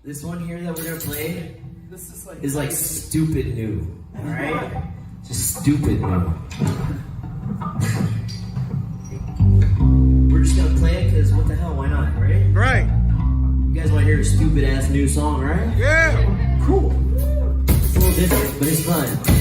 This one here that we're gonna play is like stupid new. Alright? Just stupid new. We're just gonna play it because what the hell, why not, right? Right. You guys wanna hear a stupid ass new song, right? Yeah. Cool. It's a little different, but it's fun.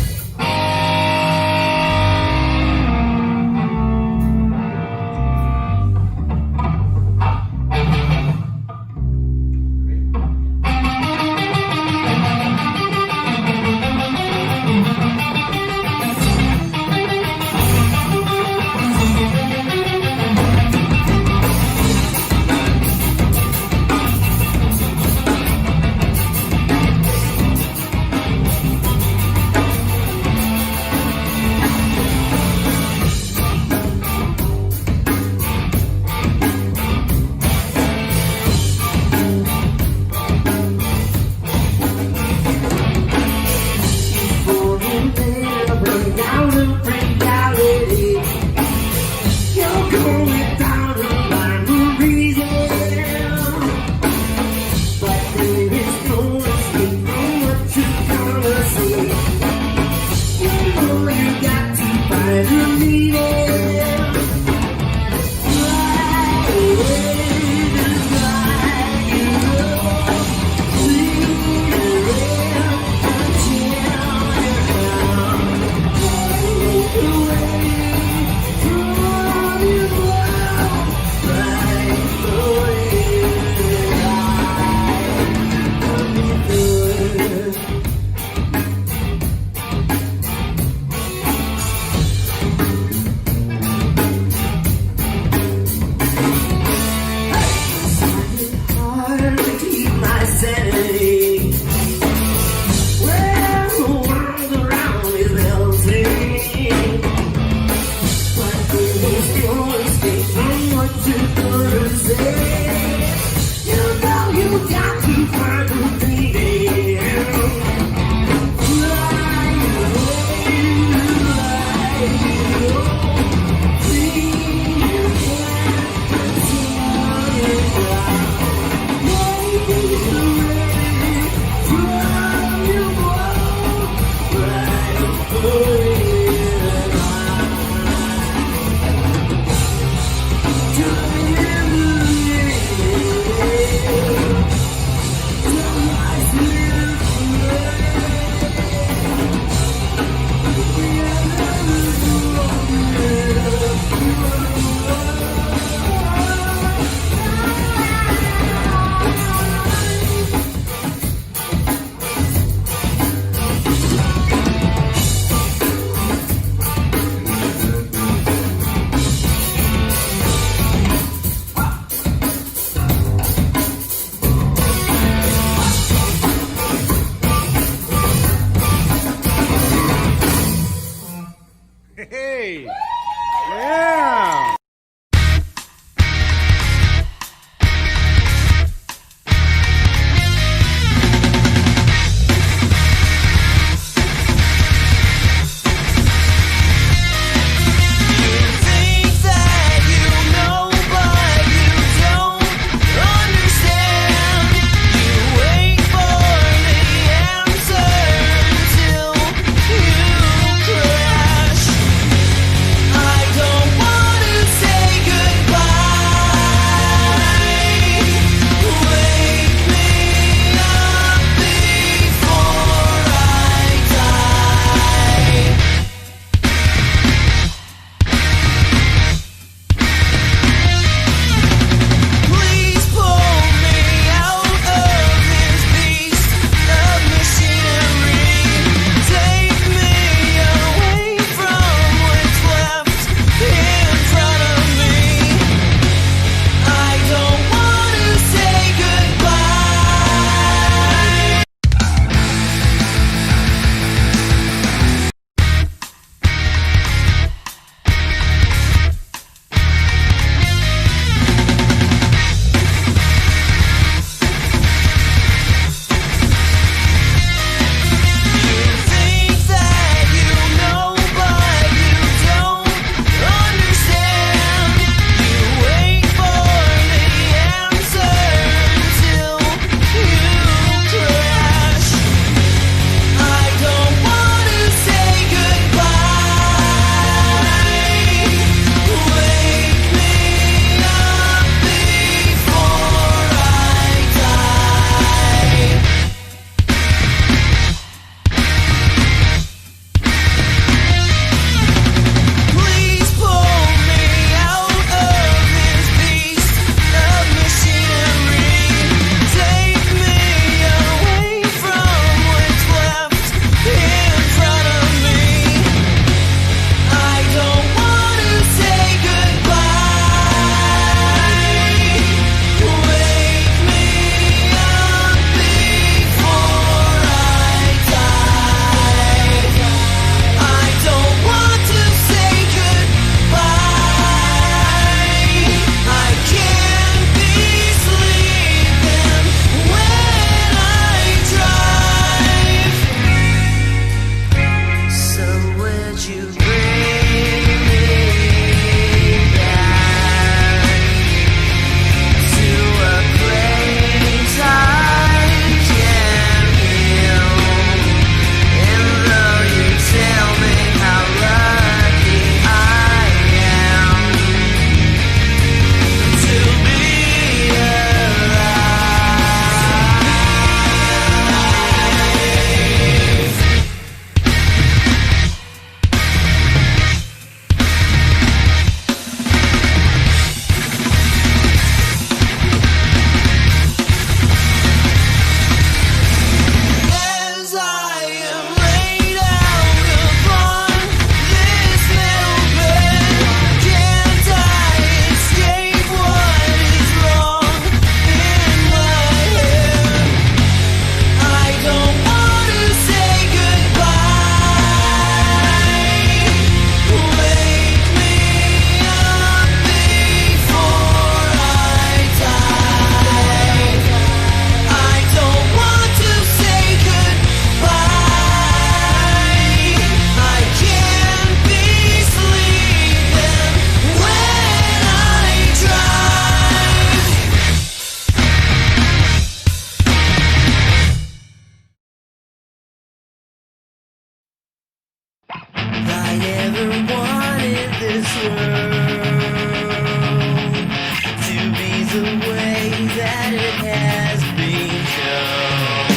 the way that it has become.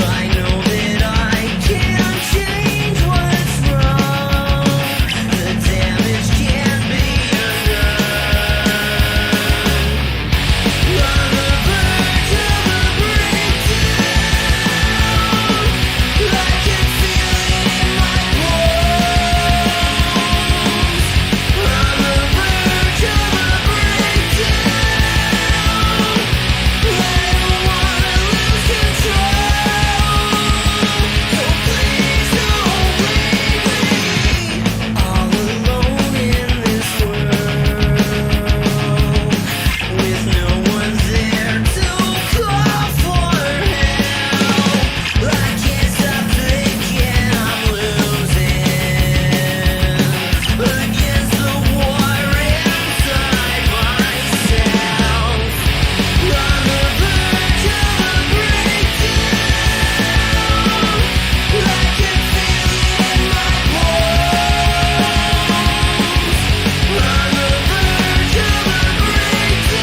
I know that I can't change what's wrong. The damage can't be undone. On the verge of a breakdown, I can feel it in my bones. On the verge of a breakdown, I don't wanna lose control. So please don't leave me all alone in this world, with no one there to call for help. I can't stop thinking I'm losing against the war inside myself. On the verge of a breakdown, I can feel it in my bones. On the verge of a breakdown,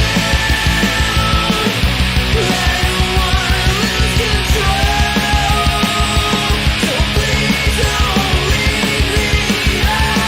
I don't wanna lose control. So please don't leave me all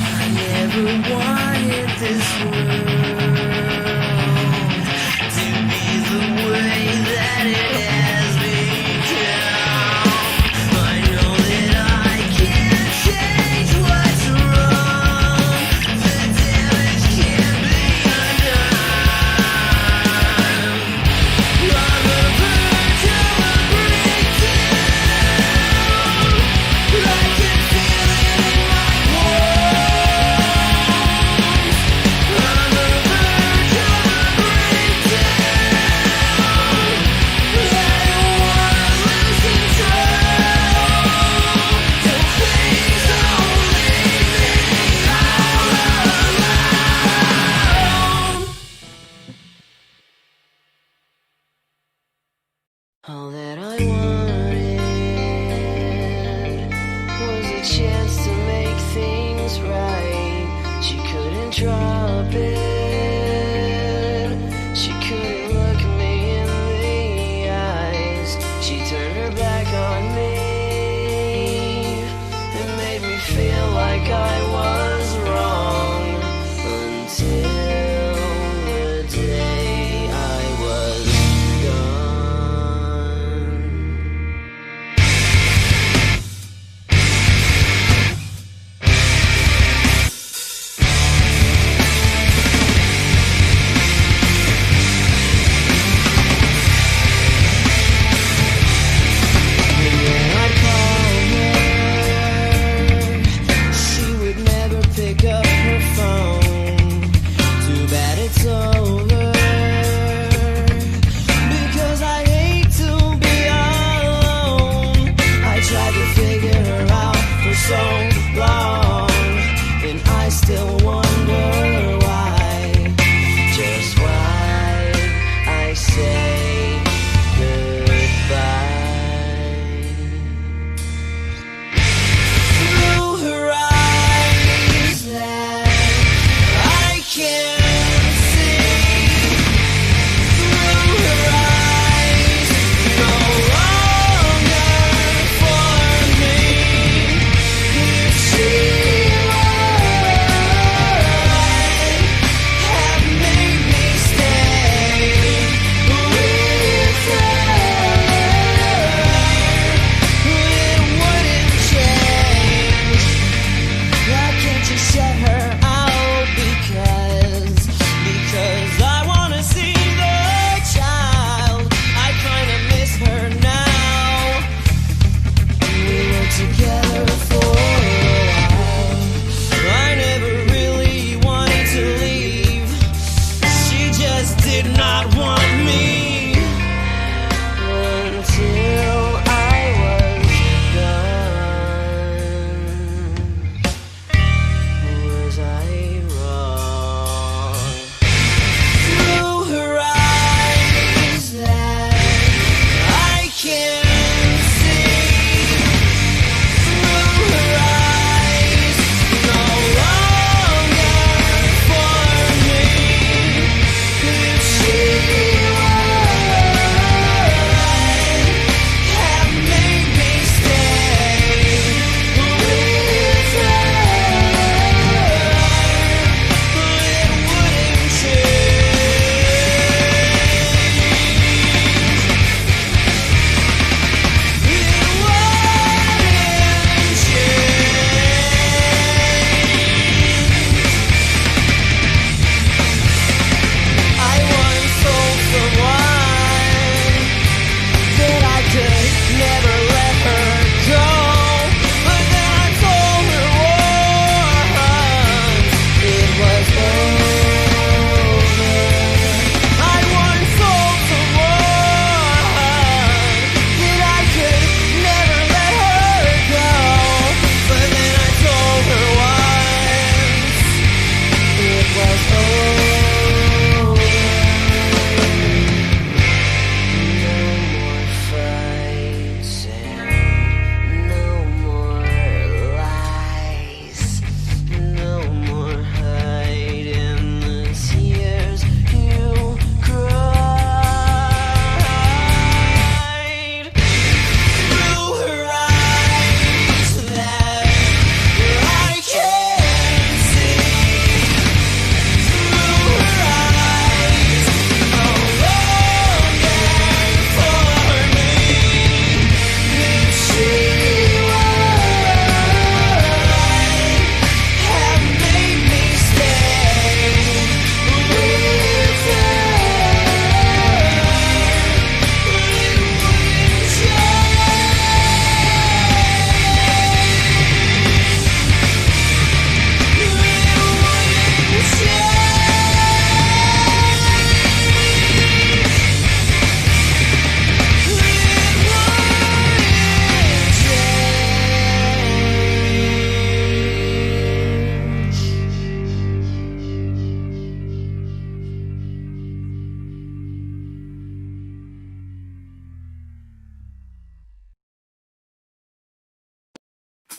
I never wanted this world to be the way that it has become. I know that I can't change what's wrong. The damage can't be undone. On the verge of a breakdown, I can feel it in my bones. On the verge of a breakdown, I don't wanna lose control. So please don't leave me all alone. All that I wanted was a chance to make things right. She couldn't drop it. She couldn't look me in the eyes. She turned her back on me. It made me feel like I was wrong until the day I was gone.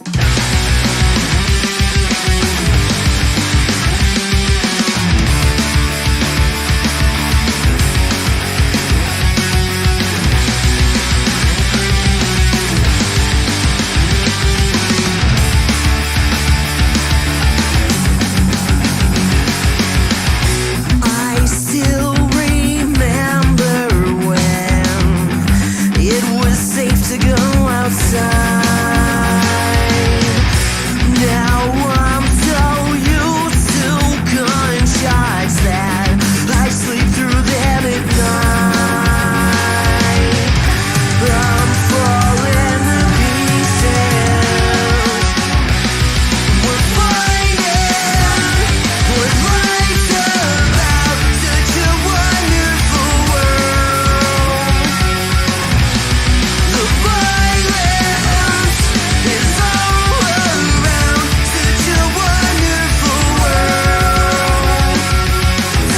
I still remember when it was safe to go outside. Now I'm so used to gunshots that I sleep through them at night. I'm falling to pieces. We're fighting. What life's about, such a wonderful world. The violence is all around, such a wonderful world.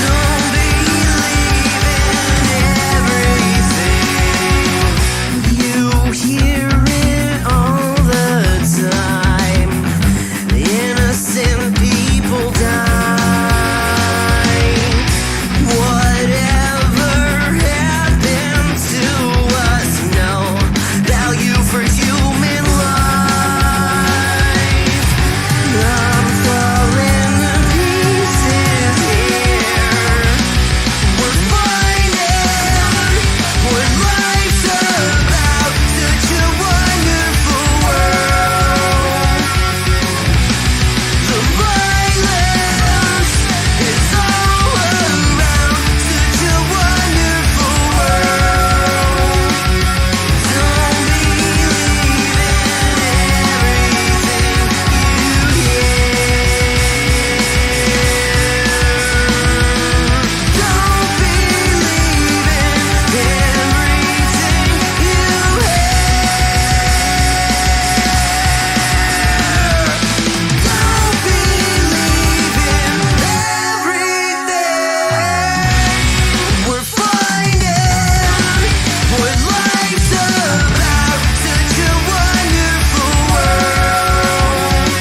Don't believe in everything. You hear it all the time. Innocent people die. Whatever happened to us, no value for human life. I'm falling to pieces here. We're fighting. What life's about, such a wonderful world. The violence is all around, such a wonderful world. Don't believe in everything you hear. Don't believe in everything you Don't believe in everything. We're finding what life's about, such a wonderful world.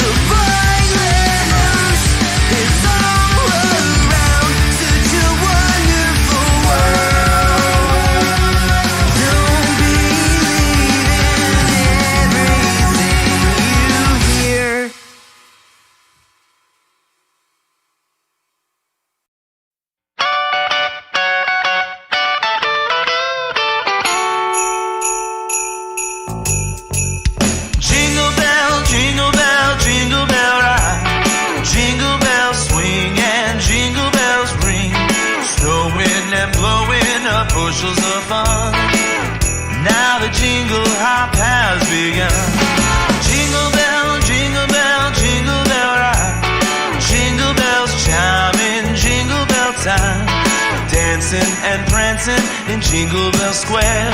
The violence is all around, such a wonderful world. Don't believe in everything you hear. Jingle bell ride. Jingle bells swing and jingle bells ring. Snowing and blowing up bushels of fun. Now the jingle hop has begun. Jingle bell ride. Jingle bells chiming, jingle bell time. Dancing and prancing in Jingle Bell Square.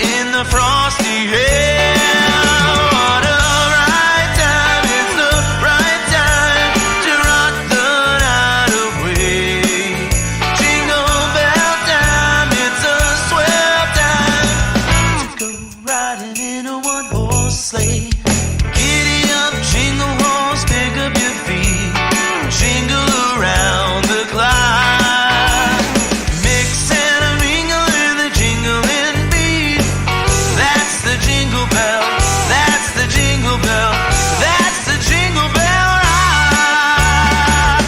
In the frosty air. What a right time, it's the right time to rock the night away. Jingle bell time, it's a swell time to go riding in a one-horse sleigh. Giddy up, jingle horse, pick up your feet. Jingle around the clock. Mix and a mingle in the jingling beat. That's the jingle bell. That's the jingle bell. That's the jingle bell ride.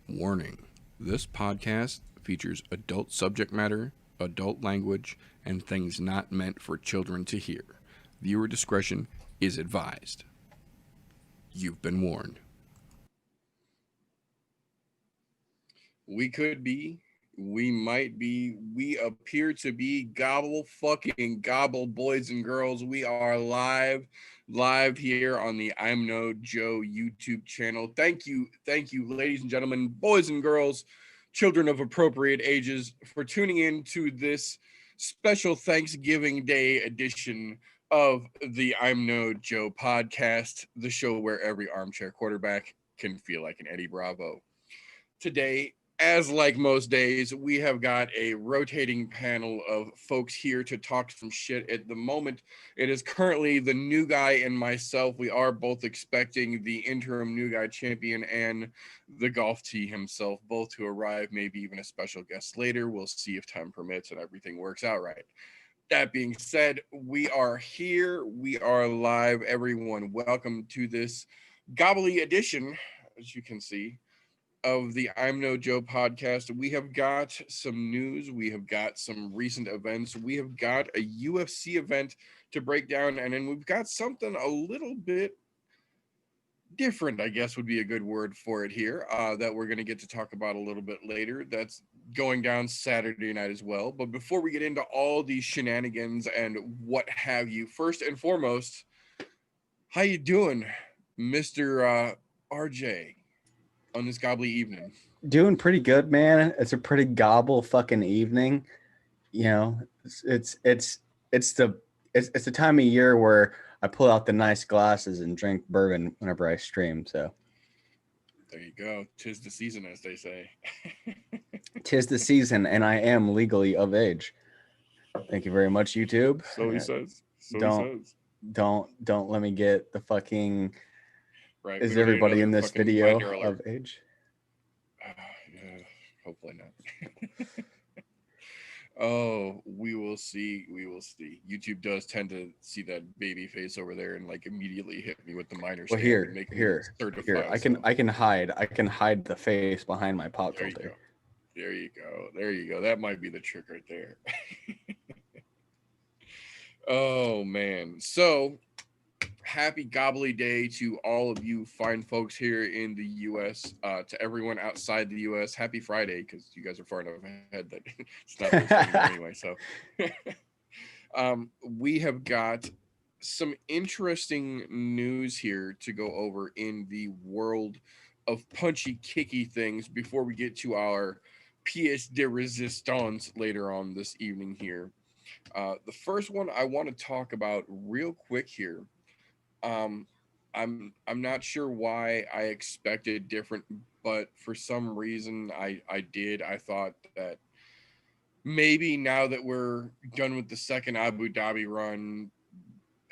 Warning: this podcast features adult subject matter, adult language, and things not meant for children to hear. Viewer discretion is advised. You've been warned. We could be, we might be, we appear to be gobble boys and girls. We are live here on the I'm No Joe YouTube channel. Thank you, ladies and gentlemen, boys and girls, children of appropriate ages, for tuning in to this special Thanksgiving Day edition of the I'm No Joe podcast, the show where every armchair quarterback can feel like an Eddie Bravo. Today, as like most days, we have got a rotating panel of folks here to talk some shit. At the moment, it is currently the new guy and myself. We are both expecting the interim new guy champion and the golf tee himself, both to arrive, maybe even a special guest later. We'll see if time permits and everything works out right. That being said, we are here. We are live. Everyone, welcome to this gobbly edition, as you can see, of the I'm No Joe podcast. We have got some news. We have got some recent events. We have got a UFC event to break down. And then we've got something a little bit different, I guess would be a good word for it here, that we're going to get to talk about a little bit later. That's going down Saturday night as well. But before we get into all these shenanigans and what have you, first and foremost, how you doing, Mr. RJ? On this gobbly evening? Doing pretty good, man. It's a pretty gobble fucking evening. You know, it's the time of year where I pull out the nice glasses and drink bourbon whenever I stream. So there you go. 'Tis the season, as they say. 'Tis the season, and I am legally of age. Thank you very much, YouTube. So he says. Don't let me get the fucking. Right. Is everybody in this video of age? Yeah, hopefully not. Oh, we will see. We will see. YouTube does tend to see that baby face over there and like immediately hit me with the minor. Well, here. I can hide the face behind my pop filter. There you go. That might be the trick right there. Oh man. So happy gobbly day to all of you fine folks here in the U.S. To everyone outside the U.S. Happy Friday, because you guys are far enough ahead that it's not Thanksgiving anyway. So we have got some interesting news here to go over in the world of punchy-kicky things before we get to our pièce de résistance later on this evening here. The first one I want to talk about real quick here. I'm not sure why I expected different, but for some reason I did. I thought that maybe now that we're done with the second Abu Dhabi run,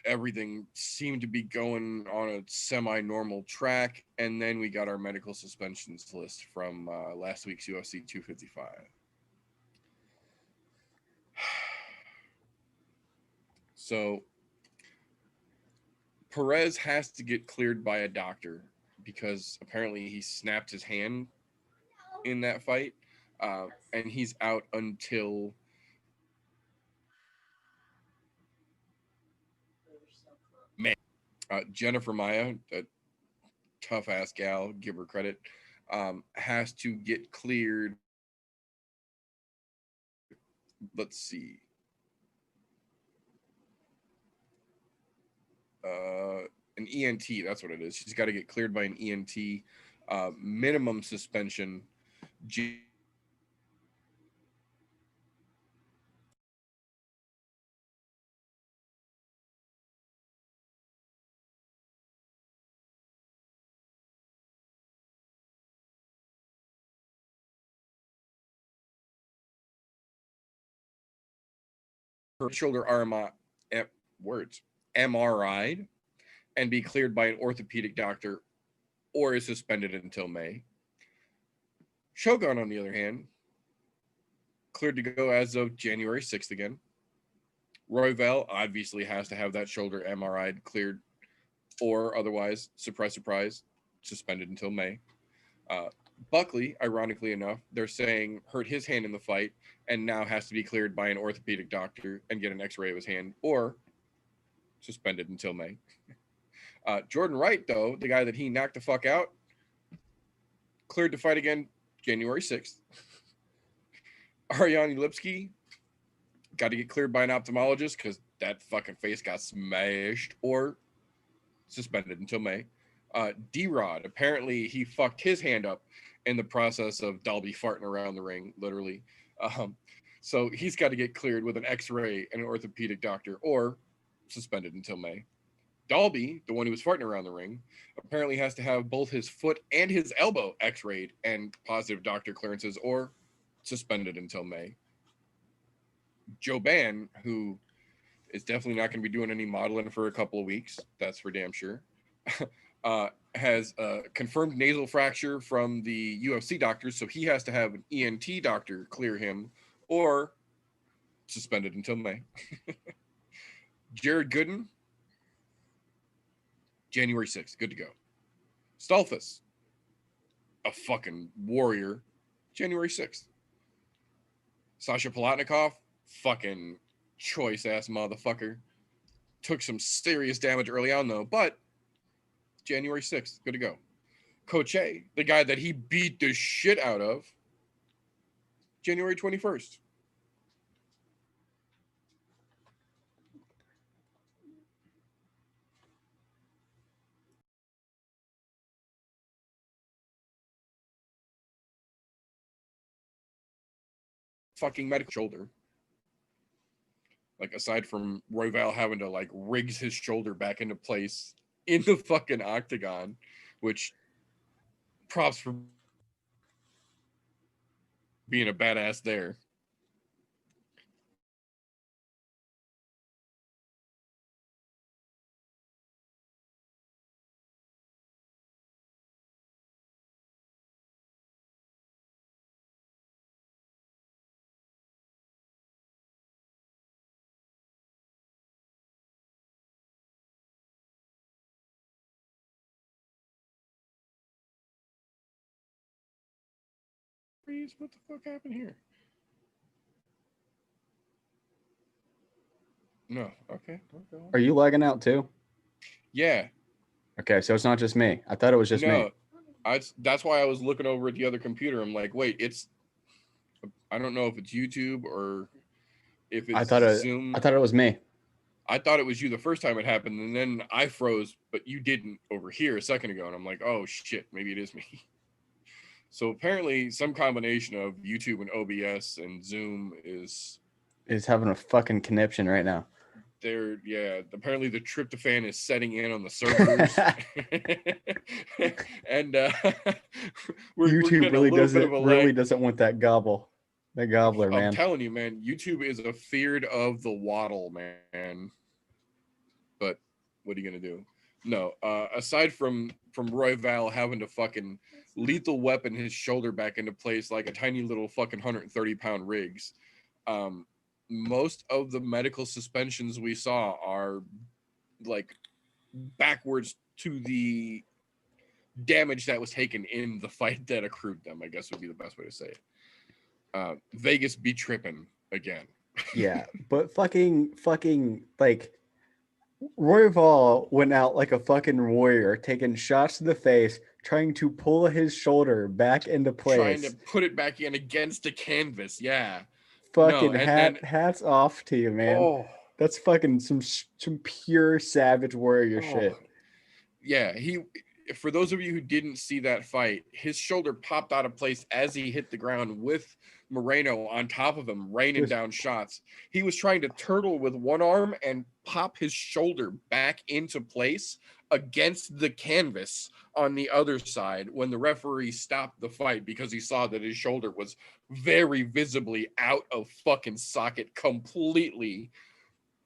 everything seemed to be going on a semi-normal track, and then we got our medical suspensions list from last week's UFC 255. So Perez has to get cleared by a doctor because apparently he snapped his hand in that fight, and he's out until May. Jennifer Maya, a tough ass gal, give her credit, has to get cleared. Let's see. An ENT, that's what it is. She's got to get cleared by an ENT. Minimum suspension. Her shoulder MRI'd and be cleared by an orthopedic doctor or is suspended until May. Shogun, on the other hand, cleared to go as of January 6th again. Royval obviously has to have that shoulder MRI'd, cleared, or otherwise, surprise, surprise, suspended until May. Buckley, ironically enough, they're saying hurt his hand in the fight and now has to be cleared by an orthopedic doctor and get an x-ray of his hand or suspended until May. Jordan Wright, though, the guy that he knocked the fuck out, cleared to fight again January 6th. Ariane Lipsky got to get cleared by an ophthalmologist because that fucking face got smashed or suspended until May. D-Rod, apparently he fucked his hand up in the process of Dalby farting around the ring, literally. So he's got to get cleared with an X-ray and an orthopedic doctor, or suspended until May. Dalby, the one who was farting around the ring, apparently has to have both his foot and his elbow X-rayed and positive doctor clearances, or suspended until May. Joe Ban, who is definitely not going to be doing any modeling for a couple of weeks, that's for damn sure, has a confirmed nasal fracture from the UFC doctors, so he has to have an ENT doctor clear him, or suspended until May. Jared Gooden, January 6th, good to go. Stolfus, a fucking warrior, January 6th. Sasha Palatnikov, fucking choice ass motherfucker. Took some serious damage early on though, but January 6th, good to go. Koche, the guy that he beat the shit out of, January 21st. Fucking medical shoulder. Like, aside from Royval having to like rigs his shoulder back into place in the fucking octagon, which props for being a badass there. What the fuck happened here? No, okay. Are you lagging out too? Yeah. Okay, so it's not just me. I thought it was just me. That's why I was looking over at the other computer. I'm like, wait, I don't know if it's YouTube or if it's Zoom. I thought it was me. I thought it was you the first time it happened, and then I froze, but you didn't over here a second ago, and I'm like, oh shit, maybe it is me. So apparently some combination of YouTube and OBS and Zoom is having a fucking conniption right now. Apparently the tryptophan is setting in on the servers. And YouTube really doesn't want that gobbler, man. I'm telling you, man, YouTube is a feared of the waddle, man. But what are you gonna do? No, aside from Royval having to fucking lethal weapon his shoulder back into place like a tiny little fucking 130-pound rigs, most of the medical suspensions we saw are like backwards to the damage that was taken in the fight that accrued them, I guess would be the best way to say it. Vegas be tripping again. Yeah, but fucking like Royval went out like a fucking warrior, taking shots to the face, trying to pull his shoulder back into place. Trying to put it back in against the canvas, yeah. Fucking hats off to you, man. Oh, that's fucking some pure savage warrior shit. Yeah, for those of you who didn't see that fight, his shoulder popped out of place as he hit the ground with Moreno on top of him, raining down shots. He was trying to turtle with one arm and pop his shoulder back into place against the canvas on the other side when the referee stopped the fight because he saw that his shoulder was very visibly out of fucking socket completely.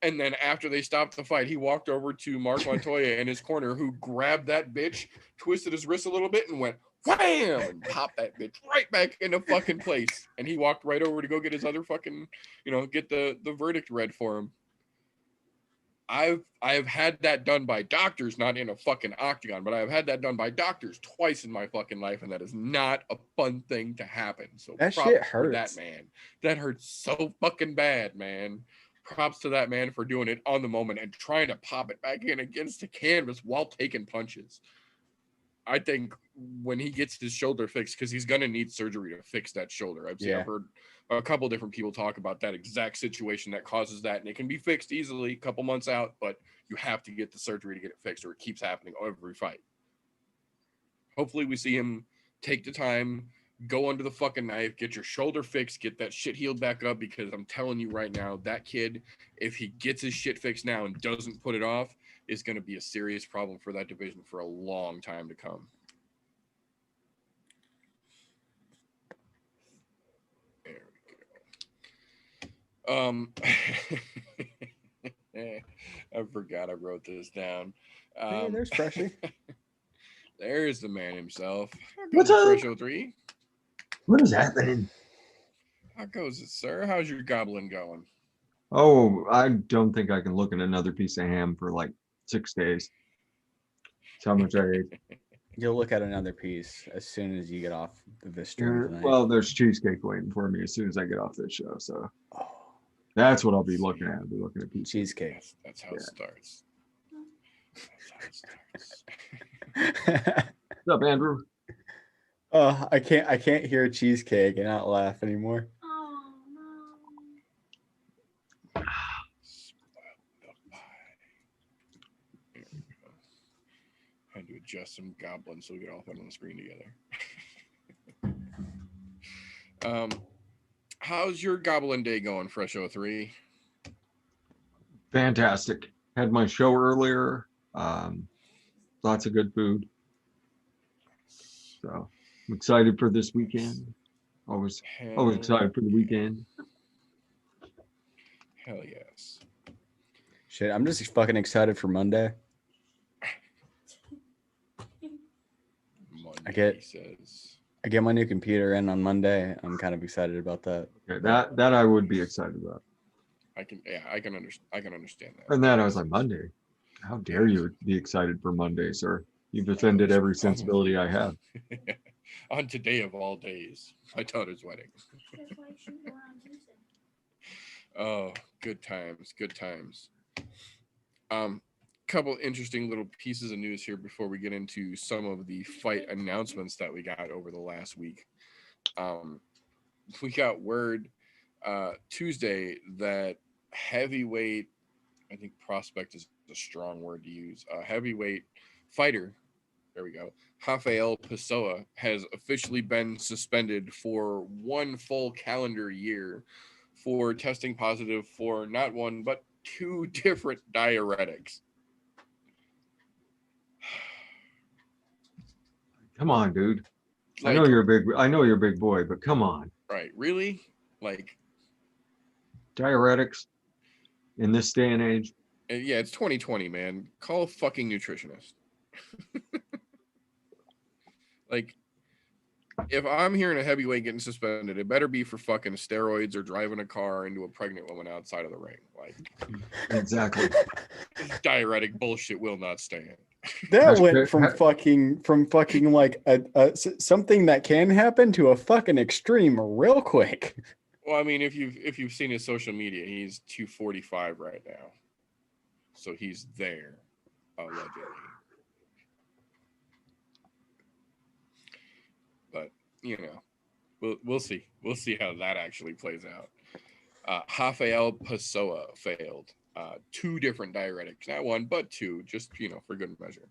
And then after they stopped the fight, he walked over to Mark Montoya in his corner, who grabbed that bitch, twisted his wrist a little bit, and went wham, and popped that bitch right back into fucking place. And he walked right over to go get his other fucking, get the verdict read for him. I've had that done by doctors, not in a fucking octagon, but I've had that done by doctors twice in my fucking life, and that is not a fun thing to happen. So that shit hurts. That, man. That hurts so fucking bad, man. Props to that man for doing it on the moment and trying to pop it back in against the canvas while taking punches. I think when he gets his shoulder fixed, because he's going to need surgery to fix that shoulder. I've heard a couple different people talk about that exact situation that causes that, and it can be fixed easily a couple months out, but you have to get the surgery to get it fixed, or it keeps happening every fight. Hopefully we see him take the time, go under the fucking knife, get your shoulder fixed, get that shit healed back up, because I'm telling you right now, that kid, if he gets his shit fixed now and doesn't put it off, is going to be a serious problem for that division for a long time to come. There we go. I forgot I wrote this down. Hey, there's Freshie. There's the man himself. What's up? Fresh 03? What is happening? How goes it, sir? How's your goblin going? Oh, I don't think I can look at another piece of ham for like 6 days. That's how much I ate. You'll look at another piece as soon as you get off this stream tonight. Well, there's cheesecake waiting for me as soon as I get off this show. So Oh, that's what I'll be looking at. I'll be looking at pieces. cheesecake. That's how it starts. That's how it starts. What's up, Andrew? Oh, I can't hear cheesecake and not laugh anymore. Oh no. There we go. Had to adjust some goblins so we could all put on the screen together. How's your goblin day going, Fresh 03? Fantastic. Had my show earlier. Lots of good food. So I'm excited for this weekend. Always excited for the weekend. Hell yes. Shit, I'm just fucking excited for Monday. Monday, I get- he says. I get my new computer in on Monday. I'm kind of excited about that. Okay, that I would be excited about. I can understand that. And then I was like, Monday? How dare you be excited for Monday, sir? You've offended every sensibility I have. On today of all days, my daughter's wedding. That's why you shouldn't go around Tuesday. Oh, good times, good times. Couple interesting little pieces of news here before we get into some of the fight announcements that we got over the last week. We got word Tuesday that heavyweight, I think prospect is a strong word to use, heavyweight fighter, there we go, Rafael Pessoa has officially been suspended for 1 full calendar year for testing positive for not 1 but 2 different diuretics. Come on, dude. Like, I know you're a big boy, but come on. right, really? Like, Diuretics in this day and age. yeah, it's 2020, man. Call a fucking nutritionist. Like, if I'm hearing a heavyweight getting suspended, it better be for fucking steroids or driving a car into a pregnant woman outside of the ring. Like, Exactly. this diuretic bullshit will not stand. That That's went great. from fucking like something that can happen to a fucking extreme real quick. Well, I mean, if you've seen his social media, he's 245 right now, so he's there allegedly. But you know, we'll see how that actually plays out. Rafael Pessoa failed 2 different diuretics, not 1 but 2, just for good measure.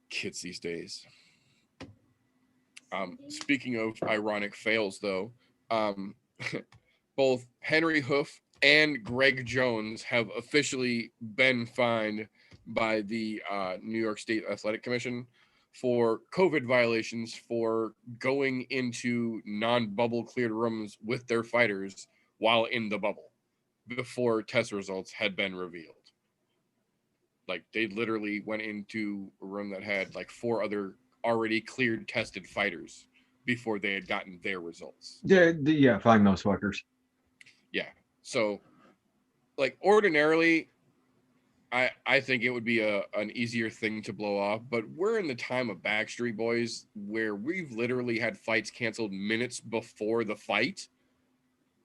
Kids these days. Speaking of ironic fails, though, both Henry Hoof and Greg Jones have officially been fined by the New York State Athletic Commission for COVID violations for going into non-bubble cleared rooms with their fighters while in the bubble before test results had been revealed. Like, they literally went into a room that had like 4 other already cleared tested fighters before they had gotten their results. Yeah, find those fuckers. Yeah. So, like, ordinarily, I think it would be an easier thing to blow off, but we're in the time of Backstreet Boys where we've literally had fights canceled minutes before the fight.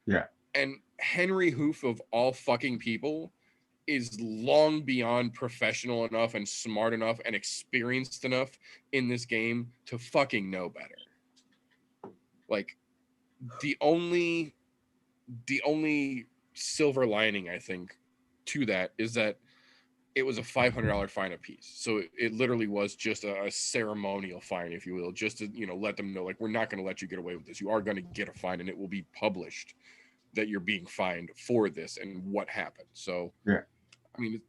Yeah. And Henry Hoof, of all fucking people, is long beyond professional enough and smart enough and experienced enough in this game to fucking know better. Like, the only silver lining, I think, to that is that it was a $500 fine apiece. So it literally was just a ceremonial fine, if you will, just to, you know, let them know, like, we're not going to let you get away with this. You are going to get a fine, and it will be published that you're being fined for this and what happened. So, Yeah. I mean,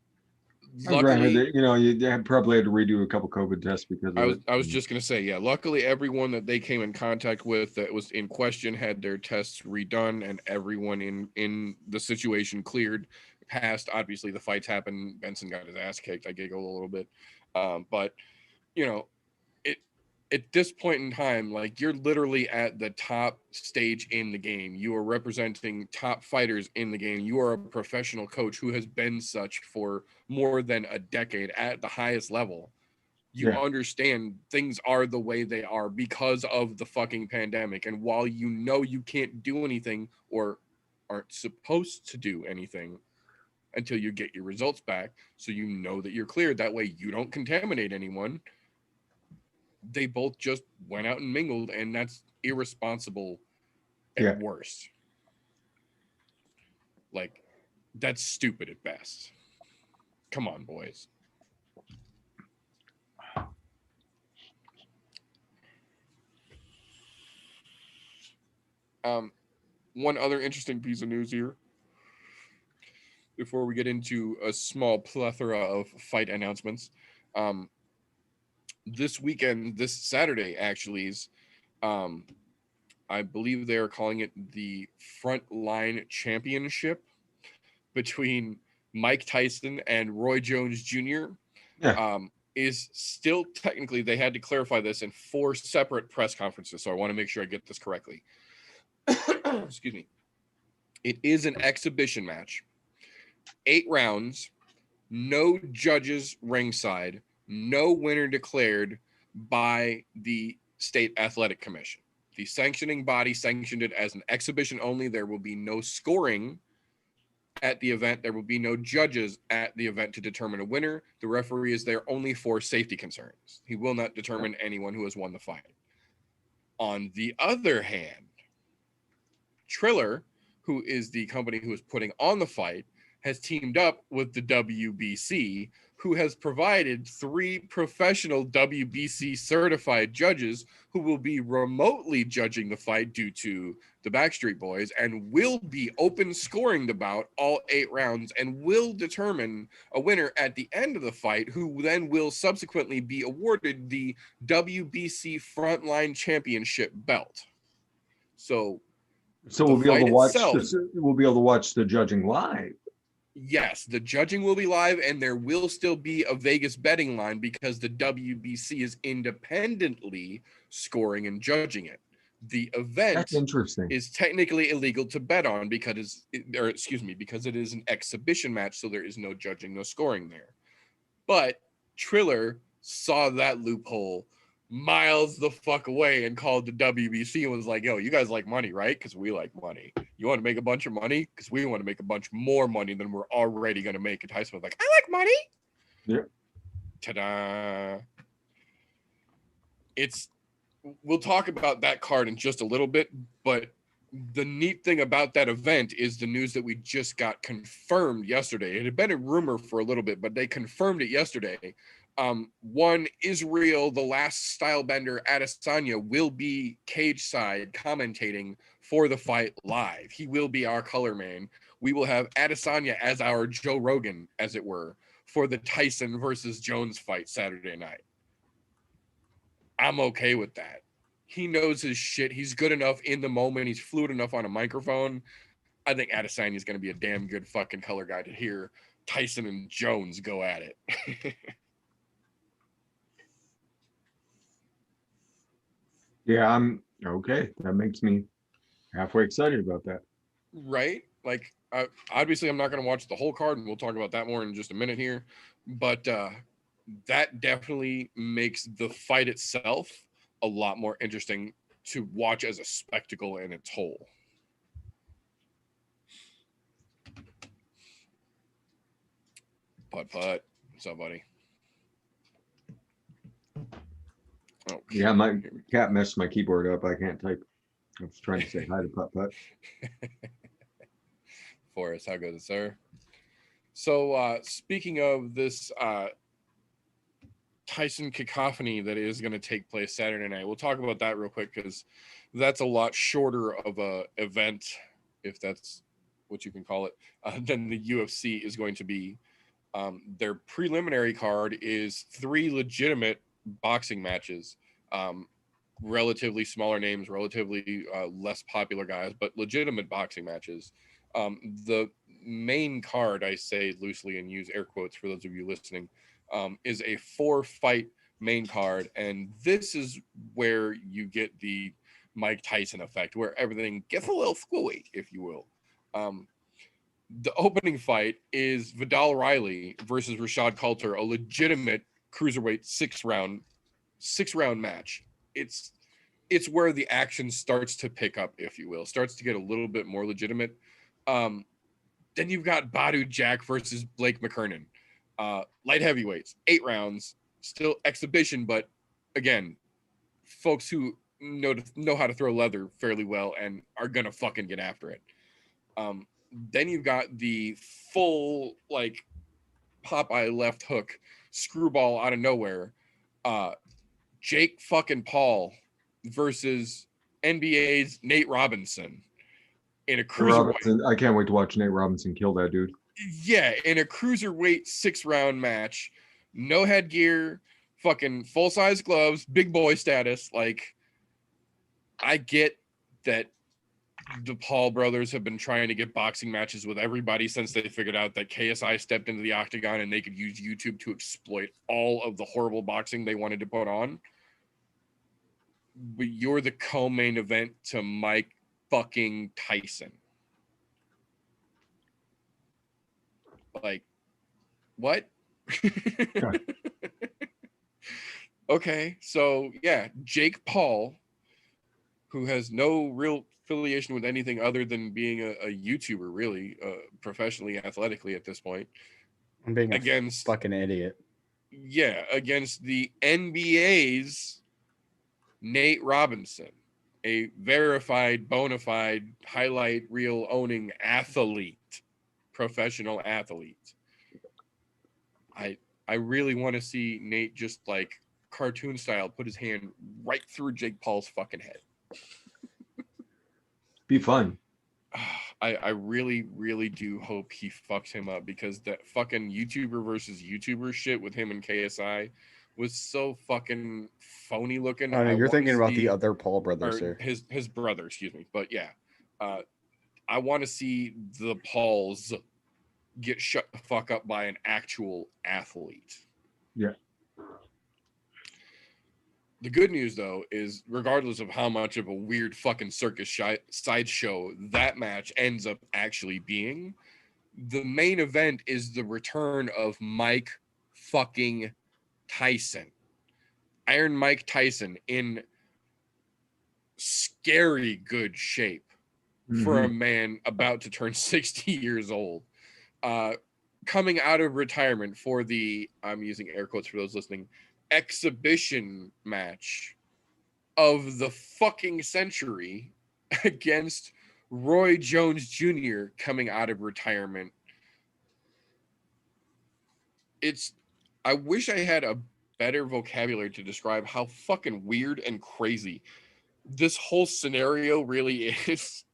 Granted, luckily, you know, you probably had to redo a couple COVID tests because of I was just going to say, yeah, luckily everyone that they came in contact with that was in question had their tests redone, and everyone in the situation cleared, passed. Obviously the fights happened. Benson got his ass kicked. I giggled a little bit. But you know, it at this point in time, like, you're literally at the top stage in the game. You are representing top fighters in the game. You are a professional coach who has been such for more than a decade at the highest level. You understand things are the way they are because of the fucking pandemic. And while you know you can't do anything or aren't supposed to do anything until you get your results back, so you know that you're cleared, that way you don't contaminate anyone, they both just went out and mingled, and that's irresponsible at worst. Like, that's stupid at best. Come on, boys. One other interesting piece of news here before we get into a small plethora of fight announcements. This weekend, this Saturday actually, is I believe they are calling it the Frontline Championship between Mike Tyson and Roy Jones Jr. Is still technically, they had to clarify this in 4 separate press conferences, so I want to make sure I get this correctly. Excuse me. It is an exhibition match, 8 rounds, no judges ringside, no winner declared by the State Athletic Commission. The sanctioning body sanctioned it as an exhibition only. There will be no scoring at the event. There will be no judges at the event to determine a winner. The referee is there only for safety concerns. He will not determine anyone who has won the fight. On the other hand, Triller, who is the company who is putting on the fight, has teamed up with the WBC, who has provided 3 professional WBC certified judges who will be remotely judging the fight due to the Backstreet Boys, and will be open scoring the bout all 8 rounds, and will determine a winner at the end of the fight, who then will subsequently be awarded the WBC Frontline Championship belt. So we'll be able to watch itself, this. We'll be able to watch the judging live. Yes, the judging will be live, and there will still be a Vegas betting line because the WBC is independently scoring and judging it. The event is technically illegal to bet on because because it is an exhibition match, so there is no judging, no scoring there. But Triller saw that loophole miles the fuck away and called the WBC and was like, yo, you guys like money, right? Because we like money. You want to make a bunch of money? Because we want to make a bunch more money than we're already going to make. And Tyson was like, I like money. Yeah. Ta-da. We'll talk about that card in just a little bit, but the neat thing about that event is the news that we just got confirmed yesterday. It had been a rumor for a little bit, but they confirmed it yesterday. One, Israel, the last style bender, Adesanya, will be cage side commentating for the fight live. He will be our color man. We will have Adesanya as our Joe Rogan, as it were, for the Tyson versus Jones fight Saturday night. I'm okay with that. He knows his shit. He's good enough in the moment. He's fluid enough on a microphone. I think Adesanya is going to be a damn good fucking color guy to hear Tyson and Jones go at it. Yeah, I'm okay. That makes me halfway excited about that. Right? Like, obviously, I'm not going to watch the whole card, and we'll talk about that more in just a minute here. But that definitely makes the fight itself a lot more interesting to watch as a spectacle in its whole. Putt, what's up, buddy? Oh, yeah, my cat messed my keyboard up. I can't type. I was trying to say hi to Putt. Forrest, how goes it, sir? So speaking of this Tyson cacophony that is going to take place Saturday night, we'll talk about that real quick because that's a lot shorter of a event, if that's what you can call it, than the UFC is going to be. Their preliminary card is 3 legitimate boxing matches, relatively smaller names, relatively less popular guys, but legitimate boxing matches. The main card, I say loosely and use air quotes for those of you listening, is a 4-fight main card, and this is where you get the Mike Tyson effect, where everything gets a little squishy, if you will. The opening fight is Vidal Riley versus Rashad Coulter, a legitimate cruiserweight 6-round match. It's where the action starts to pick up, if you will, starts to get a little bit more legitimate. Then you've got Badu Jack versus Blake McKernan, light heavyweights, 8 rounds, still exhibition, but again, folks who know how to throw leather fairly well and are gonna fucking get after it. Then you've got the full like Popeye left hook screwball out of nowhere. Jake fucking Paul versus NBA's Nate Robinson in a cruiserweight. I can't wait to watch Nate Robinson kill that dude. Yeah, in a cruiserweight 6-round match, no headgear, fucking full-size gloves, big boy status. Like, I get that the Paul brothers have been trying to get boxing matches with everybody since they figured out that KSI stepped into the octagon and they could use YouTube to exploit all of the horrible boxing they wanted to put on. But you're the co-main event to Mike fucking Tyson. Like, what? Okay, so yeah, Jake Paul, who has no real affiliation with anything other than being a YouTuber, really, professionally, athletically at this point. I'm being against fucking idiot. Yeah, against the NBA's Nate Robinson, a verified, bona fide, highlight reel owning athlete, professional athlete. I really want to see Nate just like cartoon style put his hand right through Jake Paul's fucking head. Be fun. I really, really do hope he fucks him up, because that fucking YouTuber versus YouTuber shit with him and KSI was so fucking phony looking. Oh, no, you're thinking about the other Paul brothers, sir. His brother, excuse me. But yeah, I want to see the Pauls get shut the fuck up by an actual athlete. Yeah. The good news, though, is regardless of how much of a weird fucking circus sideshow that match ends up actually being, the main event is the return of Mike fucking Tyson. Iron Mike Tyson in scary good shape for a man about to turn 60 years old. Coming out of retirement for the, I'm using air quotes for those listening, exhibition match of the fucking century against Roy Jones Jr. coming out of retirement. I wish I had a better vocabulary to describe how fucking weird and crazy this whole scenario really is.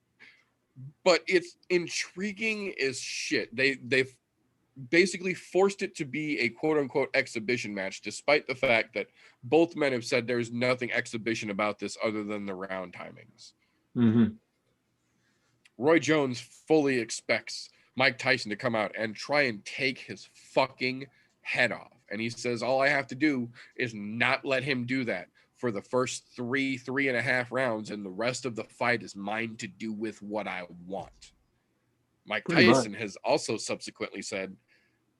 But it's intriguing as shit. They've basically forced it to be a quote-unquote exhibition match, despite the fact that both men have said there's nothing exhibition about this other than the round timings. Roy Jones fully expects Mike Tyson to come out and try and take his fucking head off. And he says, all I have to do is not let him do that for the first 3.5 rounds, and the rest of the fight is mine to do with what I want. Mike Tyson has also subsequently said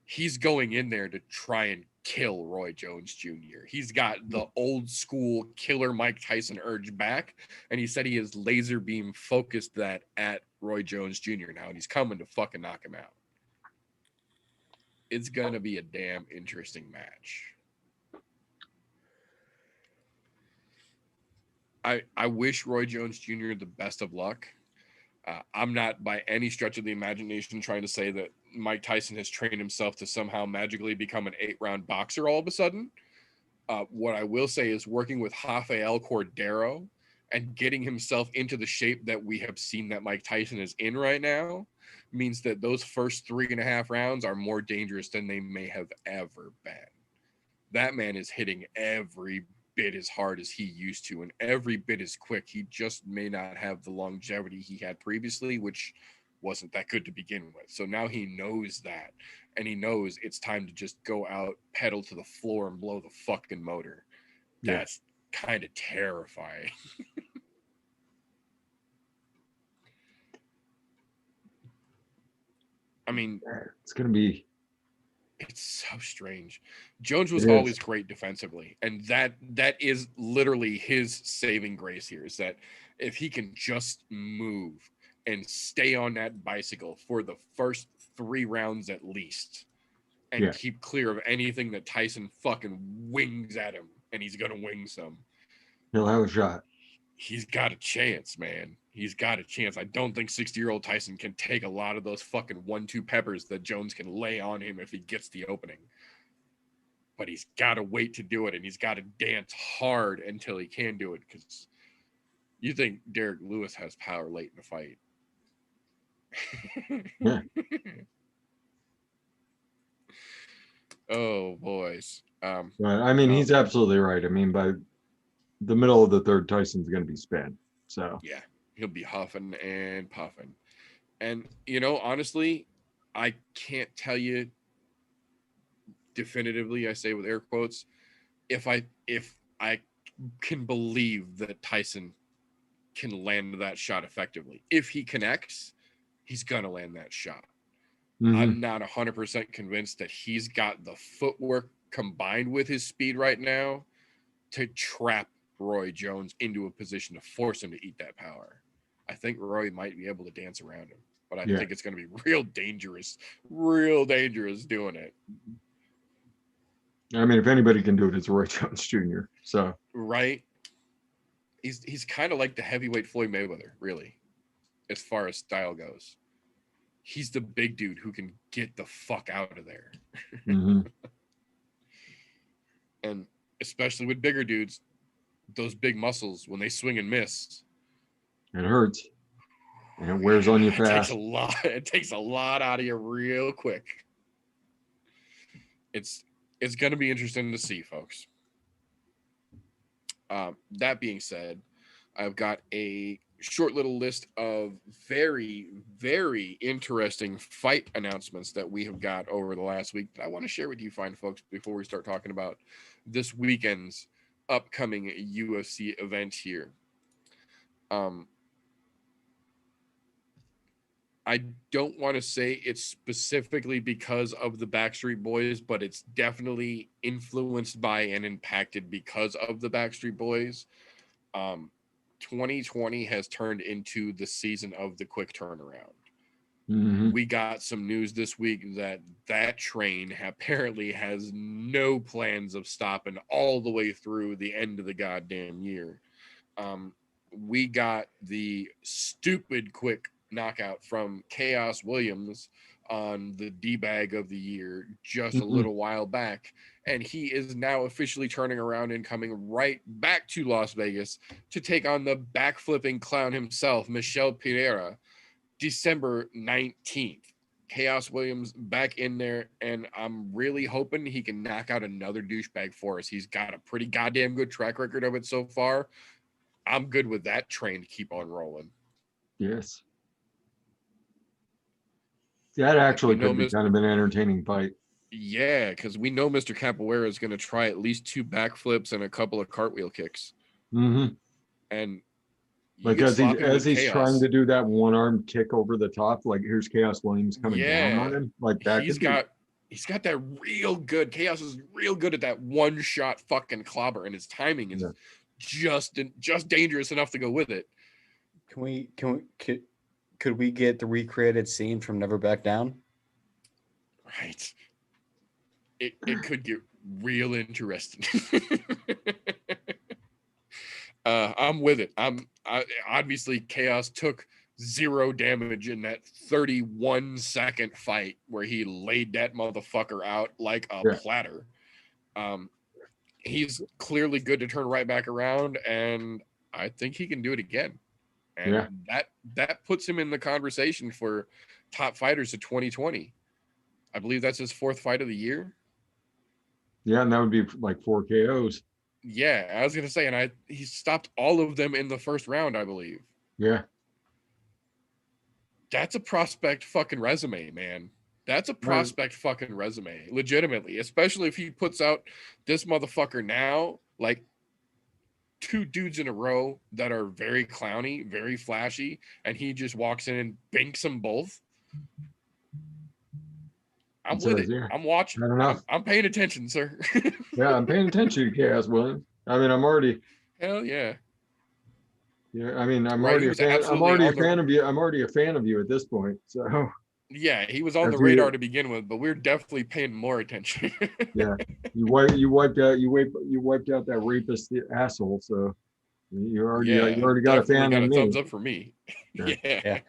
he's going in there to try and kill Roy Jones Jr. He's got the old school killer Mike Tyson urge back, and he said he has laser beam focused that at Roy Jones Jr. now, and he's coming to fucking knock him out. It's gonna be a damn interesting match. I wish Roy Jones Jr. the best of luck. I'm not by any stretch of the imagination trying to say that Mike Tyson has trained himself to somehow magically become an 8-round boxer all of a sudden. What I will say is working with Rafael Cordero and getting himself into the shape that we have seen that Mike Tyson is in right now means that those first 3.5 rounds are more dangerous than they may have ever been. That man is hitting every bit as hard as he used to and every bit as quick. He just may not have the longevity he had previously, which wasn't that good to begin with. So now he knows that, and he knows it's time to just go out, pedal to the floor, and blow the fucking motor. Yeah. That's kind of terrifying. I mean, It's gonna be. it's so strange. Jones was It is. always great defensively, and that is literally his saving grace here, is that if he can just move and stay on that bicycle for the first 3 rounds at least and Yeah. keep clear of anything that Tyson fucking wings at him, and he's gonna wing some. He'll have a shot. He's got a chance, man. He's got a chance. I don't think 60-year-old Tyson can take a lot of those fucking 1-2 peppers that Jones can lay on him if he gets the opening. But he's got to wait to do it, and he's got to dance hard until he can do it, because you think Derek Lewis has power late in the fight. Yeah. Oh, boys. But I mean, he's absolutely right. I mean, by the middle of the third, Tyson's going to be spent. So Yeah, he'll be huffing and puffing. And, you know, honestly, I can't tell you definitively, I say with air quotes, if I can believe that Tyson can land that shot effectively. If he connects, he's going to land that shot. I'm not 100% convinced that he's got the footwork combined with his speed right now to trap Roy Jones into a position to force him to eat that power. I think Roy might be able to dance around him, but I think it's going to be real dangerous doing it. I mean, if anybody can do it, it's Roy Jones Jr. So Right? He's kind of like the heavyweight Floyd Mayweather, really, as far as style goes. He's the big dude who can get the fuck out of there. And especially with bigger dudes, those big muscles, when they swing and miss, it hurts. And it wears on you fast. It takes a lot out of you real quick. It's going to be interesting to see, folks. That being said, I've got a short little list of very, very interesting fight announcements that we have got over the last week that I want to share with you fine folks before we start talking about this weekend's upcoming UFC event here. I don't want to say it's specifically because of the Backstreet Boys, but it's definitely influenced by and impacted because of the Backstreet Boys. 2020 has turned into the season of the quick turnaround. We got some news this week that train apparently has no plans of stopping all the way through the end of the goddamn year. We got the stupid quick knockout from Chaos Williams on the D-bag of the year just a little while back, and he is now officially turning around and coming right back to Las Vegas to take on the backflipping clown himself, Michel Pereira, December 19th. Chaos Williams back in there, and I'm really hoping he can knock out another douchebag for us. He's got a pretty goddamn good track record of it so far. I'm good with that train to keep on rolling. Yes. That actually could be kind of an entertaining fight. Yeah, because we know Mr. Capoeira is going to try at least 2 backflips and a couple of cartwheel kicks. And like as he's trying to do that one-arm kick over the top, like here's Chaos Williams coming down on him. Like that. He's got that real good. Chaos is real good at that one-shot fucking clobber, and his timing is just dangerous enough to go with it. Could we get the recreated scene from Never Back Down? Right. It could get real interesting. I'm with it. Obviously Chaos took zero damage in that 31-second fight where he laid that motherfucker out like a Yeah. platter. He's clearly good to turn right back around, and I think he can do it again. And that puts him in the conversation for top fighters of 2020. I believe that's his 4th fight of the year. Yeah, and that would be like 4 KOs. Yeah, I was gonna say, and he stopped all of them in the first round, I believe. Yeah. That's a prospect fucking resume, man. That's a prospect fucking resume, legitimately. Especially if he puts out this motherfucker now, like 2 dudes in a row that are very clowny, very flashy, and he just walks in and binks them both. I'm with it. Yeah. I'm watching. I don't know. I'm paying attention, sir. Yeah, I'm paying attention to Chaos Williams. I mean, I'm already. Hell yeah. Yeah, I mean, I'm Right, already he a was fan. I'm absolutely already a on the- fan of you. I'm already a fan of you at this point. So Yeah, he was on the After you- radar to begin with, but we're definitely paying more attention. yeah, you wiped out that rapist asshole. So you already got a definitely fan got in a me. thumbs up for me. Yeah. Yeah.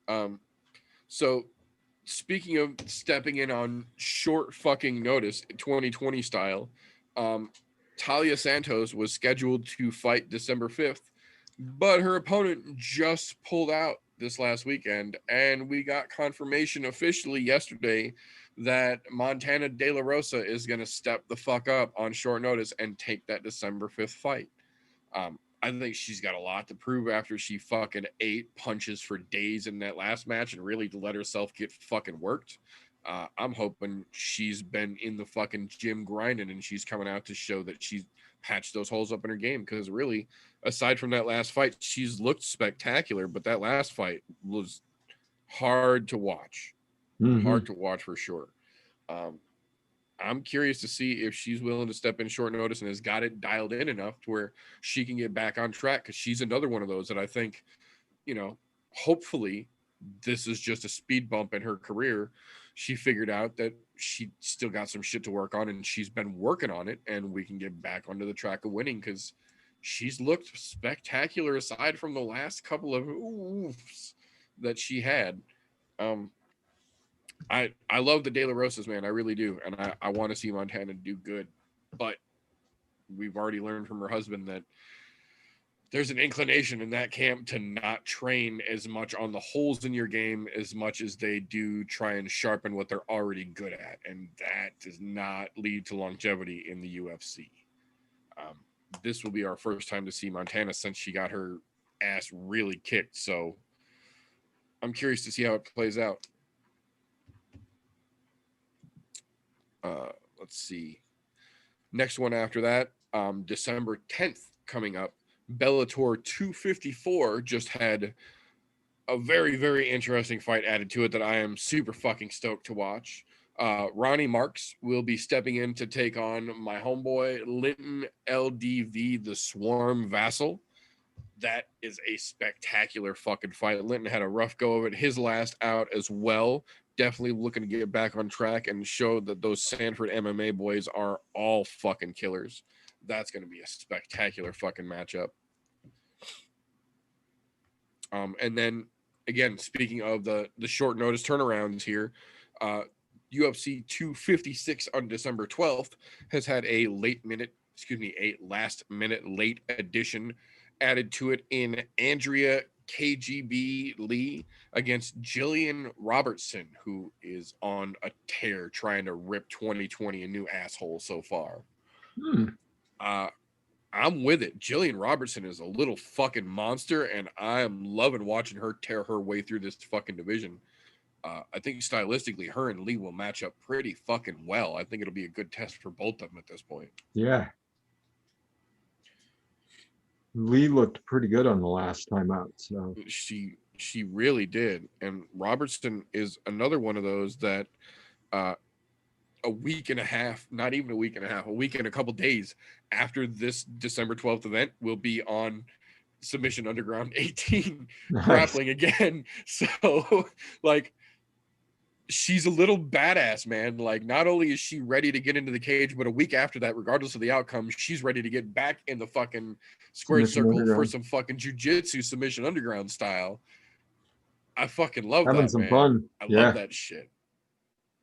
Yeah. So speaking of stepping in on short fucking notice, 2020 style, Talia Santos was scheduled to fight December 5th, but her opponent just pulled out this last weekend, and we got confirmation officially yesterday that Montana De La Rosa is going to step the fuck up on short notice and take that December 5th fight. I think she's got a lot to prove after she fucking ate punches for days in that last match and really let herself get fucking worked. I'm hoping she's been in the fucking gym grinding and she's coming out to show that she's patched those holes up in her game, because really, aside from that last fight, she's looked spectacular, but that last fight was hard to watch. Mhm. Hard to watch for sure. I'm curious to see if she's willing to step in short notice and has got it dialed in enough to where she can get back on track, because she's another one of those that I think, hopefully this is just a speed bump in her career. She figured out that she still got some shit to work on, and she's been working on it, and we can get back onto the track of winning, because she's looked spectacular aside from the last couple of oofs that she had. I love the De La Rosas, man. I really do. And I want to see Montana do good. But we've already learned from her husband that there's an inclination in that camp to not train as much on the holes in your game as much as they do try and sharpen what they're already good at. And that does not lead to longevity in the UFC. This will be our first time to see Montana since she got her ass really kicked. So I'm curious to see how it plays out. Let's see. Next one after that, December 10th coming up. Bellator 254 just had a very, very interesting fight added to it that I am super fucking stoked to watch. Ronnie Marks will be stepping in to take on my homeboy Linton LDV, the Swarm Vassal. That is a spectacular fucking fight. Linton had a rough go of it his last out as well. Definitely looking to get back on track and show that those Sanford MMA boys are all fucking killers. That's going to be a spectacular fucking matchup. And then again, speaking of the short notice turnarounds here, UFC 256 on December 12th has had a last minute late addition added to it in Andrea KGB Lee against Jillian Robertson, who is on a tear trying to rip 2020 a new asshole so far. I'm with it. Jillian Robertson is a little fucking monster, and I am loving watching her tear her way through this fucking division. I think stylistically, her and Lee will match up pretty fucking well. I think it'll be a good test for both of them at this point. Yeah. Lee looked pretty good on the last time out. So She really did. And Robertson is another one of those that a week and a half, not even a week and a half, a week and a couple days after this December 12th event will be on Submission Underground 18 Nice. grappling again. So like she's a little badass, man. Like, not only is she ready to get into the cage, but a week after that, regardless of the outcome, she's ready to get back in the fucking squared Submission circle for underground. some fucking jujitsu submission underground style. I fucking love Having that, some man. fun. I Yeah. love that shit.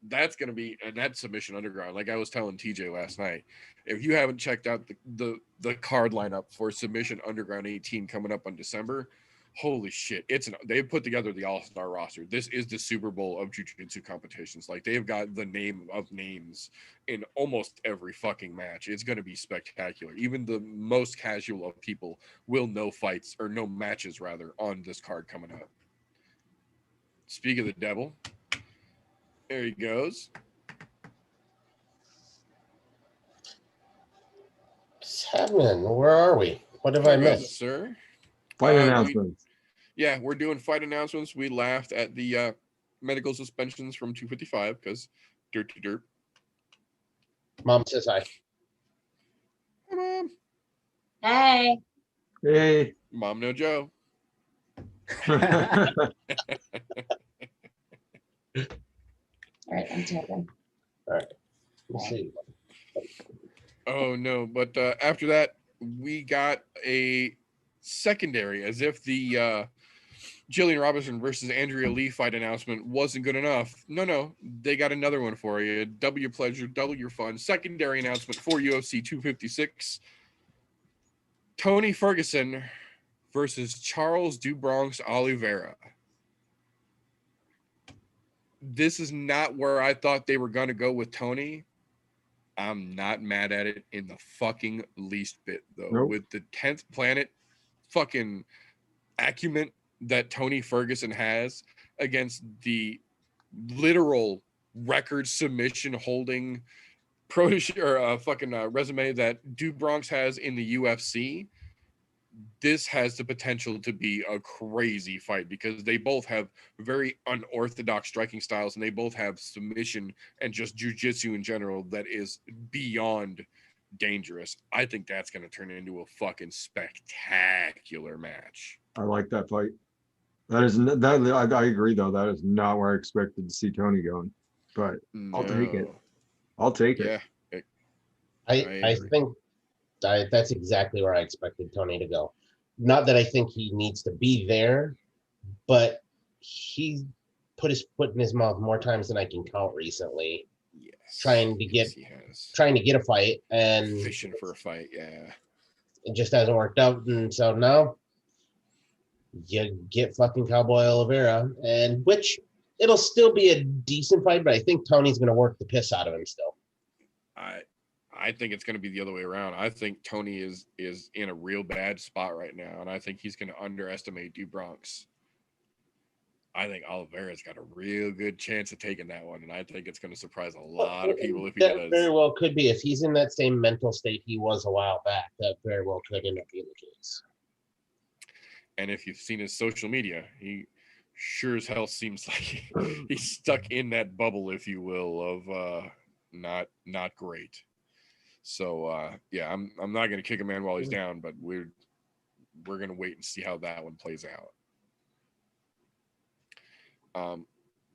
That's gonna be, and that submission underground. Like I was telling TJ last night, if you haven't checked out the card lineup for submission underground 18 coming up on December, holy shit! They've put together the all-star roster. This is the Super Bowl of jiu-jitsu competitions. Like they've got the name of names in almost every fucking match. It's gonna be spectacular. Even the most casual of people will know fights or know matches rather on this card coming up. Speak of the devil. There he goes. What's happening? Where are we? What have I How goes it, missed? sir? Fight we- announcements. Yeah, we're doing fight announcements. We laughed at the medical suspensions from 255 because dirt to dirt. Mom says hi. Hi, Mom. Hey. Hey. Mom, no Joe. All right, I'm taking. Let's see. Oh, no. But after that, we got a secondary, as if the Jillian Robinson versus Andrea Lee fight announcement wasn't good enough. No, they got another one for you. Double your pleasure, double your fun. Secondary announcement for UFC 256. Tony Ferguson versus Charles do Bronx Oliveira. This is not where I thought they were going to go with Tony. I'm not mad at it in the fucking least bit, though. Nope. With the 10th planet fucking acumen that Tony Ferguson has against the literal record submission holding resume that do Bronx has in the UFC, this has the potential to be a crazy fight because they both have very unorthodox striking styles and they both have submission and just jiu-jitsu in general that is beyond dangerous. I think that's going to turn into a fucking spectacular match. I like that fight. I agree though. That is not where I expected to see Tony going, but I'll take it. I'll take it. Yeah. I agree. think that's exactly where I expected Tony to go. Not that I think he needs to be there, but he put his foot in his mouth more times than I can count recently, Yes. trying to get a fight, and fishing for a fight. Yeah. it just hasn't worked out. And so now you get fucking Cowboy Oliveira, and which it'll still be a decent fight, but I think Tony's going to work the piss out of him still. I think it's going to be the other way around. I think Tony is in a real bad spot right now, and I think he's going to underestimate do Bronx. I think Oliveira's got a real good chance of taking that one, and I think it's going to surprise a lot of people if he That does. very well could be. If he's in that same mental state he was a while back, that very well could end up being the case. And if you've seen his social media, he sure as hell seems like he's stuck in that bubble, if you will, of not great. So yeah, I'm not going to kick a man while he's down, but we're going to wait and see how that one plays out.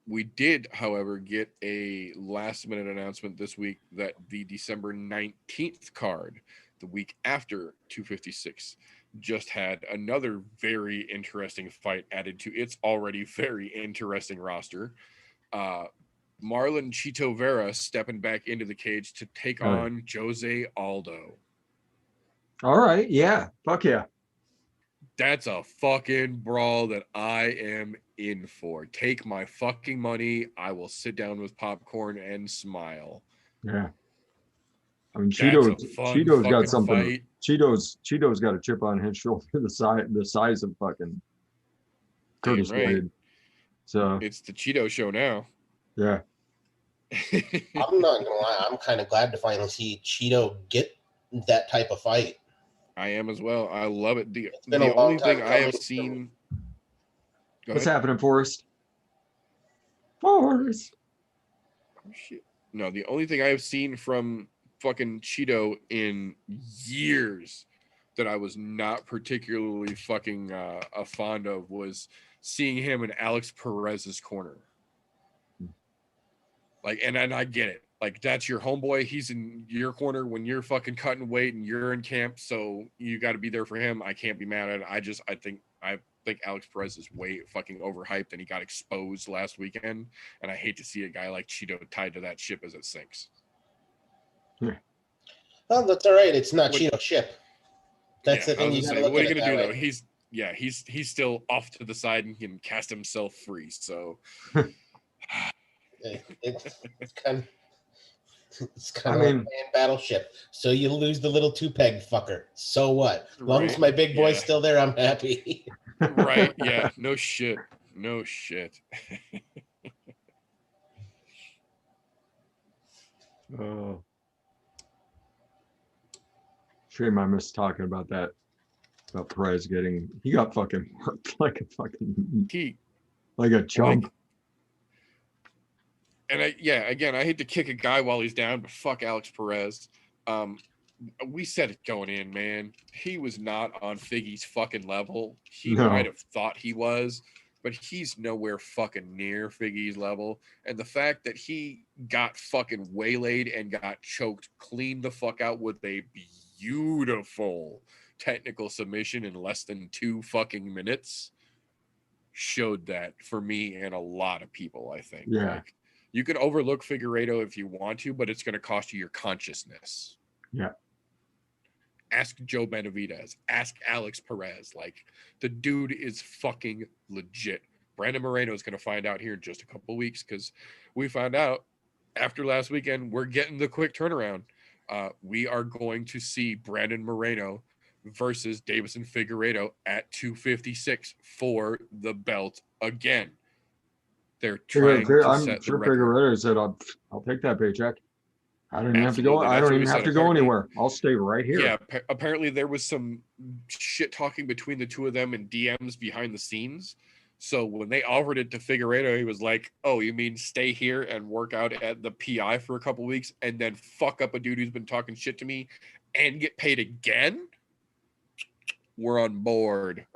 We did, however, get a last minute announcement this week that the December 19th card, the week after 256, just had another very interesting fight added to its already very interesting roster. Marlon Chito Vera stepping back into the cage to take on Jose Aldo. All right. Yeah. Fuck yeah. That's a fucking brawl that I am in for. Take my fucking money. I will sit down with popcorn and smile. Yeah. I mean, That's a Cheeto's fun got fucking something. fight. Cheeto's got a chip on his shoulder the size of fucking Curtis right. Blade. So It's the Cheeto show now. yeah. I'm not gonna lie, I'm kind of glad to finally see Cheeto get that type of fight. I am as well. I love it. The been a long only time thing I have coming. seen. Go What's ahead. happening, Forrest? Forrest. Oh, shit. No, the only thing I have seen from fucking Cheeto in years that I was not particularly fucking fond of was seeing him in Alex Perez's corner. Like, and I get it. Like, that's your homeboy. He's in your corner when you're fucking cutting weight and you're in camp. So you got to be there for him. I can't be mad at it. I think Alex Perez is way fucking overhyped and he got exposed last weekend. And I hate to see a guy like Cheeto tied to that ship as it sinks. Well, that's all right. It's not What- Cheeto ship. That's the thing. You gotta look what are at you it gonna do that though? way. He's still off to the side and he can cast himself free. So It's kind of. It's I kind of like mean- playing Battleship. So you lose the little 2-peg fucker. So what? As long as Right, my big boy's yeah. still there, I'm happy. right, yeah, no shit. Oh. Shame I missed talking about that. About Perez he got fucking worked like a chump. And again, I hate to kick a guy while he's down, but fuck Alex Perez. We said it going in, man. He was not on Figgy's fucking level. He No. might have thought he was, but he's nowhere fucking near Figgy's level. And the fact that he got fucking waylaid and got choked clean the fuck out with a beautiful technical submission in less than 2 fucking minutes showed that for me and a lot of people, I think. Yeah. Like, you can overlook Figueiredo if you want to, but it's going to cost you your consciousness. Yeah. Ask Joe Benavidez. Ask Alex Perez. Like, the dude is fucking legit. Brandon Moreno is going to find out here in just a couple weeks because we found out after last weekend we're getting the quick turnaround. We are going to see Brandon Moreno versus Davison Figueiredo at 256 for the belt again. They're trying to I'm set the sure record. Figueroa said, I'll take that paycheck. I don't even have to go. Absolutely. I That's don't what even he have said. to go Apparently- anywhere. I'll stay right here. Yeah, apparently there was some shit talking between the two of them in DMs behind the scenes. So when they offered it to Figueiredo, he was like, "Oh, you mean stay here and work out at the PI for a couple weeks and then fuck up a dude who's been talking shit to me and get paid again?" We're on board.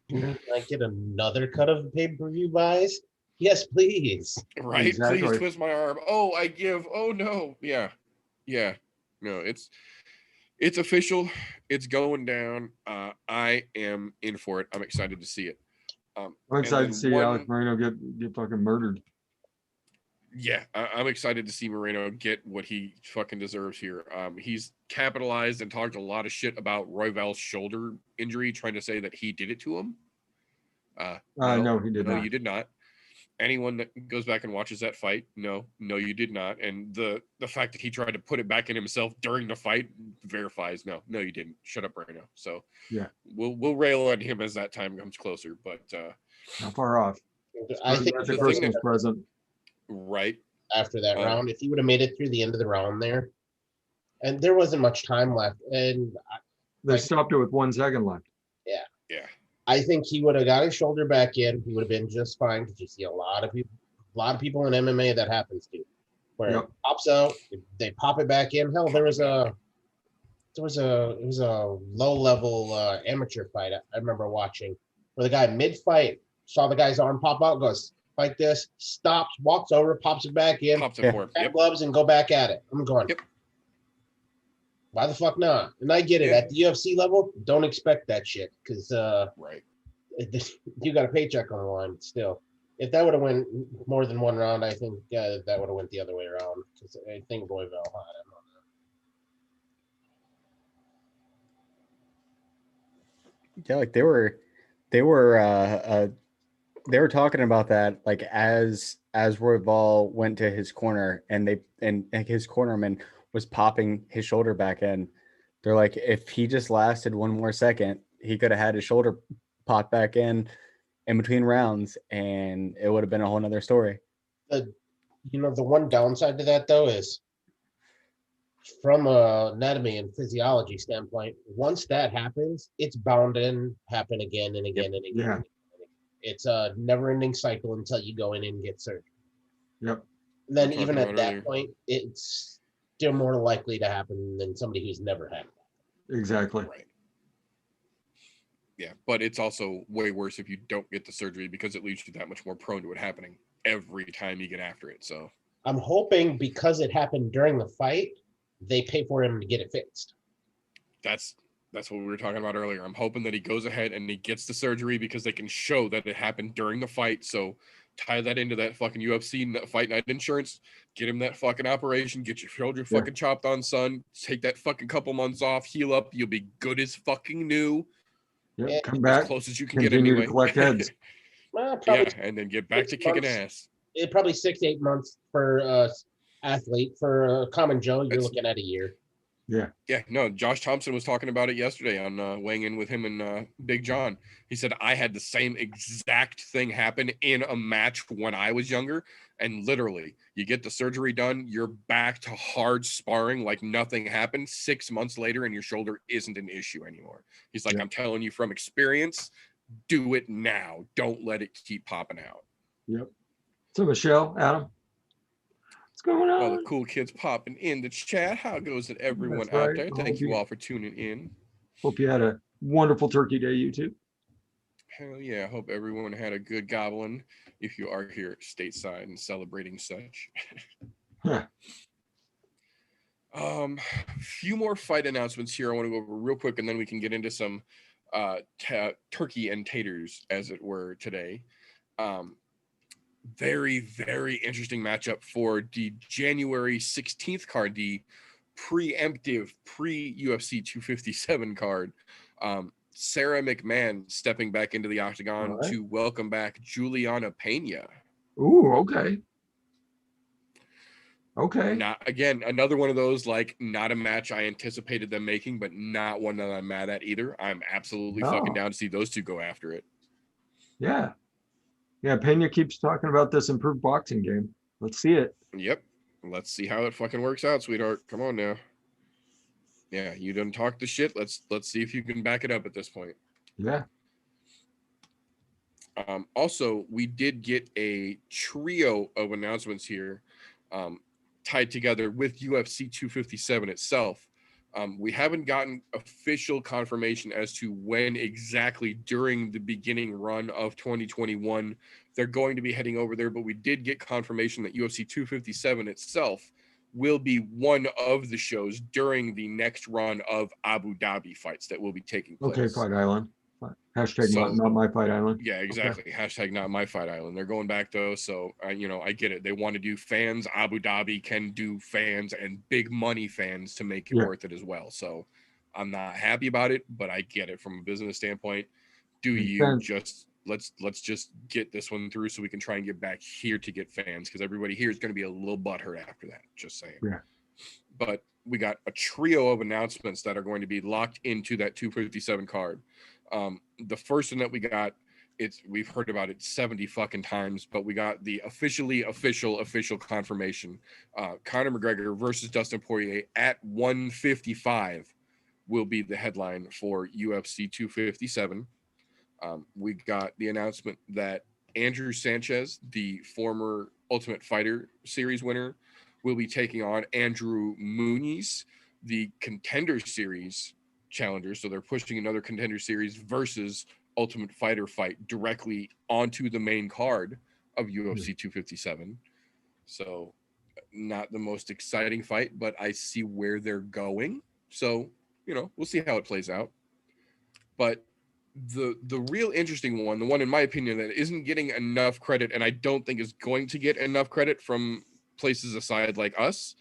Can I get another cut of the pay-per-view buys? Yes, please. Right? Exactly. Please twist my arm. Oh, I give. Oh no. Yeah. No, it's official. It's going down. I am in for it. I'm excited to see it. I'm excited to see Alex Moreno get fucking murdered. Yeah, I'm excited to see Moreno get what he fucking deserves here. He's capitalized and talked a lot of shit about Royval's shoulder injury, trying to say that he did it to him. No, he did no, not. you did not. Anyone that goes back and watches that fight, no, you did not. And the fact that he tried to put it back in himself during the fight verifies, no, you didn't. Shut up, Moreno. So Yeah, we'll rail on him as that time comes closer. But not far off. I think That's a the thing Christmas that- present. right. after that round, if he would have made it through the end of the round there, and there wasn't much time left, and They stopped it with 1 second left. Yeah. I think he would have got his shoulder back in. He would have been just fine because you see a lot of people in MMA that happens to, where Yep. it pops out, they pop it back in. Hell, it was a low level amateur fight I remember watching where the guy mid fight saw the guy's arm pop out, goes like this, stops, walks over, pops it back in, Pops it for him. grab Yep. gloves, and go back at it. I'm going. Yep. Why the fuck not? And I get it. Yeah. At the UFC level, don't expect that shit because Right. you got a paycheck on the line. But still, if that would have went more than one round, I think that would have went the other way around because I think Royval had him on that. Yeah, like they were talking about that like as Royval went to his corner and his cornerman was popping his shoulder back in. They're like, if he just lasted one more second, he could have had his shoulder pop back in between rounds, and it would have been a whole nother story. The one downside to that though is from a anatomy and physiology standpoint, once that happens, it's bound to happen again and again and again. Yeah. It's a never-ending cycle until you go in and get surgery. Yep. And then We even talked at about that earlier. point, it's still more likely to happen than somebody who's never had it. Exactly. Right. Yeah, but it's also way worse if you don't get the surgery because it leaves you that much more prone to it happening. every time you get after it. So I'm hoping because it happened during the fight, they pay for him to get it fixed. that's what we were talking about earlier. I'm hoping that he goes ahead and he gets the surgery because they can show that it happened during the fight. So tie that into that fucking UFC fight night insurance. Get him that fucking operation. Get your shoulder fucking chopped on, son. Take that fucking couple months off. Heal up. You'll be good as fucking new. Yep, come As back. close as you can get Continue anyway. to collect heads. Well, probably, and then get back to kicking ass. Probably 6 to 8 months for athlete. For common Joe, you're looking at a year. Yeah. Yeah, no, Josh Thompson was talking about it yesterday on weighing in with him and Big John. He said, I had the same exact thing happen in a match when I was younger. And literally, you get the surgery done, you're back to hard sparring like nothing happened 6 months later, and your shoulder isn't an issue anymore. He's like, I'm telling you from experience, do it now. Don't let it keep popping out. Yep. So, Michelle, Adam, what's going on? All the cool kids popping in the chat. How goes it, everyone That's out right. there? I Thank hope you you- all for tuning in. Hope you had a wonderful Turkey Day, YouTube. Hell yeah. I hope everyone had a good goblin if you are here stateside and celebrating such. Huh. Few more fight announcements here I want to go over real quick, and then we can get into some turkey and taters, as it were, today. Very, very interesting matchup for the January 16th card, the preemptive pre-UFC 257 card. Sarah McMahon stepping back into the octagon to welcome back Juliana Pena. Ooh, okay. Okay. Not again, another one of those, like, not a match I anticipated them making, but not one that I'm mad at either. I'm absolutely fucking down to see those two go after it. Yeah. Yeah, Pena keeps talking about this improved boxing game. Let's see it. Yep. Let's see how it fucking works out, sweetheart. Come on now. Yeah, you done talk the shit. Let's see if you can back it up at this point. Yeah. Also, we did get a trio of announcements here tied together with UFC 257 itself. We haven't gotten official confirmation as to when exactly during the beginning run of 2021 they're going to be heading over there, but we did get confirmation that UFC 257 itself will be one of the shows during the next run of Abu Dhabi fights that will be taking place. Okay, Fight Island. Hashtag So- not my Fight Island. Yeah, exactly. Okay. Hashtag not my fight island. They're going back though, so I get it. They want to do fans. Abu Dhabi can do fans and big money fans to make it worth it as well. So I'm not happy about it, but I get it from a business standpoint. Let's just get this one through so we can try and get back here to get fans, because everybody here is going to be a little butthurt after that. Just saying. Yeah. But we got a trio of announcements that are going to be locked into that 257 card. The first one that we got, we've heard about it 70 fucking times, but we got the official confirmation. Conor McGregor versus Dustin Poirier at 155 will be the headline for UFC 257. We got the announcement that Andrew Sanchez, the former Ultimate Fighter Series winner, will be taking on Andrew Muniz, the Contender Series challenger. So they're pushing another Contender Series versus Ultimate Fighter fight directly onto the main card of UFC 257. So not the most exciting fight, but I see where they're going. So, we'll see how it plays out. But the real interesting one, the one in my opinion that isn't getting enough credit, and I don't think is going to get enough credit from places aside like us,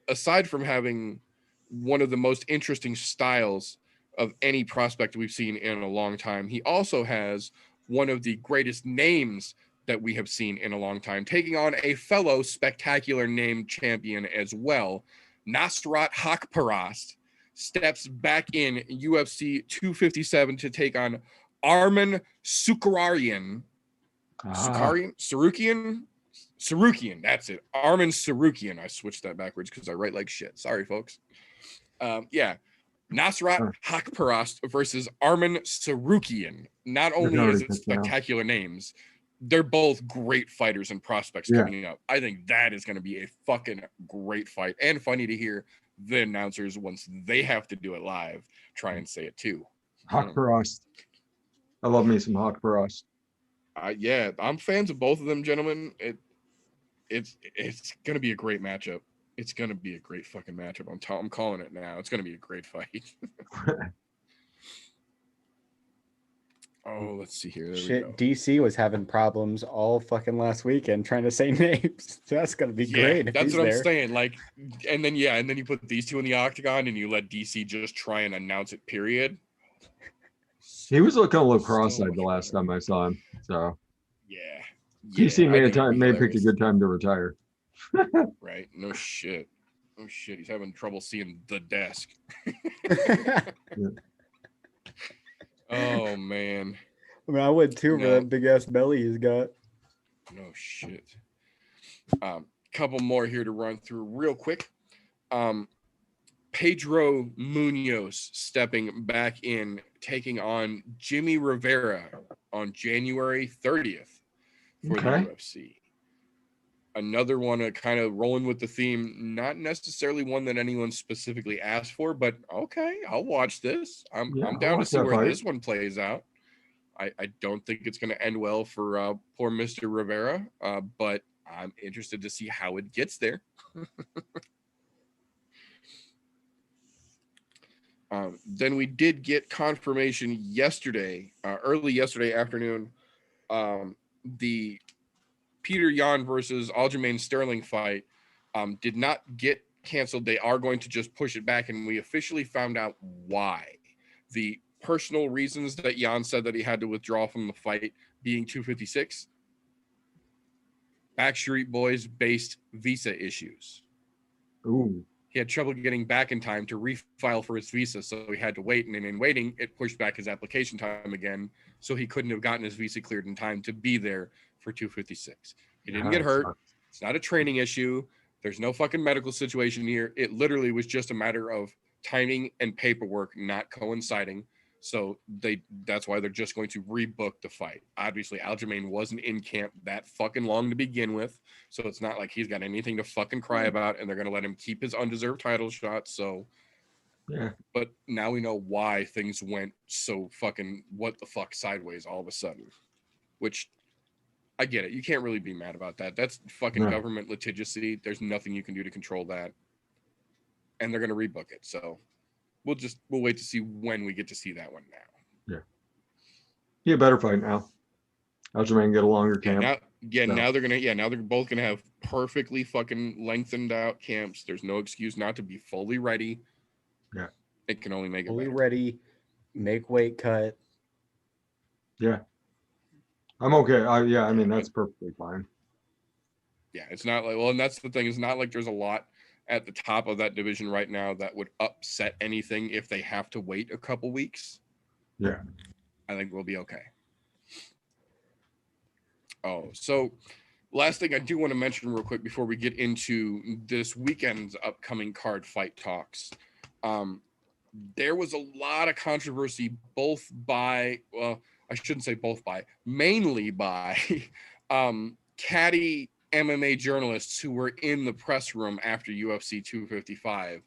aside from having one of the most interesting styles of any prospect we've seen in a long time, he also has one of the greatest names that we have seen in a long time, taking on a fellow spectacular name champion as well. Nasrat Haqparast steps back in UFC 257 to take on Arman Tsarukyan. Tsarukyan, that's it. Arman Tsarukyan. I switched that backwards because I write like shit. Sorry, folks. Nasrat Haqparast versus Arman Tsarukyan. Not only is it spectacular names, they're both great fighters and prospects coming up. I think that is going to be a fucking great fight, and funny to hear the announcers, once they have to do it live, try and say it too. Haqparast. I love me some Haqparast. Yeah, I'm fans of both of them, gentlemen. It's gonna be a great matchup. It's gonna be a great fucking matchup. I'm calling it now. It's gonna be a great fight. Oh, let's see here. There we Shit, go. DC was having problems all fucking last weekend trying to say names. So that's gonna be great if that's he's what there. I'm saying. Like, and then you put these two in the octagon, and you let DC just try and announce it. Period. He was looking a little So cross-eyed much the last better. time I saw him. So Yeah. DC I may think it'd have be may have picked a hilarious. good time to retire. Right? No shit. Oh shit. He's having trouble seeing the desk. Oh man. I mean, I would too for No. that big ass belly he's got. No shit. Couple more here to run through real quick. Pedro Munoz stepping back in, taking on Jimmy Rivera on January 30th for the UFC. Another one kind of rolling with the theme, not necessarily one that anyone specifically asked for, but okay, I'll watch this. I'm down to see where this one plays out. I don't think it's going to end well for poor Mr. Rivera, but I'm interested to see how it gets there. Then we did get confirmation yesterday, early yesterday afternoon, the Peter Yan versus Aljamain Sterling fight did not get canceled. They are going to just push it back, and we officially found out why. The personal reasons that Yan said that he had to withdraw from the fight being 256, Backstreet Boys based visa issues. Ooh. He had trouble getting back in time to refile for his visa, so he had to wait. And in waiting, it pushed back his application time again, so he couldn't have gotten his visa cleared in time to be there for 256. He didn't get hurt. It's not a training issue. There's no fucking medical situation here. It literally was just a matter of timing and paperwork not coinciding. So that's why they're just going to rebook the fight. Obviously, Aljamain wasn't in camp that fucking long to begin with, so it's not like he's got anything to fucking cry about, and they're going to let him keep his undeserved title shot. So, yeah. But now we know why things went so fucking what the fuck sideways all of a sudden, which I get it. You can't really be mad about that. That's fucking government litigiously. There's nothing you can do to control that, and they're going to rebook it. So we'll wait to see when we get to see that one now. Yeah, better fight now. Aljamain get a longer camp. Now they're both gonna have perfectly fucking lengthened out camps. There's no excuse not to be fully ready. Yeah. It can only make it fully better. ready, make weight cut. Yeah. I'm okay. I mean that's perfectly fine. Yeah, it's not like, well, and that's the thing. It's not like there's a lot at the top of that division right now that would upset anything if they have to wait a couple weeks. Yeah. I think we'll be okay. Oh, so last thing I do want to mention real quick before we get into this weekend's upcoming card fight talks. There was a lot of controversy mainly by caddy MMA journalists who were in the press room after UFC 255,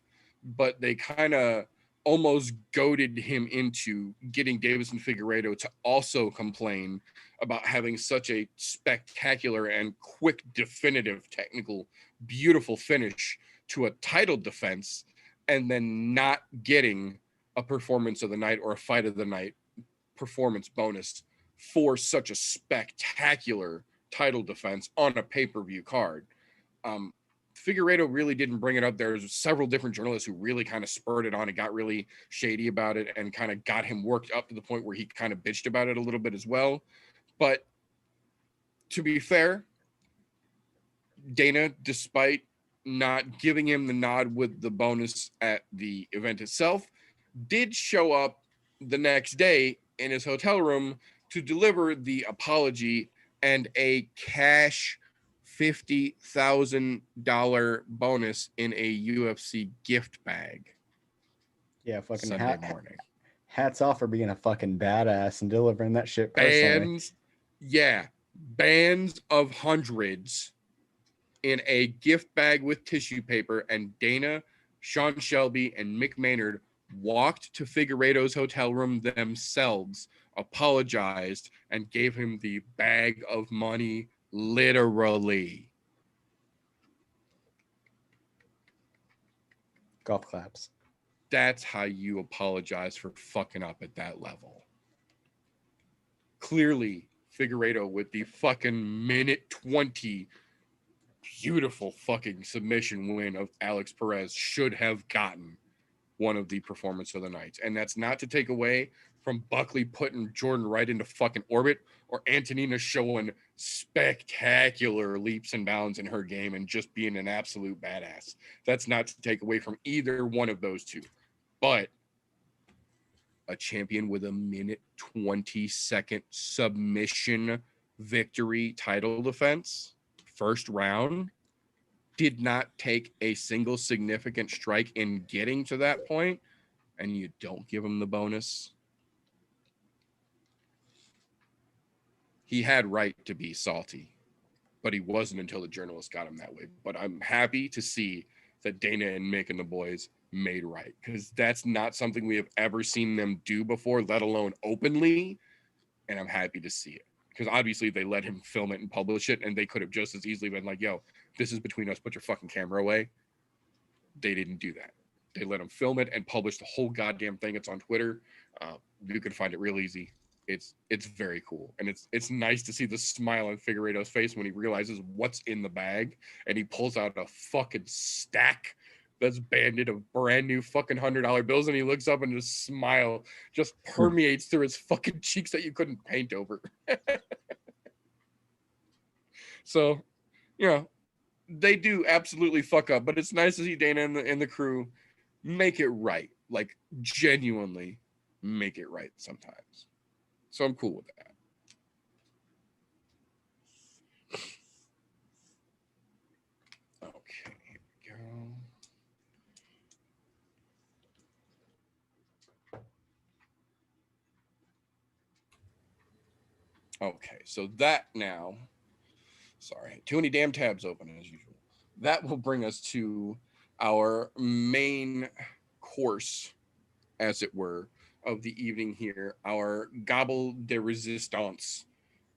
but they kind of almost goaded him into getting Deiveson Figueiredo to also complain about having such a spectacular and quick, definitive, technical, beautiful finish to a title defense, and then not getting a performance of the night or a fight of the night performance bonus for such a spectacular title defense on a pay-per-view card. Figueiredo really didn't bring it up. There's several different journalists who really kind of spurred it on and got really shady about it and kind of got him worked up to the point where he kind of bitched about it a little bit as well. But to be fair, Dana, despite not giving him the nod with the bonus at the event itself, did show up the next day in his hotel room to deliver the apology and a cash $50,000 bonus in a UFC gift bag. Yeah, fucking Sunday morning. Hats off for being a fucking badass and delivering that shit personally. Bands of hundreds in a gift bag with tissue paper, and Dana, Sean Shelby, and Mick Maynard walked to Figueiredo's hotel room themselves apologized, and gave him the bag of money, literally. Golf claps. That's how you apologize for fucking up at that level. Clearly, Figueiredo with the fucking minute 20 beautiful fucking submission win of Alex Perez should have gotten one of the performance of the night. And that's not to take away from Buckley putting Jordan right into fucking orbit or Antonina showing spectacular leaps and bounds in her game and just being an absolute badass. That's not to take away from either one of those two. But a champion with a minute 20-second submission victory title defense, first round, did not take a single significant strike in getting to that point, and you don't give him the bonus. He had right to be salty, but he wasn't until the journalist got him that way. But I'm happy to see that Dana and Mick and the boys made right, because that's not something we have ever seen them do before, let alone openly, and I'm happy to see it. Because obviously they let him film it and publish it, and they could have just as easily been like, yo, this is between us, put your fucking camera away. They didn't do that. They let him film it and publish the whole goddamn thing. It's on Twitter. You can find it real easy. It's very cool. And it's nice to see the smile on Figueiredo's face when he realizes what's in the bag, and he pulls out a fucking stack that's banded of brand new fucking $100 bills, and he looks up and his smile just permeates through his fucking cheeks that you couldn't paint over. So, you know, they do absolutely fuck up, but it's nice to see Dana and the crew make it right, like genuinely make it right sometimes. So I'm cool with that. Okay, here we go. Okay, so that now, sorry, too many damn tabs open as usual. That will bring us to our main course, as it were, of the evening here, our gobble de resistance,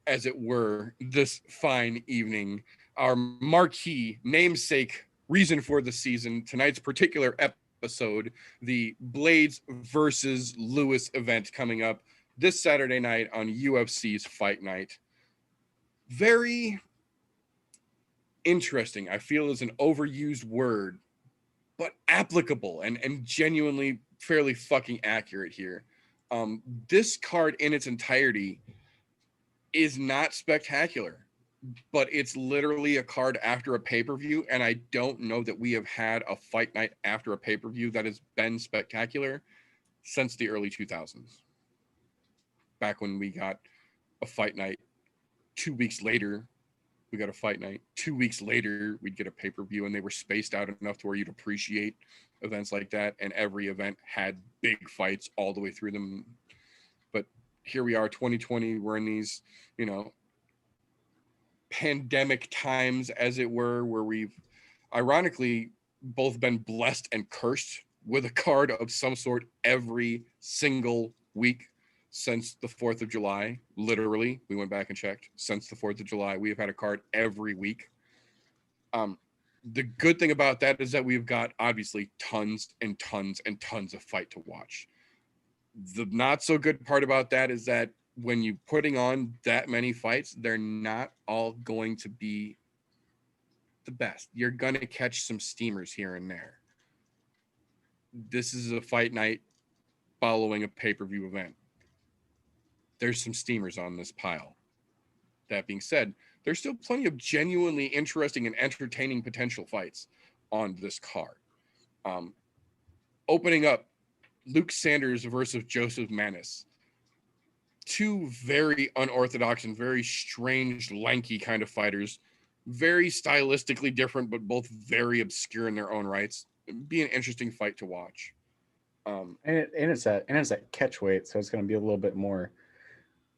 as it were, this fine evening, our marquee namesake reason for the season, tonight's particular episode, the Blades versus Lewis event coming up this Saturday night on UFC's Fight Night. Very interesting, I feel, is an overused word, but applicable and genuinely fairly fucking accurate here. This card in its entirety is not spectacular, but it's literally a card after a pay-per-view, and I don't know that we have had a fight night after a pay-per-view that has been spectacular since the early 2000s. Back when we got a fight night 2 weeks later, we got a fight night 2 weeks later, we'd get a pay-per-view, and they were spaced out enough to where you'd appreciate events like that, and every event had big fights all the way through them. But here we are, 2020, we're in these, you know, pandemic times, as it were, where we've ironically both been blessed and cursed with a card of some sort every single week since the 4th of July. Literally, we went back and checked. Since the 4th of July, we have had a card every week. The good thing about that is that we've got obviously tons and tons and tons of fight to watch. The not so good part about that is that when you're putting on that many fights, they're not all going to be the best. You're going to catch some steamers here and there. This is a fight night following a pay-per-view event. There's some steamers on this pile. That being said, there's still plenty of genuinely interesting and entertaining potential fights on this card. Opening up, Luke Sanders versus Joseph Manis. Two very unorthodox and very strange, lanky kind of fighters. Very stylistically different, but both very obscure in their own rights. It'd be an interesting fight to watch. And it's at catch weight, so it's going to be a little bit more.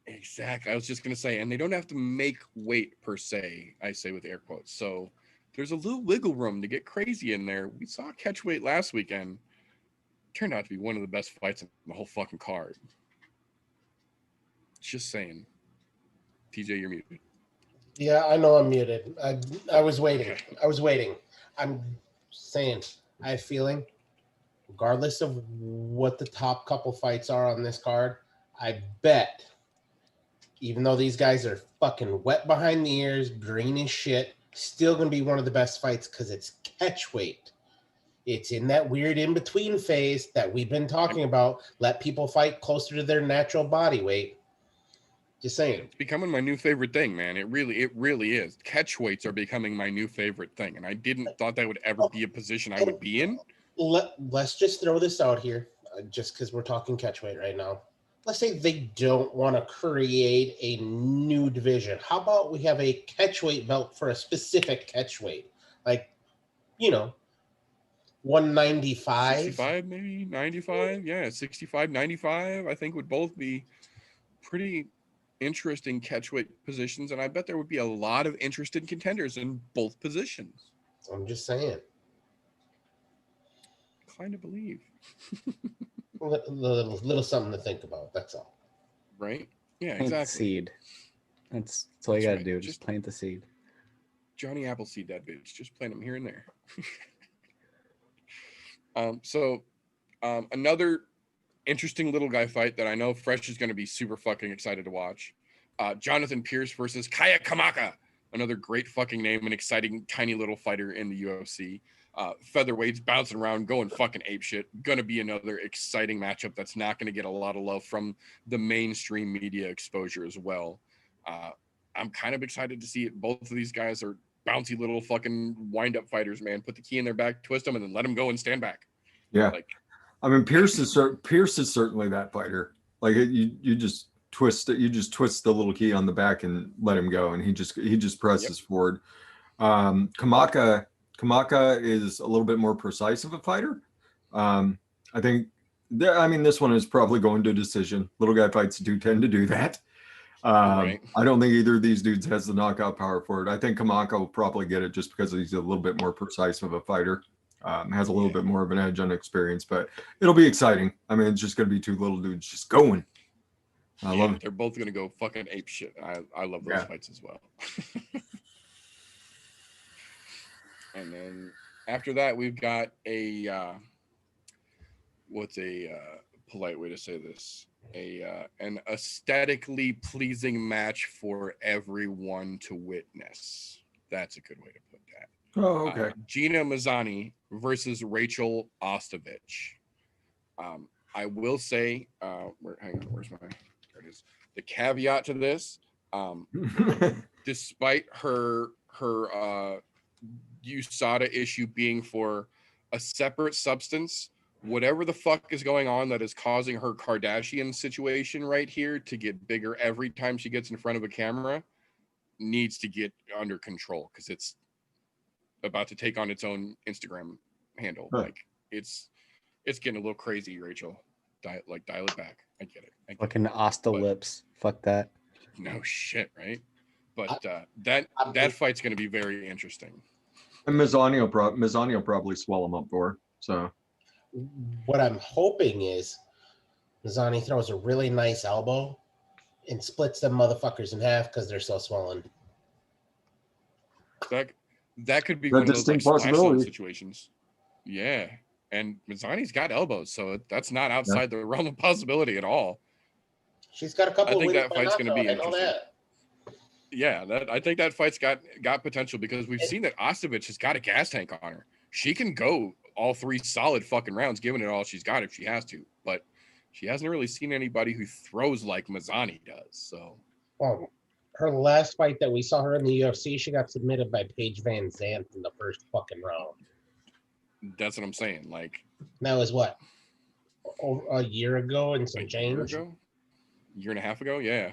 Exactly. I was just going to say, and they don't have to make weight per se, I say with air quotes. So there's a little wiggle room to get crazy in there. We saw catch weight last weekend. Turned out to be one of the best fights in the whole fucking card. Just saying. TJ, you're muted. Yeah, I know I'm muted. I was waiting. I'm saying I have a feeling, regardless of what the top couple fights are on this card, I bet, even though these guys are fucking wet behind the ears, green as shit, still gonna be one of the best fights because it's catch weight. It's in that weird in-between phase that we've been talking about. Let people fight closer to their natural body weight. Just saying. It's becoming my new favorite thing, man. It really is. Catch weights are becoming my new favorite thing, and I didn't thought that would ever be a position I would be in. Let's just throw this out here, just because we're talking catch weight right now. Let's say they don't want to create a new division. How about we have a catch weight belt for a specific catch weight? Like, 195? 65, maybe 95. Yeah, 65, 95. I think would both be pretty interesting catchweight positions, and I bet there would be a lot of interested contenders in both positions. I'm just saying. Kind of believe. A little something to think about. That's all. Right? Yeah, Plant the exactly. seed. That's all you That's gotta right. do. Just plant the seed. Johnny Appleseed that bitch. Just plant them here and there. So another interesting little guy fight that I know Fresh is going to be super fucking excited to watch. Jonathan Pierce versus Kaya Kamaka. Another great fucking name, an exciting tiny little fighter in the UFC. Featherweights bouncing around, going fucking apeshit. Gonna be another exciting matchup that's not going to get a lot of love from the mainstream media exposure as well. I'm kind of excited to see it. Both of these guys are bouncy little fucking wind-up fighters, man. Put the key in their back, twist them, and then let them go and stand back. Yeah. Like, I mean, Pierce is certainly that fighter. Like you just twist it, you just twist the little key on the back and let him go, and he just presses forward. Kamaka is a little bit more precise of a fighter. I think this one is probably going to decision. Little guy fights do tend to do that. right. I don't think either of these dudes has the knockout power for it. I think Kamaka will probably get it just because he's a little bit more precise of a fighter. Has a little bit more of an edge on experience, but it'll be exciting. I mean, it's just going to be two little dudes just going. I love it. They're both going to go fucking ape shit. I love those fights as well. And then after that, we've got a what's a polite way to say this? An aesthetically pleasing match for everyone to witness. That's a good way to put that. Oh, okay. Gina Mazzani versus Rachel Ostovich. I will say, where's my? There it is. The caveat to this, despite her USADA issue being for a separate substance, whatever the fuck is going on that is causing her Kardashian situation right here to get bigger every time she gets in front of a camera needs to get under control, because it's about to take on its own Instagram handle. Huh. Like it's getting a little crazy, Rachel. Dial it back. I get it. Fucking Asta lips. Fuck that. No shit, right? But that fight's going to be very interesting. And Mazzani will probably swell him up for her. So What I'm hoping is Mazzani throws a really nice elbow and splits them motherfuckers in half because they're so swollen. That could be one of those like splash zone situations. Yeah. And Mazzani's got elbows, so that's not outside the realm of possibility at all. She's got a couple. I think of that fight's going to be interesting. That. Yeah, I think that fight's got potential, because we've seen that Ostovich has got a gas tank on her. She can go all three solid fucking rounds, giving it all she's got if she has to. But she hasn't really seen anybody who throws like Mazzani does. So, well, her last fight that we saw her in the UFC, she got submitted by Paige Van Zandt in the first fucking round. That's what I'm saying. Like, that was what, a year ago and some change. Year and a half ago, yeah.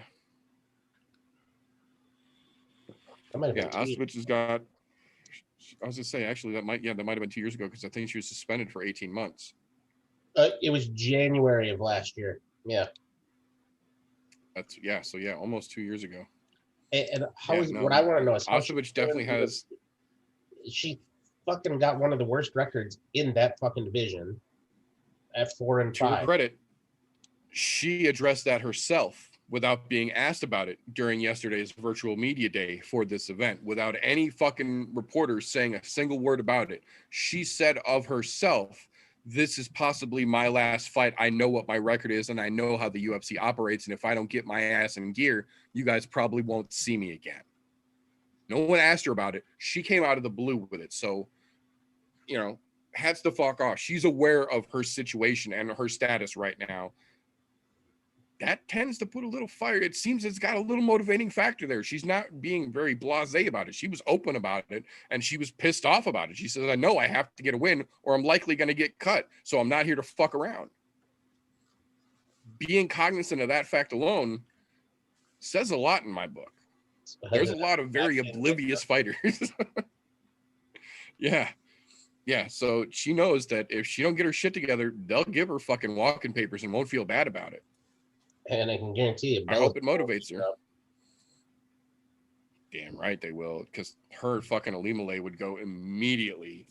Ostovich has got. I was gonna say, actually, that might have been 2 years ago, because I think she was suspended for 18 months. It was January of last year. Yeah. So almost 2 years ago. And what I want to know is Ostovich definitely has. She fucking got one of the worst records in that fucking division at 4-5. To her credit, she addressed that herself without being asked about it during yesterday's virtual media day for this event, without any fucking reporters saying a single word about it. She said of herself, this is possibly my last fight. I know what my record is and I know how the UFC operates. And if I don't get my ass in gear, you guys probably won't see me again. No one asked her about it. She came out of the blue with it. So, you know, hats the fuck off. She's aware of her situation and her status right now. That tends to put a little fire. It seems it's got a little motivating factor there. She's not being very blasé about it. She was open about it and she was pissed off about it. She says, I know I have to get a win or I'm likely going to get cut. So I'm not here to fuck around. Being cognizant of that fact alone says a lot in my book. There's a lot of very oblivious fighters. Yeah. Yeah. So she knows that if she don't get her shit together, they'll give her fucking walking papers and won't feel bad about it. And I can guarantee you, I hope it motivates her. Damn right they will, because her fucking Alimale would go immediately.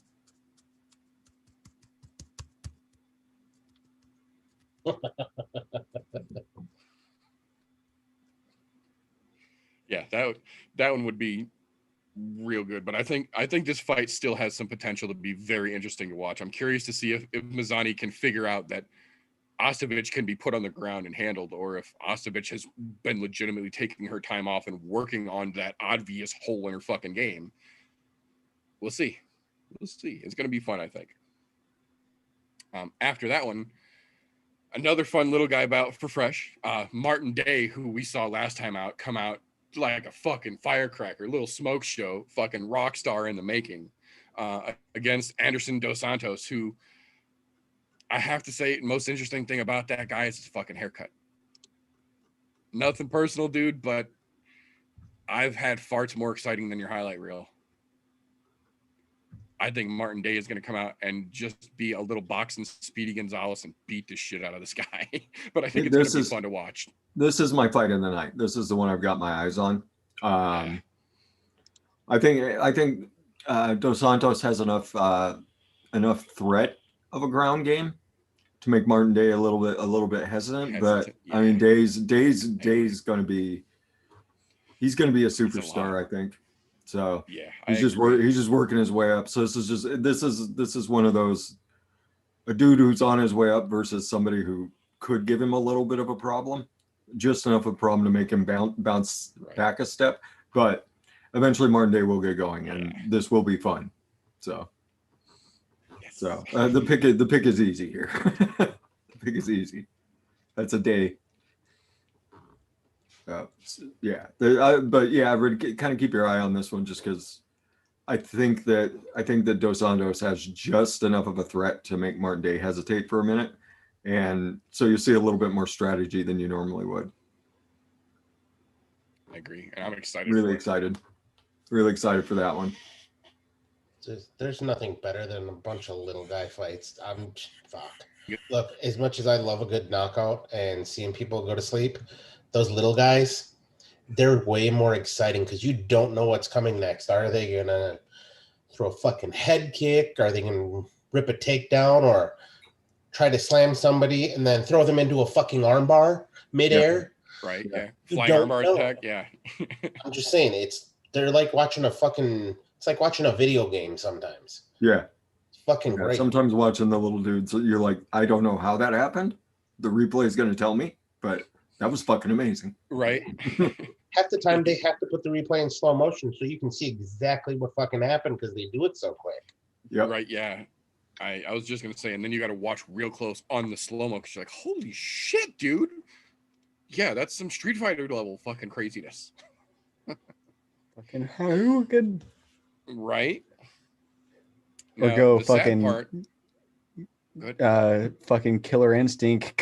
Yeah, that one would be real good. But I think this fight still has some potential to be very interesting to watch. I'm curious to see if Mazany can figure out that Ostovich can be put on the ground and handled, or if Ostovich has been legitimately taking her time off and working on that obvious hole in her fucking game. We'll see. We'll see. It's going to be fun, I think. After that one, another fun little guy bout for fresh. Martin Day, who we saw last time out, come out like a fucking firecracker, little smoke show, fucking rock star in the making, against Anderson Dos Santos, who, I have to say, the most interesting thing about that guy is his fucking haircut. Nothing personal, dude, but I've had farts more exciting than your highlight reel. I think Martin Day is going to come out and just be a little boxing Speedy Gonzalez and beat the shit out of this guy. But I think it's going to be fun to watch. This is my fight of the night. This is the one I've got my eyes on. I think Dos Santos has enough threat of a ground game to make Martin Day a little bit hesitant. But yeah. I mean, Day's going to be, he's going to be a superstar, I think. So yeah, he's just working his way up. So this is one of those, a dude who's on his way up versus somebody who could give him a little bit of a problem, just enough of a problem to make him bounce back a step. But eventually Martin Day will get going, and this will be fun. So. So the pick is easy here. The pick is easy. That's a Day. Yeah, but yeah, kind of keep your eye on this one, just because I think that Dos Santos has just enough of a threat to make Martin Day hesitate for a minute, and so you see a little bit more strategy than you normally would. I agree, and I'm excited. Really excited for that one. There's nothing better than a bunch of little guy fights. Fuck. Look, as much as I love a good knockout and seeing people go to sleep, those little guys, they're way more exciting because you don't know what's coming next. Are they going to throw a fucking head kick? Are they going to rip a takedown or try to slam somebody and then throw them into a fucking armbar midair? Yeah. Right, yeah. Flying armbar attack, yeah. I'm just saying, they're like watching it's like watching a video game sometimes. Yeah. It's fucking great. Sometimes watching the little dudes, you're like, I don't know how that happened. The replay is going to tell me, but that was fucking amazing. Right. Half the time they have to put the replay in slow motion so you can see exactly what fucking happened because they do it so quick. Yeah. Right, yeah. I was just going to say, and then you got to watch real close on the slow-mo because you're like, holy shit, dude. Yeah, that's some Street Fighter level fucking craziness. Fucking Hadouken. Right. Or now, go fucking fucking Killer Instinct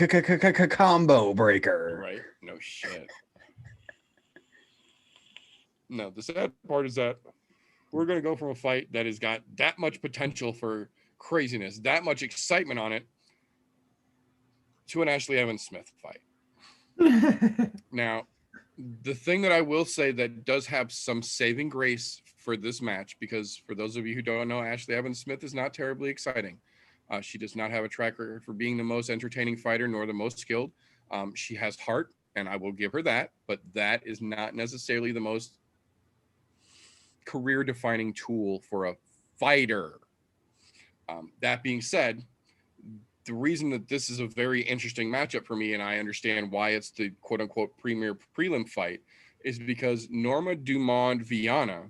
combo breaker. Right. No shit. No, the sad part is that we're going to go from a fight that has got that much potential for craziness, that much excitement on it, to an Ashley Evans Smith fight. Now, the thing that I will say that does have some saving grace for this match, because for those of you who don't know, Ashley Evans Smith is not terribly exciting. She does not have a track record for being the most entertaining fighter nor the most skilled. She has heart. and I will give her that, but that is not necessarily the most career-defining tool for a fighter. That being said, the reason that this is a very interesting matchup for me, and I understand why it's the quote-unquote premier prelim fight, is because Norma Dumont Viana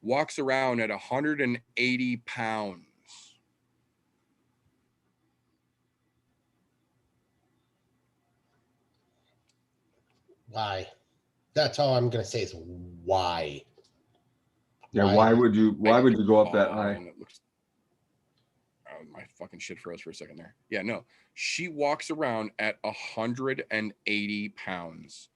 walks around at 180 pounds. Why? That's all I'm gonna say is why. Yeah, why would you go up that Oh, high? and it looks- oh, my fucking shit froze for a second there. Yeah, no. She walks around at 180 pounds,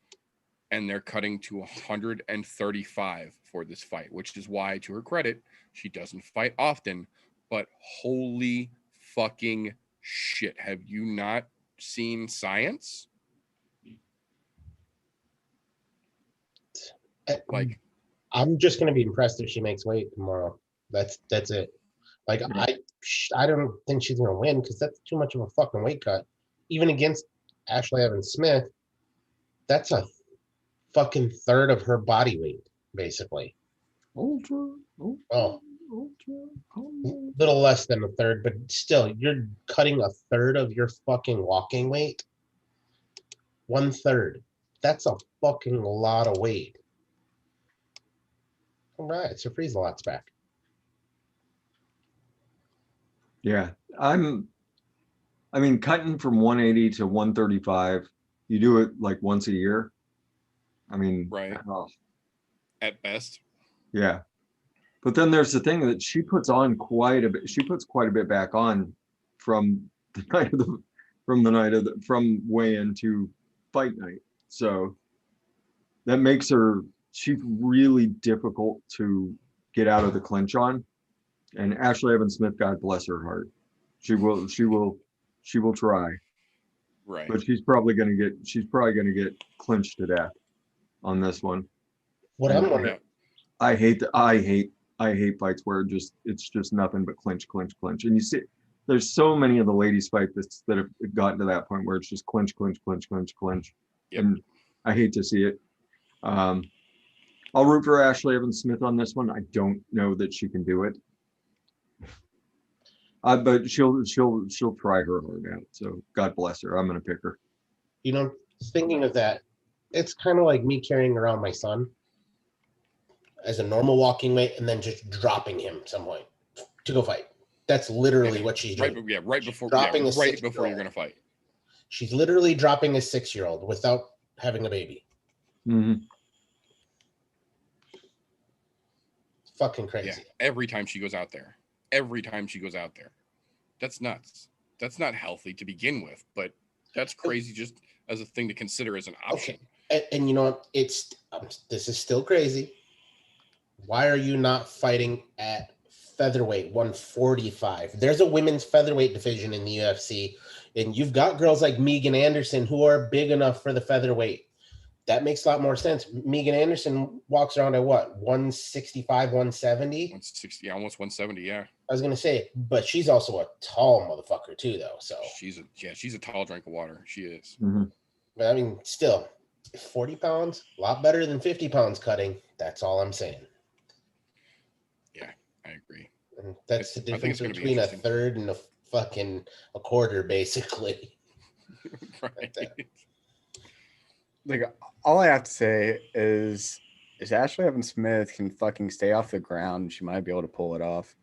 and they're cutting to 135 for this fight, which is why, to her credit, she doesn't fight often. But holy fucking shit. Have you not seen science? Like, I'm just gonna be impressed if she makes weight tomorrow. That's it. Like I don't think she's gonna win because that's too much of a fucking weight cut. Even against Ashley Evans Smith, that's a fucking third of her body weight, basically. Ultra. Oh, little less than a third, but still, you're cutting a third of your fucking walking weight. 1/3. That's a fucking lot of weight. All right, so Freeze-a-Lot's back. Yeah, I mean, cutting from 180 to 135, you do it like once a year. I mean, right. Oh, At best. yeah. But then there's the thing that she puts on quite a bit. She puts quite a bit back on from the night of from weigh-in to fight night. So that makes her, she's really difficult to get out of the clinch on. And Ashley Evans Smith, God bless her heart, she will try, Right. but she's probably gonna get clinched to death on this one. What I'm wondering, I hate fights where it's just nothing but clinch. And you see, there's so many of the ladies fights that have gotten to that point where it's just clinch. Yep. And I hate to see it. I'll root for Ashley Evans Smith on this one. I don't know that she can do it. But she'll try her heart out. So God bless her. I'm gonna pick her. you know, thinking of that, it's kind of like me carrying around my son as a normal walking weight and then just dropping him some point to go fight. That's literally what she's doing. Right before you're gonna fight. She's literally dropping a 6-year-old without having a baby. Mm-hmm. Fucking crazy. Yeah, every time she goes out there. That's nuts. That's not healthy to begin with, but that's crazy just as a thing to consider as an option. Okay. And you know what? It's this is still crazy. Why are you not fighting at featherweight 145? There's a women's featherweight division in the UFC, and you've got girls like Megan Anderson who are big enough for the featherweight. That makes a lot more sense. Megan Anderson walks around at what, 165, 170? 160, almost 170, yeah. I was gonna say, but she's also a tall motherfucker too, though. So she's a tall drink of water. She is. Mm-hmm. But I mean, still, 40 pounds, a lot better than 50 pounds cutting. That's all I'm saying. Yeah, I agree. And that's the difference between a third and a quarter, basically. Right. Like, all I have to say is Ashley Evans Smith can fucking stay off the ground, she might be able to pull it off,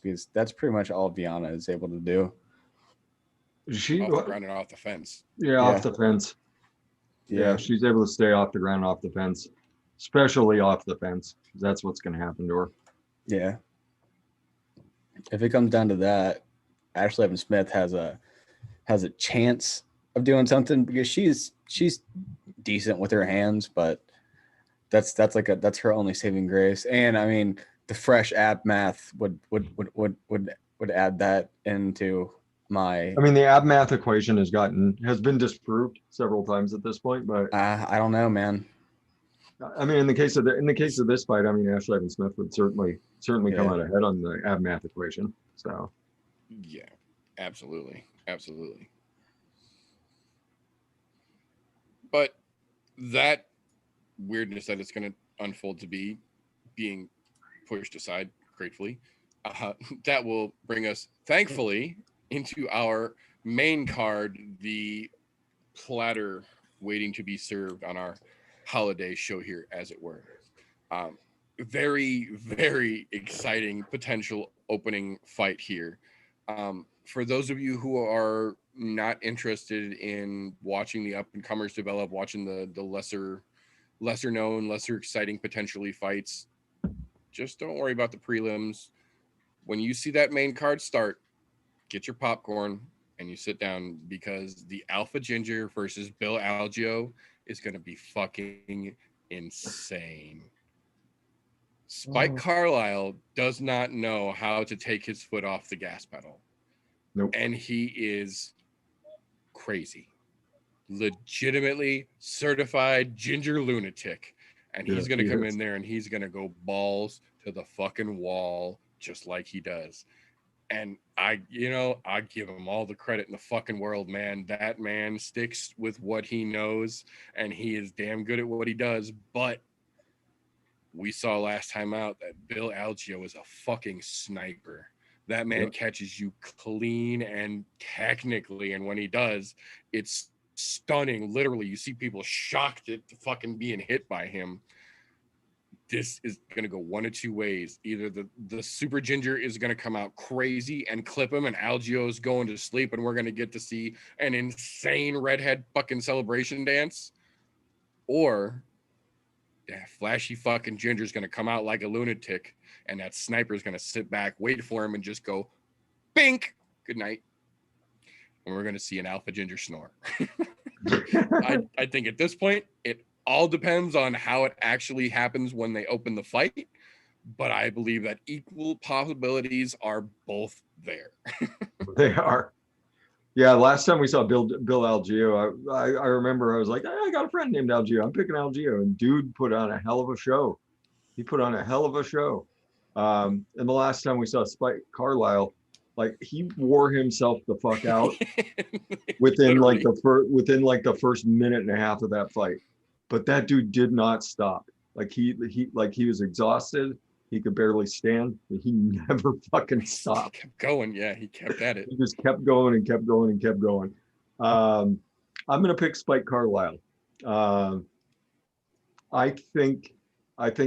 because that's pretty much all Viana is able to do. She off the ground and off the fence. Yeah, off the fence. Yeah, she's able to stay off the ground, off the fence, especially off the fence. That's what's going to happen to her. Yeah. If it comes down to that, Ashley Evans Smith has a chance of doing something, because she's decent with her hands, but that's her only saving grace. And I mean, the fresh ab math would add that into my. I mean, the ab math equation has been disproved several times at this point, but I don't know, man. I mean, in the case of this fight, I mean, Ashley Evans Smith would certainly come out ahead on the ab math equation. So yeah, absolutely. But that weirdness that it's going to unfold to be being pushed aside gratefully, that will bring us thankfully into our main card, the platter waiting to be served on our holiday show here, as it were. Very, very exciting potential opening fight here. For those of you who are not interested in watching the up and comers develop, watching the lesser known, lesser exciting potentially fights, just don't worry about the prelims. When you see that main card start, get your popcorn and you sit down, because the Alpha Ginger versus Bill Algeo is going to be fucking insane. Spike Carlisle does not know how to take his foot off the gas pedal. Nope. And he is crazy. Legitimately certified ginger lunatic. And he's going to come in there and he's going to go balls to the fucking wall just like he does. And I give him all the credit in the fucking world, man. That man sticks with what he knows and he is damn good at what he does. But we saw last time out that Bill Algeo is a fucking sniper. That man catches you clean and technically, and when he does, it's stunning. Literally, you see people shocked at fucking being hit by him. This is going to go one of two ways. Either the super ginger is going to come out crazy and clip him, and Algeo's going to sleep, and we're going to get to see an insane redhead fucking celebration dance, or that flashy fucking ginger's going to come out like a lunatic, and that sniper's going to sit back, wait for him, and just go, bink, good night. And we're going to see an alpha ginger snore. I think at this point, it all depends on how it actually happens when they open the fight, but I believe that equal possibilities are both there. They are. Yeah, last time we saw Bill Algeo, I remember I was like, hey, I got a friend named Algeo. I'm picking Algeo, and dude put on a hell of a show. He put on a hell of a show. And the last time we saw Spike Carlisle, like he wore himself the fuck out within the first minute and a half of that fight. But that dude did not stop. Like he was exhausted. He could barely stand, but he never fucking stopped. He kept going. Yeah, he kept at it. He just kept going and kept going and kept going. I'm going to pick Spike Carlisle. I think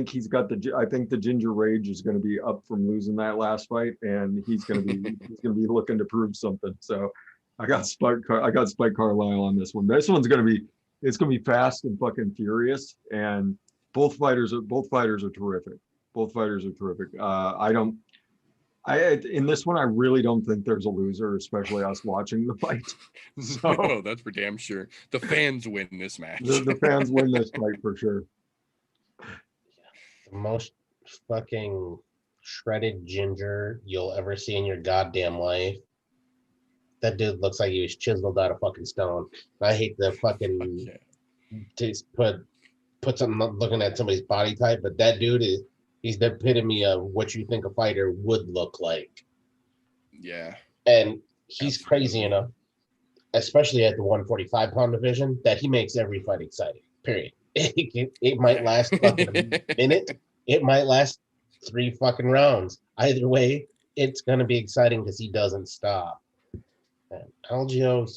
he's got the ginger rage is going to be up from losing that last fight, and he's going to be looking to prove something. So I got Spike Carlisle on this one. This one's going to be fast and fucking furious, and both fighters are terrific. Both fighters are terrific. In this one, I really don't think there's a loser, especially us watching the fight. So, no, that's for damn sure. The fans win this match. The fans win this fight for sure. The most fucking shredded ginger you'll ever see in your goddamn life. That dude looks like he was chiseled out of fucking stone. I hate the fucking put something looking at somebody's body type, but that dude he's the epitome of what you think a fighter would look like. Yeah. And he's crazy enough, especially at the 145-pound division, that he makes every fight exciting, period. It might last fucking a minute. It might last 3 fucking rounds. Either way, it's going to be exciting because he doesn't stop. And Algeo,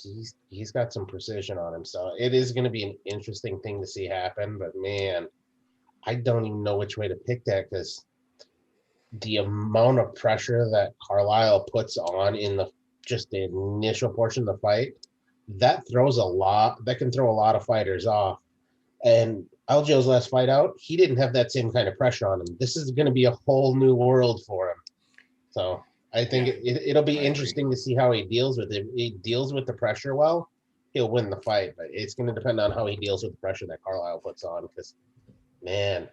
he's got some precision on him. So it is going to be an interesting thing to see happen. But, man, I don't even know which way to pick that, because the amount of pressure that Carlisle puts on in the initial portion of the fight, that can throw a lot of fighters off. And Algeo's last fight out, he didn't have that same kind of pressure on him. This is going to be a whole new world for him. So I think it'll be interesting to see how he deals with it. If he deals with the pressure well, he'll win the fight. But it's going to depend on how he deals with the pressure that Carlisle puts on, because man,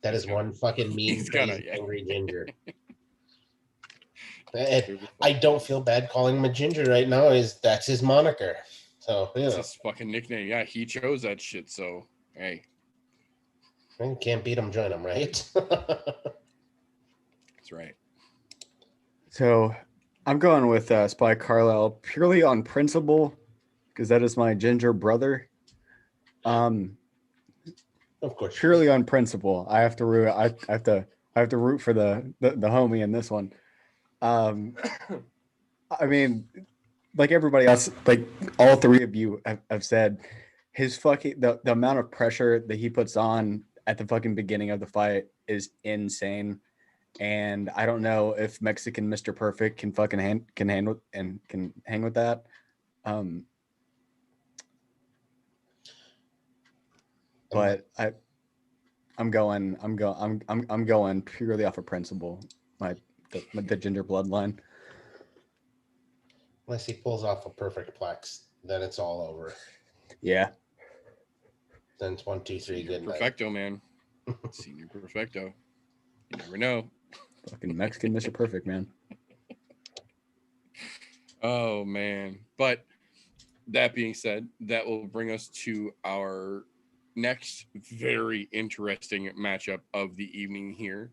that is one fucking mean, angry ginger. I don't feel bad calling him a ginger right now. That's his moniker. So yeah, it's his fucking nickname. Yeah, he chose that shit. So hey, can't beat him, join him, right? That's right. So I'm going with Spike Carlisle purely on principle, because that is my ginger brother. Of course. purely on principle. I have to root. I have to root for the homie in this one. I mean, like everybody else, like all three of you have said, his fucking the amount of pressure that he puts on at the fucking beginning of the fight is insane. And I don't know if Mexican Mr. Perfect can fucking can handle and can hang with that. But I'm going purely off of principle. The ginger bloodline. Unless he pulls off a perfect plex, then it's all over. Yeah. Then it's 1, 2, 3, good night. Perfecto, man. Senior perfecto. You never know. Fucking Mexican Mr. Perfect, man. Oh man. But that being said, that will bring us to our next very interesting matchup of the evening here.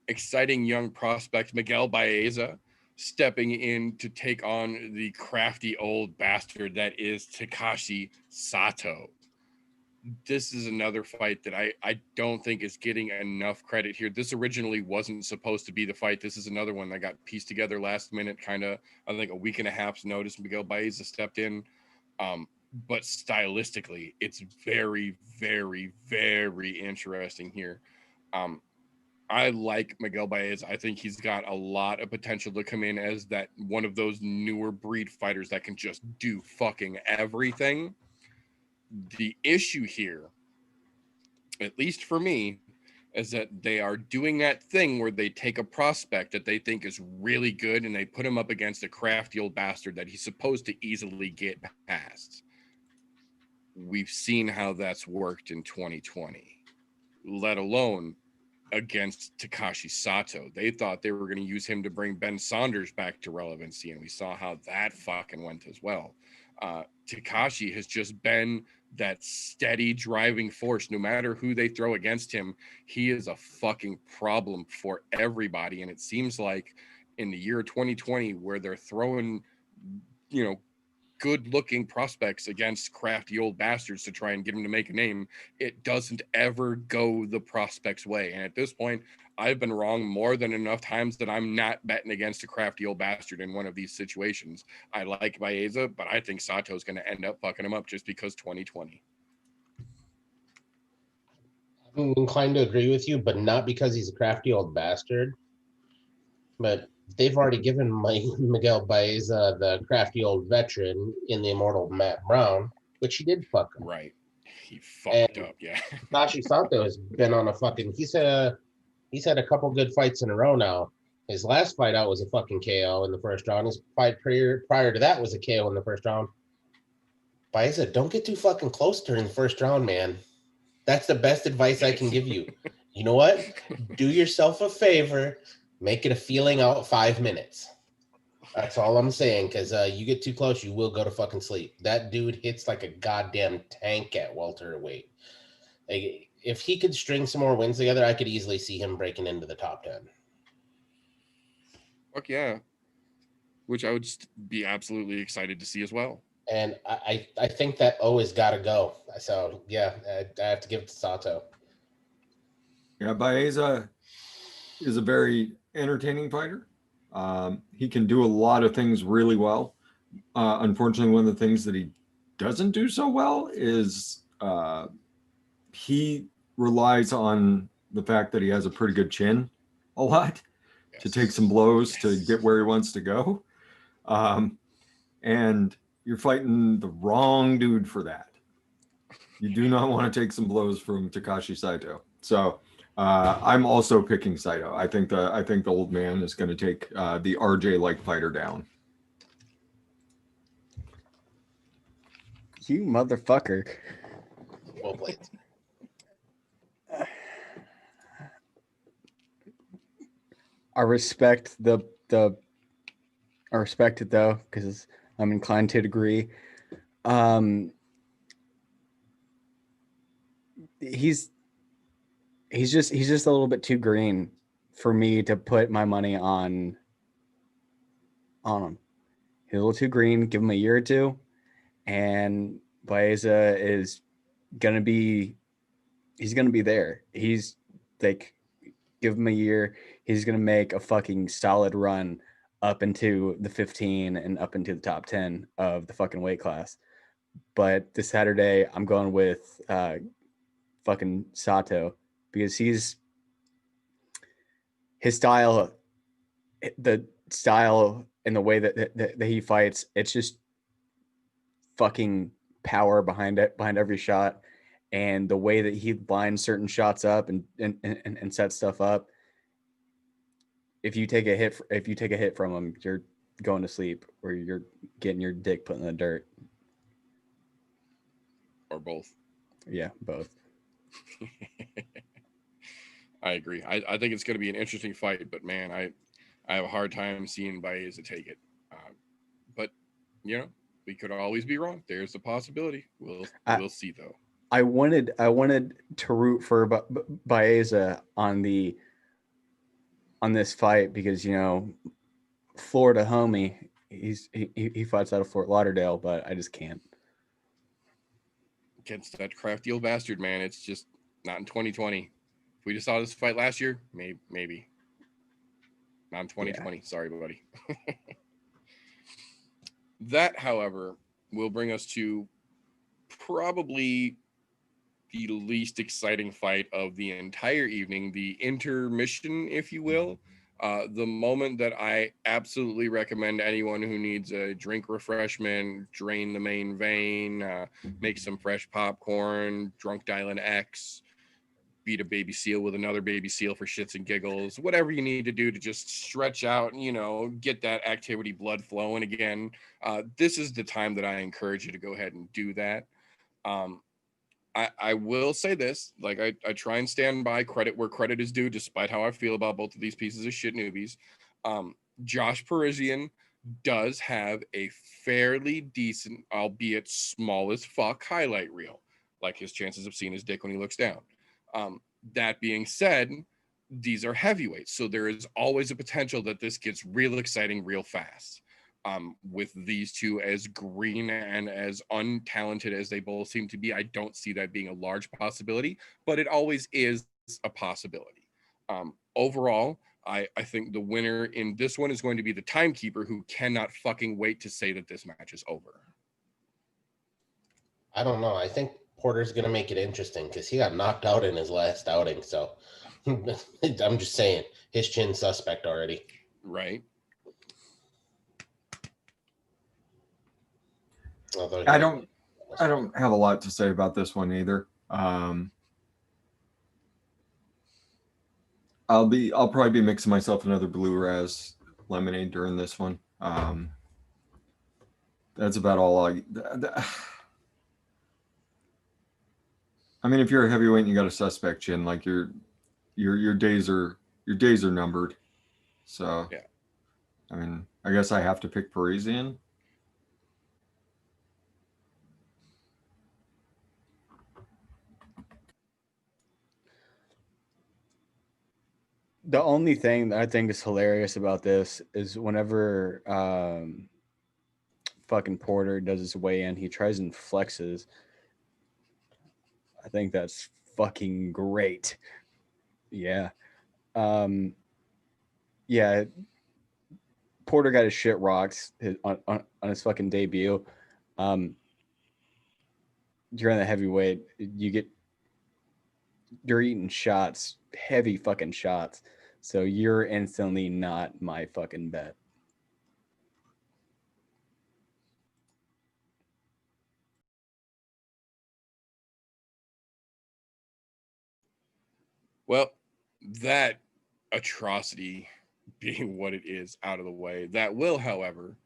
Exciting young prospect Miguel Baeza stepping in to take on the crafty old bastard that is Takashi Sato. This is another fight that I don't think is getting enough credit here. This originally wasn't supposed to be the fight. This is another one that got pieced together last minute, kind of, I think, a week and a half's notice. Miguel Baeza stepped in. But stylistically, it's very, very, very interesting here. I like Miguel Baez. I think he's got a lot of potential to come in as that one of those newer breed fighters that can just do fucking everything. The issue here, at least for me, is that they are doing that thing where they take a prospect that they think is really good and they put him up against a crafty old bastard that he's supposed to easily get past. We've seen how that's worked in 2020, let alone against Takashi Sato. They thought they were going to use him to bring Ben Saunders back to relevancy, and we saw how that fucking went as well. Takashi has just been that steady driving force. No matter who they throw against him, he is a fucking problem for everybody. And it seems like in the year 2020, where they're throwing, good looking prospects against crafty old bastards to try and get him to make a name, it doesn't ever go the prospect's way. And at this point, I've been wrong more than enough times that I'm not betting against a crafty old bastard in one of these situations. I like Baeza, but I think Sato's going to end up fucking him up just because 2020. I'm inclined to agree with you, but not because he's a crafty old bastard. But they've already given Miguel Baeza the crafty old veteran in the immortal Matt Brown, which he did fuck him. Right. He fucked up, yeah. Takashi Sato has been on a fucking... He's had a couple good fights in a row now. His last fight out was a fucking KO in the first round. His fight prior to that was a KO in the first round. Baeza, don't get too fucking close during the first round, man. That's the best advice I can give you. You know what? Do yourself a favor. Make it a feeling out 5 minutes. That's all I'm saying, because you get too close, you will go to fucking sleep. That dude hits like a goddamn tank at welterweight. Like, if he could string some more wins together, I could easily see him breaking into the top 10. Fuck yeah. Which I would just be absolutely excited to see as well. And I think that O has got to go. So, yeah, I have to give it to Sato. Yeah, Baeza is a very entertaining fighter. He can do a lot of things really well. Unfortunately, one of the things that he doesn't do so well is he relies on the fact that he has a pretty good chin a lot to take some blows to get where he wants to go. And you're fighting the wrong dude for that. You do not want to take some blows from Takashi Sato. So I'm also picking Saito. I think the old man is going to take the RJ-like fighter down. You motherfucker. Well played. I respect I respect it though, because I'm inclined to agree. He's just a little bit too green for me to put my money on him. He's a little too green. Give him a year or two, and Baeza is gonna be he's gonna be there. He's like, give him a year, he's gonna make a fucking solid run up into the 15 and up into the top 10 of the fucking weight class. But this Saturday, I'm going with fucking Sato because his style, the style and the way that he fights, it's just fucking power behind it, behind every shot, and the way that he lines certain shots up and sets stuff up. If you take a hit from him, you're going to sleep or you're getting your dick put in the dirt. Or both. Yeah, both. I agree. I think it's going to be an interesting fight, but man, I have a hard time seeing Baeza take it. But you know, we could always be wrong. There's a possibility. We'll see though. I wanted to root for Baeza on this fight because, you know, Florida homie, he fights out of Fort Lauderdale, but I just can't. Against that crafty old bastard, man. It's just not in 2020. If we just saw this fight last year, maybe. Not in 2020. Yeah. Sorry, buddy. That, however, will bring us to probably the least exciting fight of the entire evening, the intermission, if you will. The moment that I absolutely recommend anyone who needs a drink refreshment, drain the main vein, make some fresh popcorn, drunk dialing X, beat a baby seal with another baby seal for shits and giggles, whatever you need to do to just stretch out, you know, get that activity blood flowing again. This is the time that I encourage you to go ahead and do that. I will say this, like I try and stand by credit where credit is due, despite how I feel about both of these pieces of shit newbies. Josh Parisian does have a fairly decent, albeit small as fuck, highlight reel. Like his chances of seeing his dick when he looks down. That being said, these are heavyweights, so there is always a potential that this gets real exciting real fast. With these two as green and as untalented as they both seem to be, I don't see that being a large possibility, but it always is a possibility. Overall, I think the winner in this one is going to be the timekeeper, who cannot fucking wait to say that this match is over. I don't know. I think Porter's going to make it interesting because he got knocked out in his last outing. So I'm just saying, his chin suspect already. Right. I don't have a lot to say about this one either. I'll probably be mixing myself another blue raz lemonade during this one. That's about all I mean, if you're a heavyweight and you got a suspect chin, like your days are numbered. So yeah. I mean, I guess I have to pick Parisian. The only thing that I think is hilarious about this is whenever fucking Porter does his weigh-in, he tries and flexes. I think that's fucking great. Yeah. Yeah. Porter got his shit rocked on his fucking debut. You're in the heavyweight. You're eating shots, heavy fucking shots. So you're instantly not my fucking bet. Well, that atrocity being what it is out of the way, that will, however,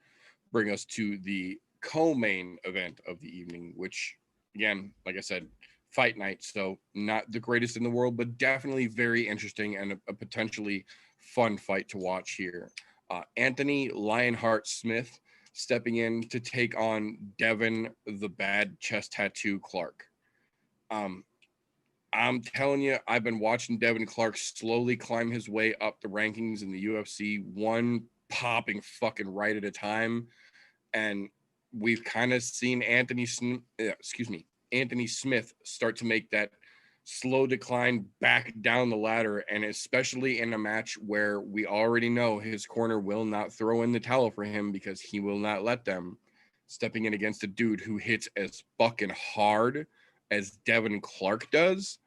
bring us to the co-main event of the evening, which, again, like I said, fight night, so not the greatest in the world, but definitely very interesting and a potentially fun fight to watch here. Anthony Lionheart Smith stepping in to take on Devin the Bad Chest Tattoo Clark. I'm telling you, I've been watching Devin Clark slowly climb his way up the rankings in the UFC, one popping fucking right at a time. And we've kind of seen Anthony Smith start to make that slow decline back down the ladder, and especially in a match where we already know his corner will not throw in the towel for him because he will not let them. Stepping in against a dude who hits as fucking hard as Devin Clark does,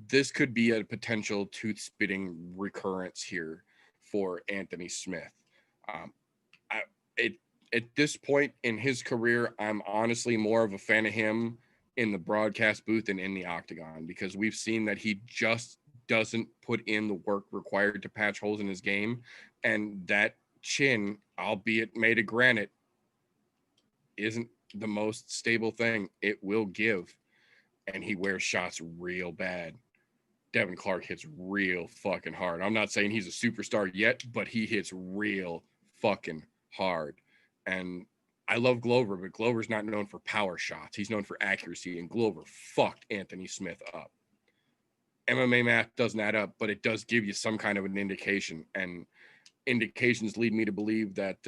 this could be a potential tooth spitting recurrence here for Anthony Smith. At this point in his career, I'm honestly more of a fan of him in the broadcast booth and in the octagon, because we've seen that he just doesn't put in the work required to patch holes in his game. And that chin, albeit made of granite, isn't the most stable thing. It will give. And he wears shots real bad. Devin Clark hits real fucking hard. I'm not saying he's a superstar yet, but he hits real fucking hard. And I love Glover, but Glover's not known for power shots. He's known for accuracy, and Glover fucked Anthony Smith up. MMA math doesn't add up, but it does give you some kind of an indication. And indications lead me to believe that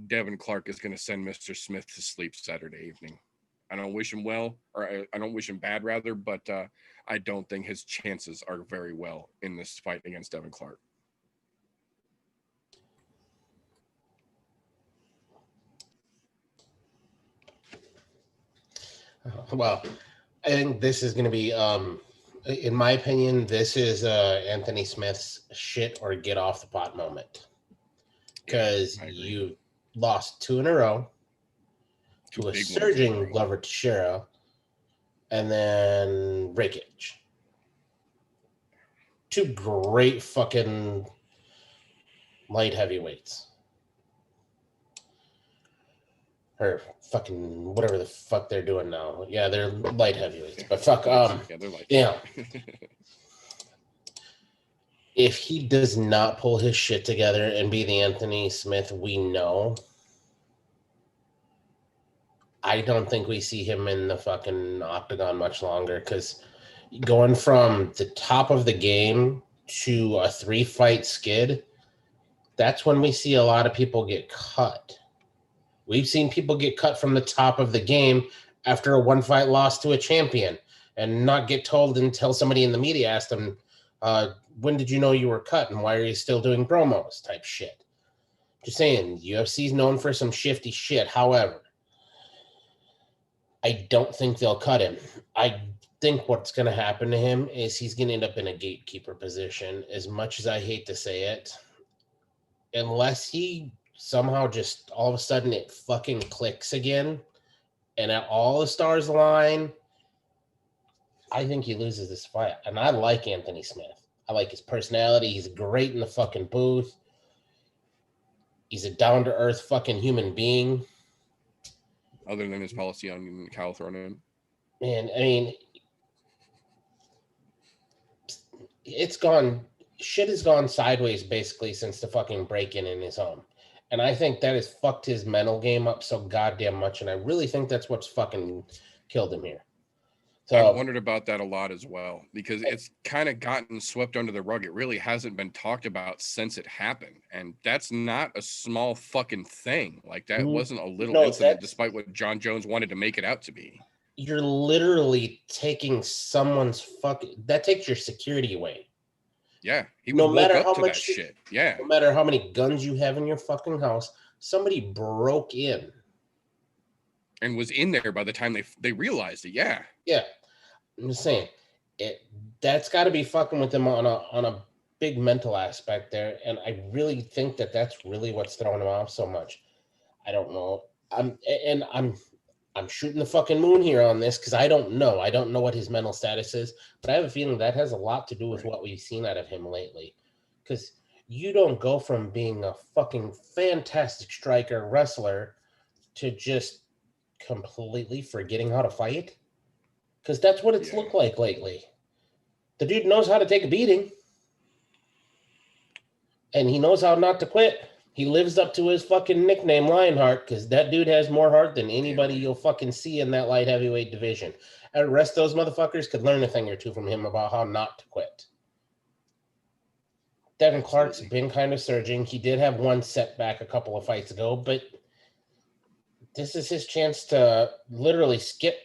Devin Clark is going to send Mr. Smith to sleep Saturday evening. I don't wish him well, or I don't wish him bad, rather, but I don't think his chances are very well in this fight against Devin Clark. Well, I think this is going to be, in my opinion, this is Anthony Smith's shit or get off the pot moment. Because you lost 2 in a row to a surging Glover Teixeira and then Rakic. 2 great fucking light heavyweights. Or fucking whatever the fuck they're doing now. Yeah, they're light heavyweights. But fuck, yeah, they're light. Yeah. If he does not pull his shit together and be the Anthony Smith we know, I don't think we see him in the fucking octagon much longer, because going from the top of the game to a 3-fight skid, that's when we see a lot of people get cut. We've seen people get cut from the top of the game after a 1-fight loss to a champion and not get told until somebody in the media asked them, when did you know you were cut and why are you still doing promos type shit. Just saying, UFC's known for some shifty shit. However, I don't think they'll cut him. I think what's going to happen to him is he's going to end up in a gatekeeper position, as much as I hate to say it, unless he somehow just all of a sudden it fucking clicks again and all the stars align. I think he loses this fight. And I like Anthony Smith. I like his personality. He's great in the fucking booth. He's a down-to-earth fucking human being. Other than his policy on cow thrown in. Man, I mean, shit has gone sideways basically since the fucking break-in his home. And I think that has fucked his mental game up so goddamn much. And I really think that's what's fucking killed him here. So I've wondered about that a lot as well, because it's kind of gotten swept under the rug. It really hasn't been talked about since it happened. And that's not a small fucking thing. Like, that wasn't a little incident, despite what John Jones wanted to make it out to be. You're literally taking someone's that takes your security away. Yeah, he woke up to that shit. Yeah. No matter how many guns you have in your fucking house, somebody broke in. And was in there by the time they realized it. Yeah. Yeah. I'm just saying, that's got to be fucking with them on a big mental aspect there. And I really think that's really what's throwing him off so much. I don't know. I'm shooting the fucking moon here on this because I don't know. I don't know what his mental status is, but I have a feeling that has a lot to do with what we've seen out of him lately. Because you don't go from being a fucking fantastic striker wrestler to just completely forgetting how to fight. Because that's what it's looked like lately. The dude knows how to take a beating. And he knows how not to quit. He lives up to his fucking nickname, Lionheart, because that dude has more heart than anybody you'll fucking see in that light heavyweight division. And the rest of those motherfuckers could learn a thing or two from him about how not to quit. Devin Clark's been kind of surging. He did have one setback a couple of fights ago, but this is his chance to literally skip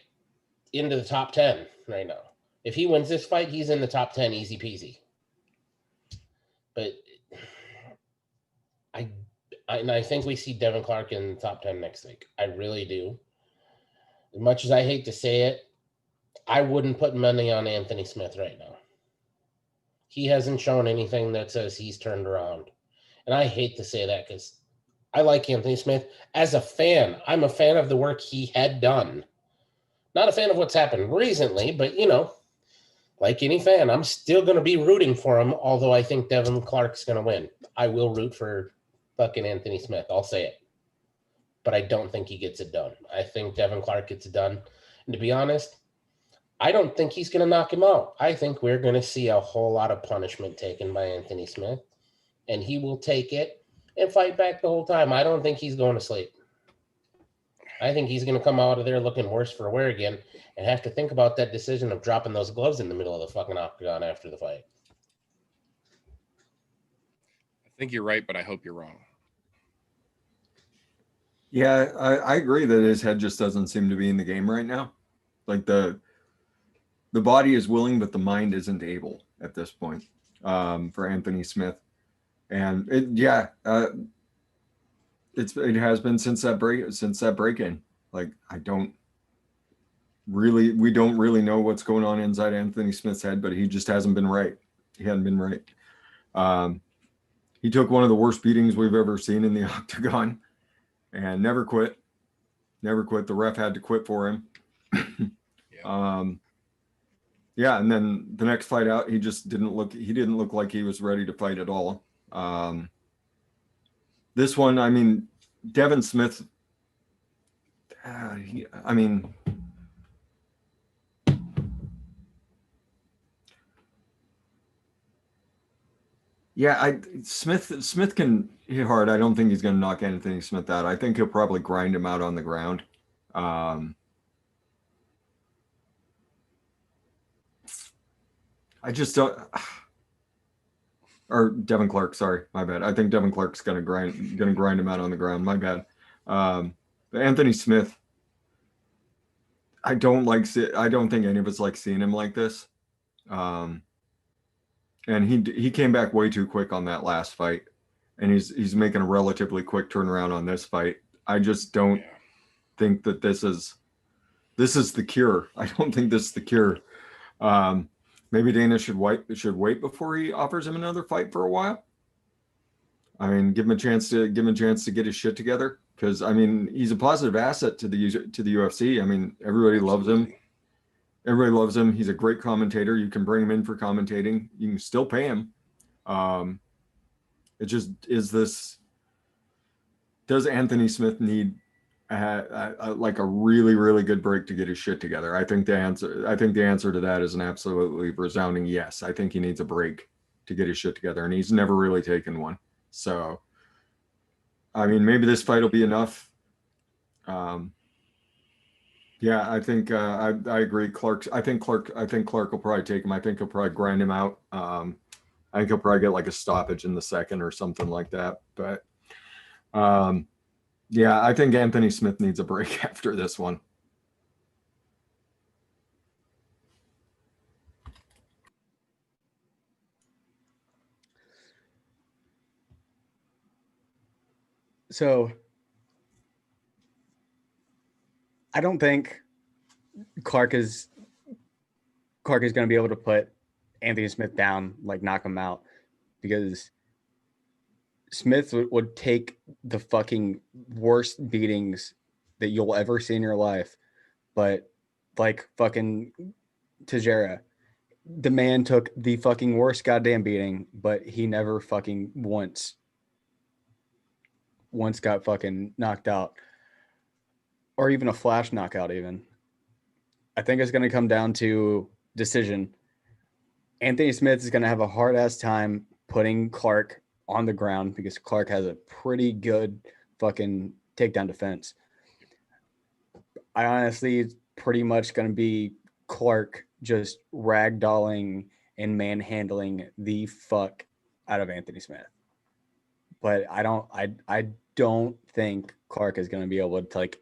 into the top 10 right now. If he wins this fight, he's in the top 10 easy peasy. But I think we see Devin Clark in the top 10 next week. I really do. As much as I hate to say it, I wouldn't put money on Anthony Smith right now. He hasn't shown anything that says he's turned around. And I hate to say that because I like Anthony Smith as a fan. I'm a fan of the work he had done. Not a fan of what's happened recently, but, you know, like any fan, I'm still going to be rooting for him, although I think Devin Clark's going to win. I will root for fucking Anthony Smith. I'll say it. But I don't think he gets it done. I think Devin Clark gets it done. And to be honest, I don't think he's going to knock him out. I think we're going to see a whole lot of punishment taken by Anthony Smith, and he will take it and fight back the whole time. I don't think he's going to sleep. I think he's going to come out of there looking worse for wear again and have to think about that decision of dropping those gloves in the middle of the fucking octagon after the fight. I think you're right, but I hope you're wrong. Yeah, I agree that his head just doesn't seem to be in the game right now. Like the body is willing, but the mind isn't able at this point for Anthony Smith. And it has been since that break-in. Like we don't really know what's going on inside Anthony Smith's head, but he just hasn't been right. He hadn't been right. He took one of the worst beatings we've ever seen in the octagon and never quit. The ref had to quit for him. And then the next fight out, he didn't look like he was ready to fight at all. This one, I mean, Devin Smith, Smith can hit hard. I don't think he's going to knock Anthony Smith out. I think he'll probably grind him out on the ground. I just don't. Or Devin Clark, sorry, my bad. I think Devin Clark's gonna grind him out on the ground. My bad. But Anthony Smith, I don't think any of us like seeing him like this. And he came back way too quick on that last fight, and he's making a relatively quick turnaround on this fight. I just don't think that this is the cure. I don't think this is the cure. Maybe Dana should wait before he offers him another fight for a while. I mean, give him a chance to get his shit together, because I mean, he's a positive asset to the UFC. I mean, everybody loves him. Everybody loves him. He's a great commentator. You can bring him in for commentating. You can still pay him. It just is this. Does Anthony Smith need like a really, really good break to get his shit together? I think the answer to that is an absolutely resounding yes. I think he needs a break to get his shit together, and he's never really taken one. So, I mean, maybe this fight will be enough. I think I agree. I think Clark will probably take him. I think he'll probably grind him out. I think he'll probably get like a stoppage in the second or something like that. But I think Anthony Smith needs a break after this one. So I don't think Clark is going to be able to put Anthony Smith down, like knock him out, because Smith would take the fucking worst beatings that you'll ever see in your life. But like fucking Teixeira, the man took the fucking worst goddamn beating, but he never fucking once got fucking knocked out, or even a flash knockout even. I think it's going to come down to decision. Anthony Smith is going to have a hard-ass time putting Clark on the ground because Clark has a pretty good fucking takedown defense. I honestly, it's pretty much going to be Clark just ragdolling and manhandling the fuck out of Anthony Smith. But I don't think Clark is going to be able to like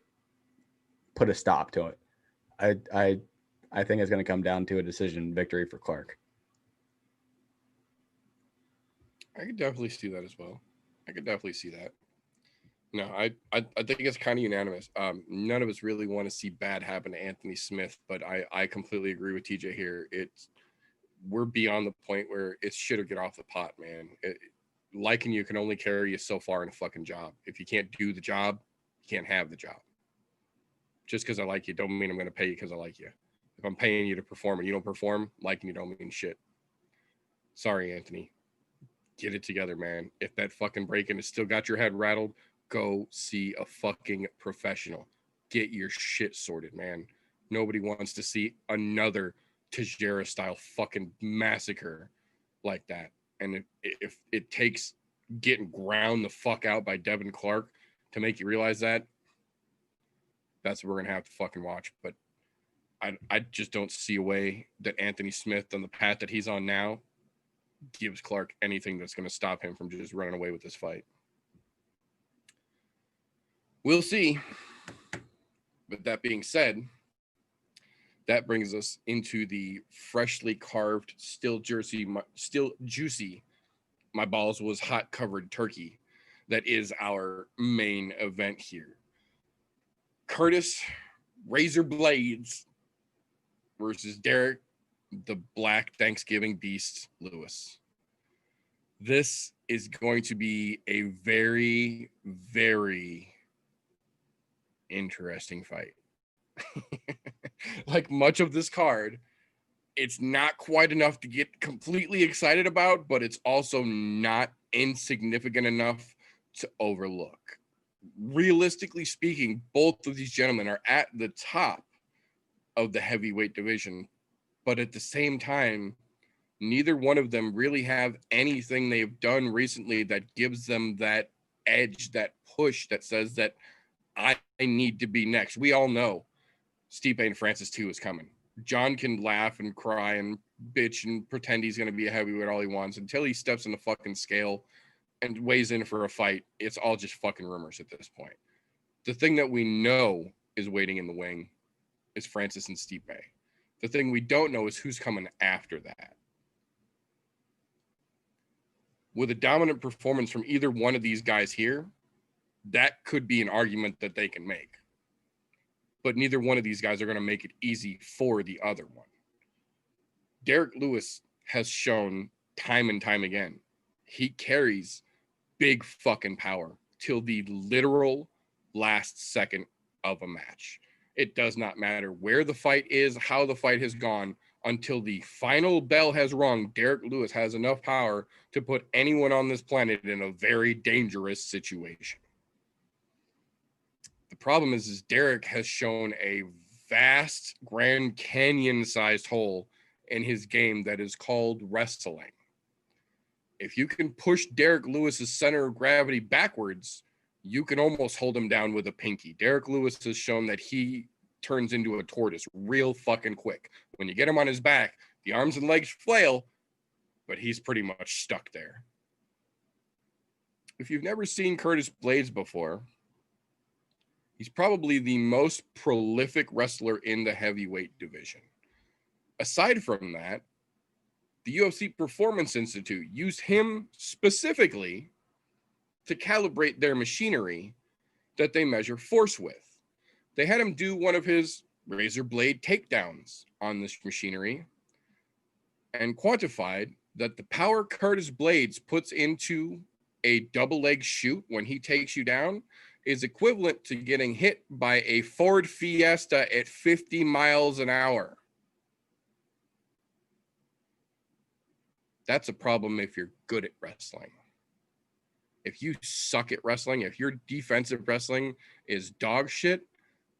put a stop to it. I think it's going to come down to a decision victory for Clark. I could definitely see that as well. I could definitely see that. No, I think it's kind of unanimous. None of us really want to see bad happen to Anthony Smith, but I completely agree with TJ here. We're beyond the point where it's shit or get off the pot, man. Liking you can only carry you so far in a fucking job. If you can't do the job, you can't have the job. Just because I like you don't mean I'm going to pay you because I like you. If I'm paying you to perform and you don't perform, liking you don't mean shit. Sorry, Anthony. Get it together, man. If that fucking break-in has still got your head rattled, go see a fucking professional. Get your shit sorted, man. Nobody wants to see another Tejera-style fucking massacre like that. And if it takes getting ground the fuck out by Devin Clark to make you realize that, that's what we're going to have to fucking watch. But I just don't see a way that Anthony Smith, on the path that he's on now, gives Clark anything that's going to stop him from just running away with this fight. We'll see. But that being said, that brings us into the freshly carved, still juicy, my balls was hot covered turkey that is our main event here. Curtis Razor Blades versus Derek the Black Thanksgiving Beast Lewis. This is going to be a very, very interesting fight. Like much of this card, it's not quite enough to get completely excited about, but it's also not insignificant enough to overlook. Realistically speaking, both of these gentlemen are at the top of the heavyweight division, but at the same time, neither one of them really have anything they've done recently that gives them that edge, that push that says that I need to be next. We all know Stipe and Francis 2 is coming. John can laugh and cry and bitch and pretend he's going to be a heavyweight all he wants until he steps on the fucking scale and weighs in for a fight. It's all just fucking rumors at this point. The thing that we know is waiting in the wing is Francis and Stipe. The thing we don't know is who's coming after that. With a dominant performance from either one of these guys here, that could be an argument that they can make. But neither one of these guys are going to make it easy for the other one. Derek Lewis has shown time and time again, he carries big fucking power till the literal last second of a match. It does not matter where the fight is, how the fight has gone, until the final bell has rung, Derek Lewis has enough power to put anyone on this planet in a very dangerous situation. The problem is Derek has shown a vast Grand Canyon-sized hole in his game that is called wrestling. If you can push Derek Lewis's center of gravity backwards, you can almost hold him down with a pinky. Derek Lewis has shown that he turns into a tortoise real fucking quick. When you get him on his back, the arms and legs flail, but he's pretty much stuck there. If you've never seen Curtis Blades before, he's probably the most prolific wrestler in the heavyweight division. Aside from that, the UFC Performance Institute used him specifically to calibrate their machinery that they measure force with. They had him do one of his razor blade takedowns on this machinery and quantified that the power Curtis Blades puts into a double leg shoot when he takes you down is equivalent to getting hit by a Ford Fiesta at 50 miles an hour. That's a problem if you're good at wrestling. If you suck at wrestling, if your defensive wrestling is dog shit,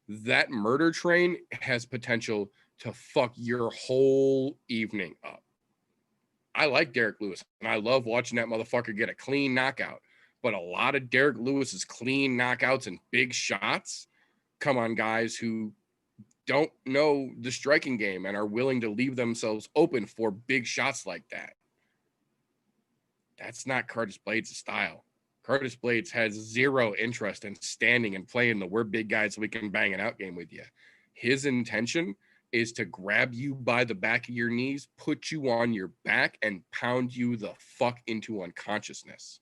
that murder train has potential to fuck your whole evening up. I like Derek Lewis, and I love watching that motherfucker get a clean knockout. But a lot of Derek Lewis's clean knockouts and big shots come on guys who don't know the striking game and are willing to leave themselves open for big shots like that. That's not Curtis Blades' style. Curtis Blades has zero interest in standing and playing the we're big guys so we can bang it out game with you. His intention is to grab you by the back of your knees, put you on your back, and pound you the fuck into unconsciousness.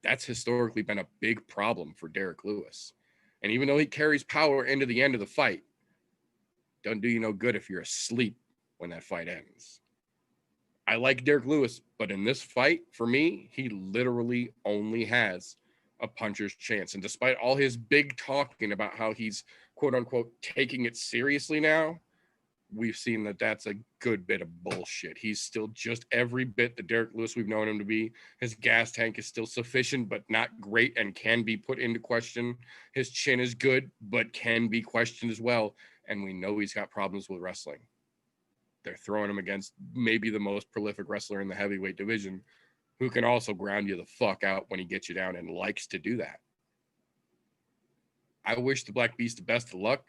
That's historically been a big problem for Derek Lewis. And even though he carries power into the end of the fight, doesn't do you no good if you're asleep when that fight ends. I like Derek Lewis, but in this fight, for me, he literally only has a puncher's chance. And despite all his big talking about how he's quote unquote taking it seriously now, we've seen that that's a good bit of bullshit. He's still just every bit the Derek Lewis we've known him to be. His gas tank is still sufficient, but not great and can be put into question. His chin is good, but can be questioned as well. And we know he's got problems with wrestling. They're throwing him against maybe the most prolific wrestler in the heavyweight division, who can also ground you the fuck out when he gets you down and likes to do that. I wish the Black Beast the best of luck,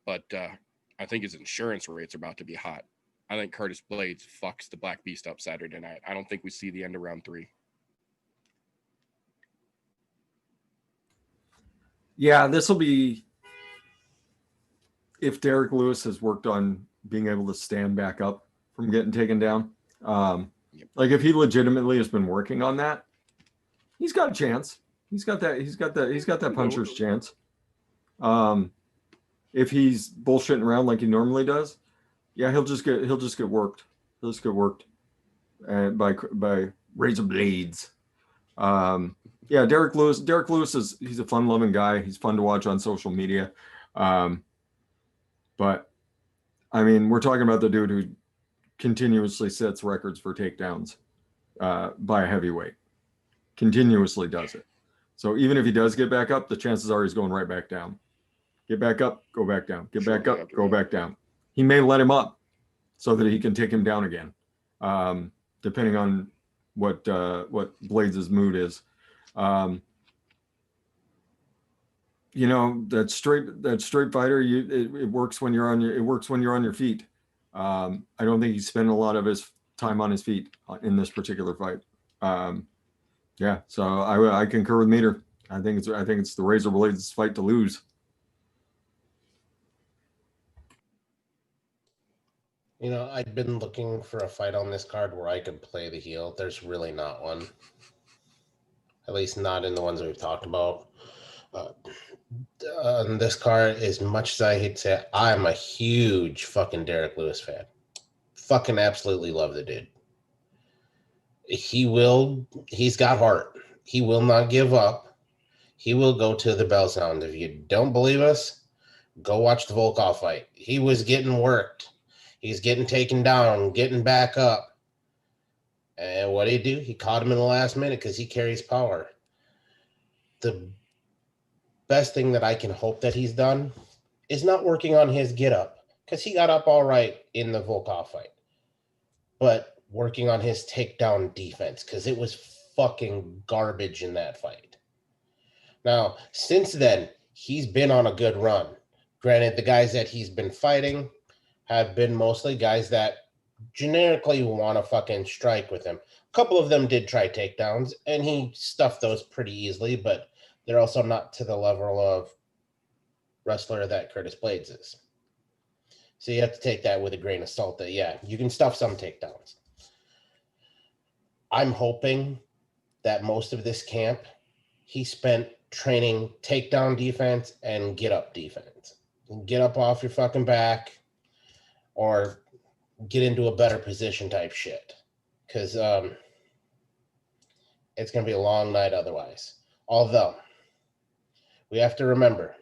but I think his insurance rates are about to be hot. I think Curtis Blades fucks the Black Beast up Saturday night. I don't think we see the end of round 3. Yeah, this will be, if Derek Lewis has worked on being able to stand back up from getting taken down. Like if he legitimately has been working on that, he's got a chance. He's got that puncher's chance. If he's bullshitting around like he normally does, yeah, he'll just get worked. He'll just get worked by razor blades. Yeah, Derek Lewis he's a fun-loving guy. He's fun to watch on social media. But I mean, we're talking about the dude who continuously sets records for takedowns by a heavyweight. Continuously does it. So even if he does get back up, the chances are he's going right back down. Get back up, go back down. Get back up, go back down. He may let him up so that he can take him down again, depending on what Blades' mood is. You know, that straight fighter, it works when you're on your feet. I don't think he's spending a lot of his time on his feet in this particular fight. Yeah, so I concur with Meter. I think it's the Razor Blades fight to lose. You know, I'd been looking for a fight on this card where I could play the heel. There's really not one. At least not in the ones we've talked about. On this card, as much as I hate to say it, I'm a huge fucking Derek Lewis fan. Fucking absolutely love the dude. He's got heart. He will not give up. He will go to the bell sound. If you don't believe us, go watch the Volkov fight. He was getting worked. He's getting taken down, getting back up. And what did he do? He caught him in the last minute because he carries power. The best thing that I can hope that he's done is not working on his get up, because he got up all right in the Volkov fight, but working on his takedown defense, because it was fucking garbage in that fight. Now, since then, he's been on a good run. Granted, the guys that he's been fighting have been mostly guys that generically want to fucking strike with him. A couple of them did try takedowns, and he stuffed those pretty easily, but they're also not to the level of wrestler that Curtis Blades is. So you have to take that with a grain of salt that, yeah, you can stuff some takedowns. I'm hoping that most of this camp, he spent training takedown defense and get up defense. Get up off your fucking back or get into a better position type shit. Because it's going to be a long night otherwise. Although, we have to remember,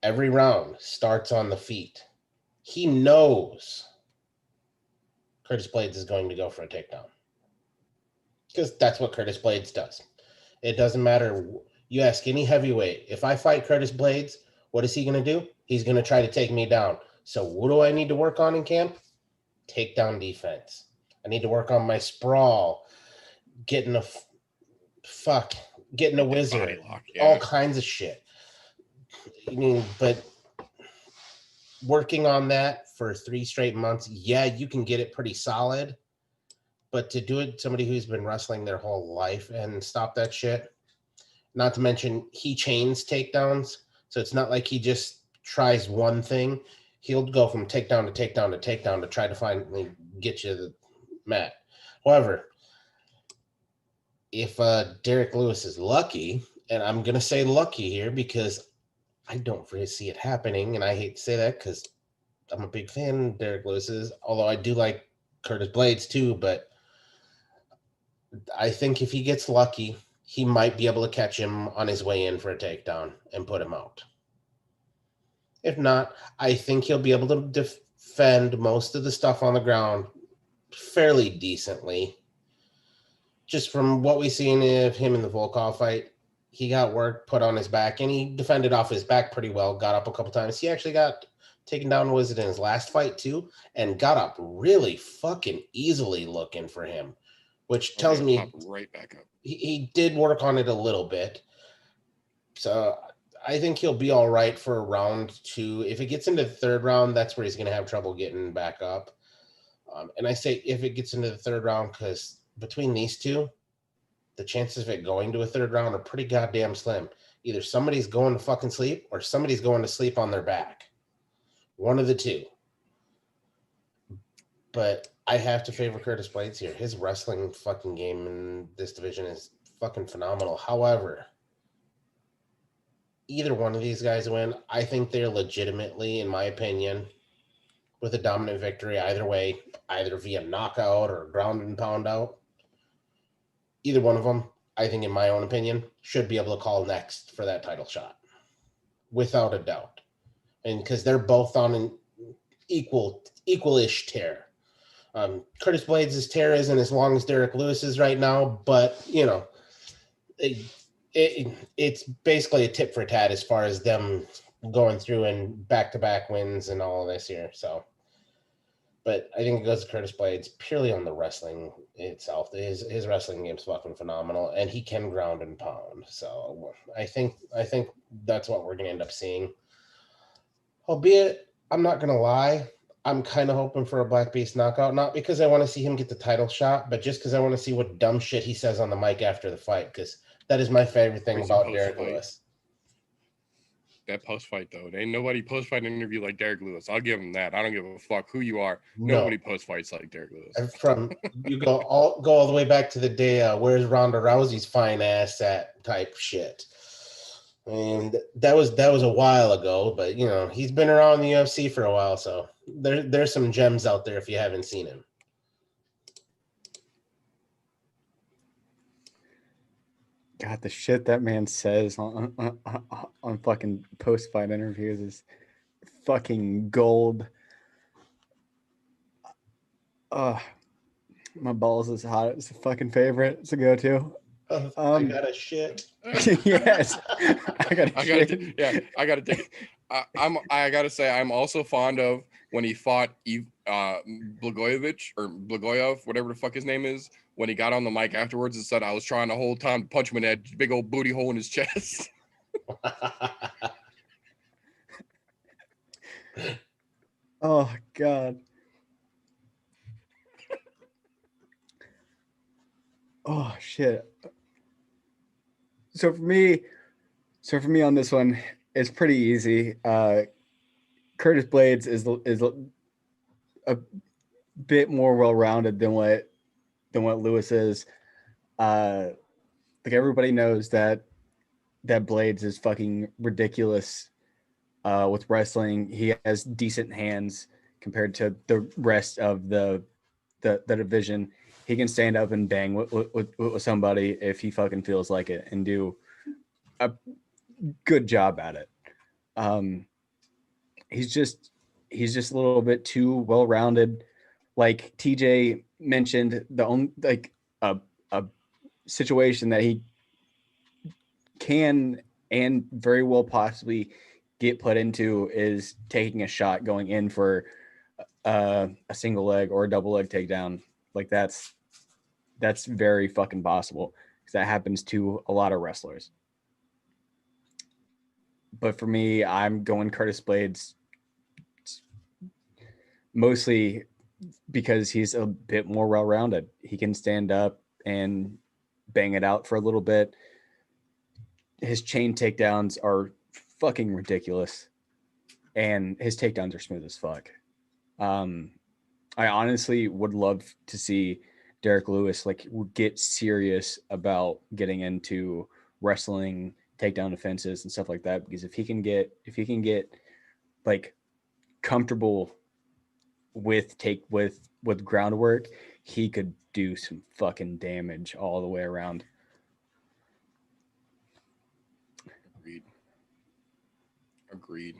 every round starts on the feet. He knows Curtis Blades is going to go for a takedown. Because that's what Curtis Blades does. It doesn't matter. You ask any heavyweight, if I fight Curtis Blades, what is he going to do? He's going to try to take me down. So what do I need to work on in camp? Takedown defense. I need to work on my sprawl, getting a wizard, Lock, yeah. all kinds of shit. I mean, but working on that for 3 straight months, yeah, you can get it pretty solid. But to do it, somebody who's been wrestling their whole life and stop that shit, not to mention he chains takedowns. So it's not like he just tries one thing, he'll go from takedown to takedown to takedown to try to finally get you the mat. However, if Derek Lewis is lucky, and I'm going to say lucky here because I don't see it happening, and I hate to say that because I'm a big fan of Derek Lewis's, although I do like Curtis Blades too, but I think if he gets lucky, he might be able to catch him on his way in for a takedown and put him out. If not, I think he'll be able to defend most of the stuff on the ground fairly decently. Just from what we've seen of him in the Volkov fight, he got work put on his back, and he defended off his back pretty well, got up a couple times. He actually got taken down, was it in his last fight too, and got up really fucking easily looking for him, which tells me right back up. He did work on it a little bit. So I think he'll be all right for round 2. If it gets into the 3rd round, that's where he's going to have trouble getting back up. And I say if it gets into the 3rd round because between these two, the chances of it going to a 3rd round are pretty goddamn slim. Either somebody's going to fucking sleep or somebody's going to sleep on their back. One of the two. But I have to favor Curtis Blades here. His wrestling fucking game in this division is fucking phenomenal. However, either one of these guys win, I think they're legitimately, in my opinion, with a dominant victory either way, either via knockout or ground and pound out. Either one of them, I think, in my own opinion, should be able to call next for that title shot. Without a doubt. And because they're both on an equal-ish tear. Curtis Blades' tear isn't as long as Derek Lewis's right now, but, you know, it's basically a tit for tat as far as them going through and back-to-back wins and all of this here. So, but I think it goes to Curtis Blades purely on the wrestling itself. His wrestling game's fucking phenomenal, and he can ground and pound. So I think that's what we're going to end up seeing. Albeit, I'm not going to lie, I'm kind of hoping for a Black Beast knockout, not because I want to see him get the title shot, but just because I want to see what dumb shit he says on the mic after the fight, because that is my favorite thing about Derek Lewis. That post-fight, though. There ain't nobody post-fight interview like Derek Lewis. I'll give him that. I don't give a fuck who you are. Nobody post-fights like Derek Lewis. And from you go all the way back to the day, where's Ronda Rousey's fine ass at type shit. And that was a while ago, but you know, he's been around the UFC for a while, so there's some gems out there if you haven't seen him. God, the shit that man says on fucking post-fight interviews is fucking gold. My balls is hot. It's a fucking favorite. It's a go-to. I got a shit. Yes, I got I gotta say, I'm also fond of when he fought Blagojev, whatever the fuck his name is. When he got on the mic afterwards and said, "I was trying the whole time to punch him in that big old booty hole in his chest." Oh God. Oh shit. So for me on this one, it's pretty easy. Curtis Blades is a bit more well-rounded than what Lewis is. Like everybody knows that Blades is fucking ridiculous with wrestling. He has decent hands compared to the rest of the division. He can stand up and bang with somebody if he fucking feels like it and do a good job at it. He's just a little bit too well-rounded. Like TJ mentioned, the only a situation that he can and very well possibly get put into is taking a shot going in for a single leg or a double leg takedown. Like that's very fucking possible because that happens to a lot of wrestlers. But for me, I'm going Curtis Blades mostly because he's a bit more well-rounded. He can stand up and bang it out for a little bit. His chain takedowns are fucking ridiculous. and his takedowns are smooth as fuck. I honestly would love to see Derek Lewis like get serious about getting into wrestling, takedown defenses and stuff like that, because if he can get like comfortable with groundwork, he could do some fucking damage all the way around. Agreed.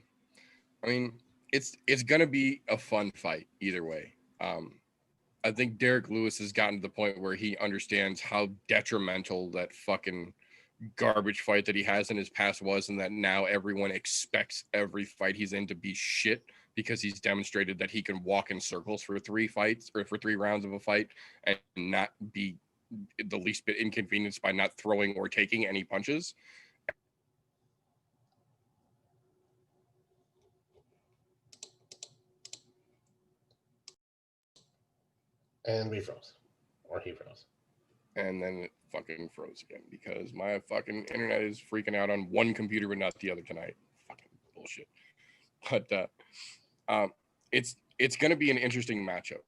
I mean, it's gonna be a fun fight either way. I think Derek Lewis has gotten to the point where he understands how detrimental that fucking garbage fight that he has in his past was, and that now everyone expects every fight he's in to be shit because he's demonstrated that he can walk in circles for 3 fights or for 3 rounds of a fight and not be the least bit inconvenienced by not throwing or taking any punches. And we froze. Or he froze. And then it fucking froze again because my fucking internet is freaking out on one computer but not the other tonight. Fucking bullshit. But it's gonna be an interesting matchup.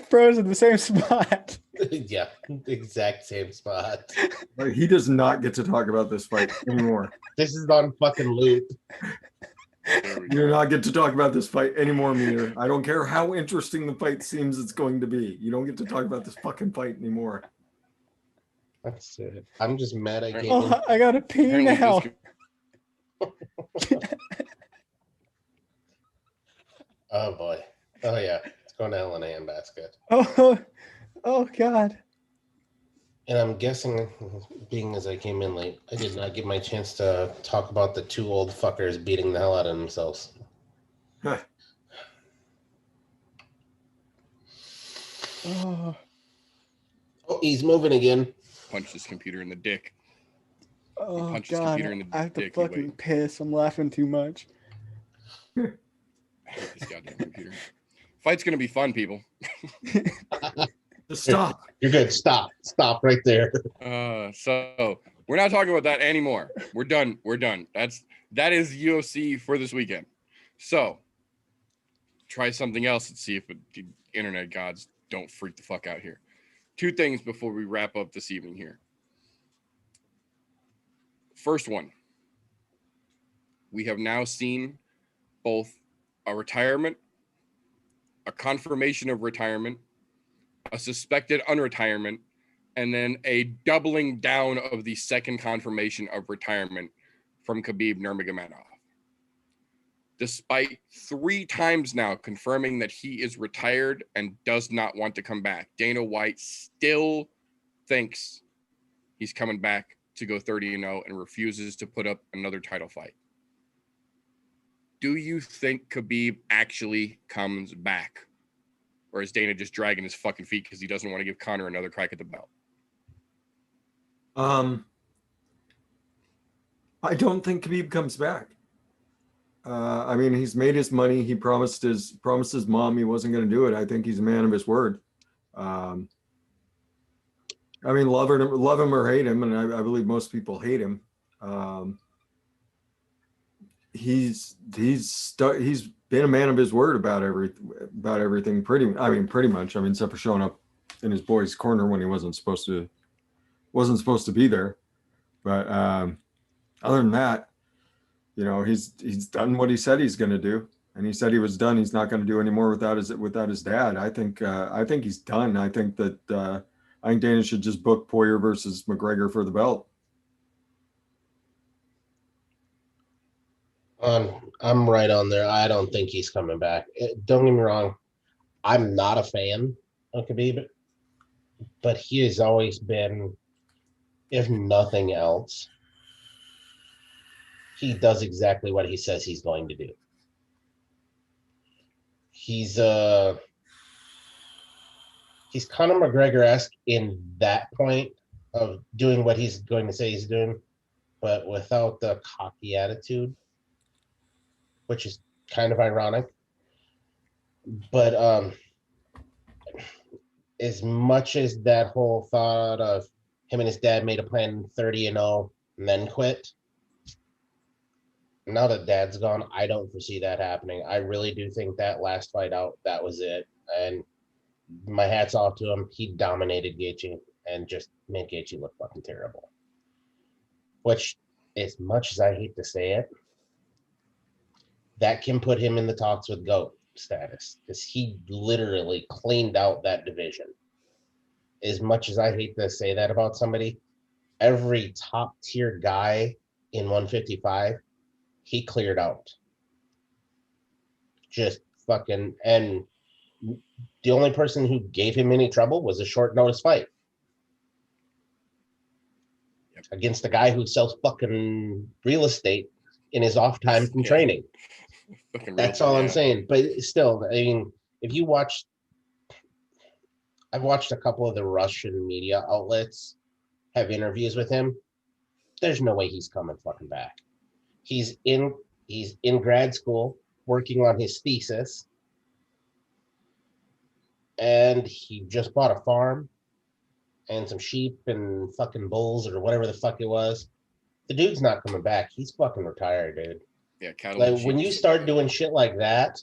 Froze in the same spot. Yeah, exact same spot. Like, he does not get to talk about this fight anymore. This is on fucking loop. You do not get to talk about this fight anymore, Meter. I don't care how interesting the fight seems it's going to be. You don't get to talk about this fucking fight anymore. That's it. I'm just mad I can't. Oh, I gotta pee Apparently now. Oh boy. Oh yeah. It's going to hell in a handbasket. Oh God. And I'm guessing, being as I came in late, I did not get my chance to talk about the 2 old fuckers beating the hell out of themselves. Oh, Oh, he's moving again. Punch this computer in the dick. oh Punch this God. computer in the I have to dick, you fucking wait. piss. I'm laughing too much. I hate this goddamn computer. Fight's gonna be fun, people. Just stop. You're good. Stop. Stop right there. So we're not talking about that anymore. We're done. We're done. That is UFC for this weekend. So try something else and see if the internet gods don't freak the fuck out here. 2 things before we wrap up this evening here. First one, we have now seen both a retirement, a confirmation of retirement, a suspected unretirement, and then a doubling down of the second confirmation of retirement from Khabib Nurmagomedov. Despite 3 times now confirming that he is retired and does not want to come back, Dana White still thinks he's coming back to go 30-0 and refuses to put up another title fight. Do you think Khabib actually comes back? Or is Dana just dragging his fucking feet because he doesn't want to give Conor another crack at the belt? I don't think Khabib comes back. I mean, he's made his money. He promised his mom he wasn't going to do it. I think he's a man of his word. I mean, love him or hate him, and I believe most people hate him. He's been a man of his word about everything. Pretty much. I mean, except for showing up in his boy's corner when he wasn't supposed to be there. But other than that, you know, he's done what he said he's going to do, and he said he was done. He's not going to do any more without his dad. I think he's done. I think Dana should just book Poirier versus McGregor for the belt. I'm right on there. I don't think he's coming back. Don't get me wrong. I'm not a fan of Khabib, but he has always been, if nothing else, he does exactly what he says he's going to do. He's Conor McGregor-esque in that point of doing what he's going to say he's doing, but without the cocky attitude, which is kind of ironic. But as much as that whole thought of him and his dad made a plan 30-0 and then quit. Now that dad's gone, I don't foresee that happening. I really do think that last fight out, that was it. And my hat's off to him. He dominated Gaethje and just made Gaethje look fucking terrible. Which, as much as I hate to say it, that can put him in the talks with GOAT status, because he literally cleaned out that division. As much as I hate to say that about somebody, every top tier guy in 155, he cleared out. Just fucking, and the only person who gave him any trouble was a short notice fight. Yep. Against a guy who sells fucking real estate in his off time from training. Fucking That's real, all yeah. I'm saying. But still, I mean, if you watch, I've watched a couple of the Russian media outlets have interviews with him. There's no way he's coming fucking back. He's in grad school working on his thesis, and he just bought a farm and some sheep and fucking bulls or whatever the fuck it was. The dude's not coming back. He's fucking retired, dude. Yeah, cattle. Like when you start doing shit like that,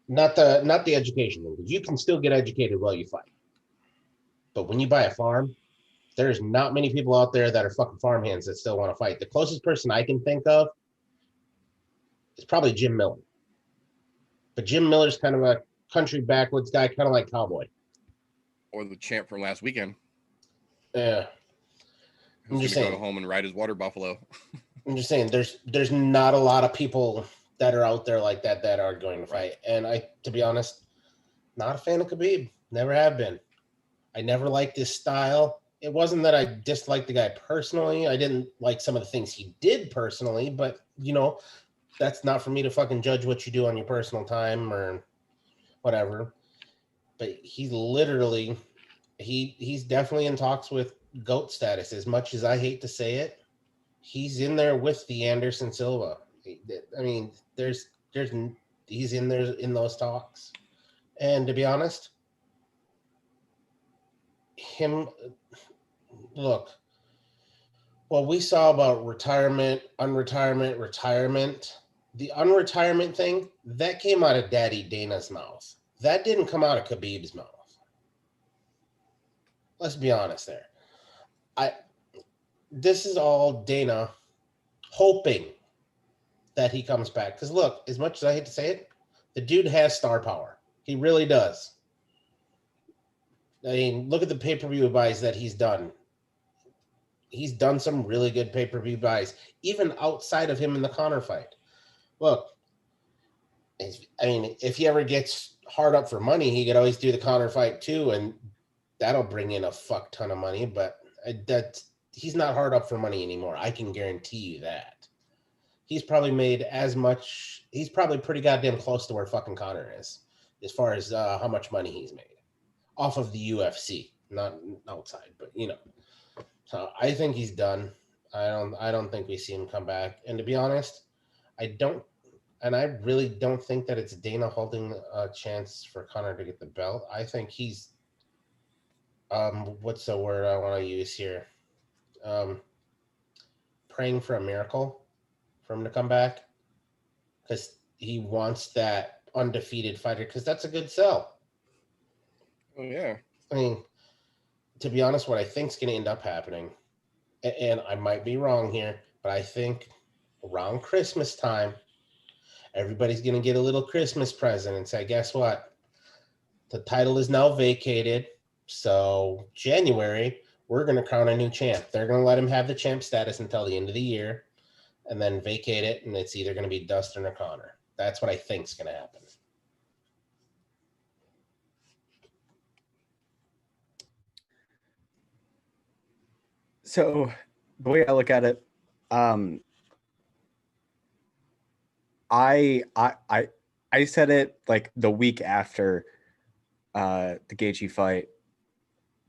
not the education thing, because you can still get educated while you fight. But when you buy a farm, there's not many people out there that are fucking farmhands that still want to fight. The closest person I can think of is probably Jim Miller. But Jim Miller's kind of a country backwoods guy, kind of like Cowboy. Or the champ from last weekend. Yeah. Who's just gonna saying. go home and ride his water buffalo. I'm just saying, there's not a lot of people that are out there like that that are going to fight. And to be honest, not a fan of Khabib. Never have been. I never liked his style. It wasn't that I disliked the guy personally. I didn't like some of the things he did personally, but that's not for me to fucking judge what you do on your personal time or whatever. But he's literally, he's definitely in talks with GOAT status. As much as I hate to say it, he's in there with the Anderson Silva. I mean, he's in there in those talks. And to be honest, what we saw about retirement, unretirement, retirement, the unretirement thing, that came out of Daddy Dana's mouth. That didn't come out of Khabib's mouth. Let's be honest there. This is all Dana hoping that he comes back. Because look, as much as I hate to say it, the dude has star power. He really does. I mean, look at the pay-per-view buys that he's done. He's done some really good pay-per-view buys, even outside of him in the Conor fight. Look, I mean, if he ever gets hard up for money, he could always do the Conor fight too, and that'll bring in a fuck ton of money. But he's not hard up for money anymore. I can guarantee you that. He's probably made as much. He's probably pretty goddamn close to where fucking Conor is, as far as how much money he's made off of the UFC, not outside, but So I think he's done. I don't think we see him come back. And to be honest, I really don't think that it's Dana holding a chance for Conor to get the belt. I think he's what's the word I want to use here? Praying for a miracle for him to come back, because he wants that undefeated fighter, because that's a good sell. Oh yeah. I mean, to be honest, what I think is going to end up happening, and I might be wrong here, but I think around Christmas time, everybody's going to get a little Christmas present and say, guess what? The title is now vacated. So January, we're going to crown a new champ. They're going to let him have the champ status until the end of the year and then vacate it. And it's either going to be Dustin or Conor. That's what I think is going to happen. So the way I look at it, I said it like the week after the Gaethje fight.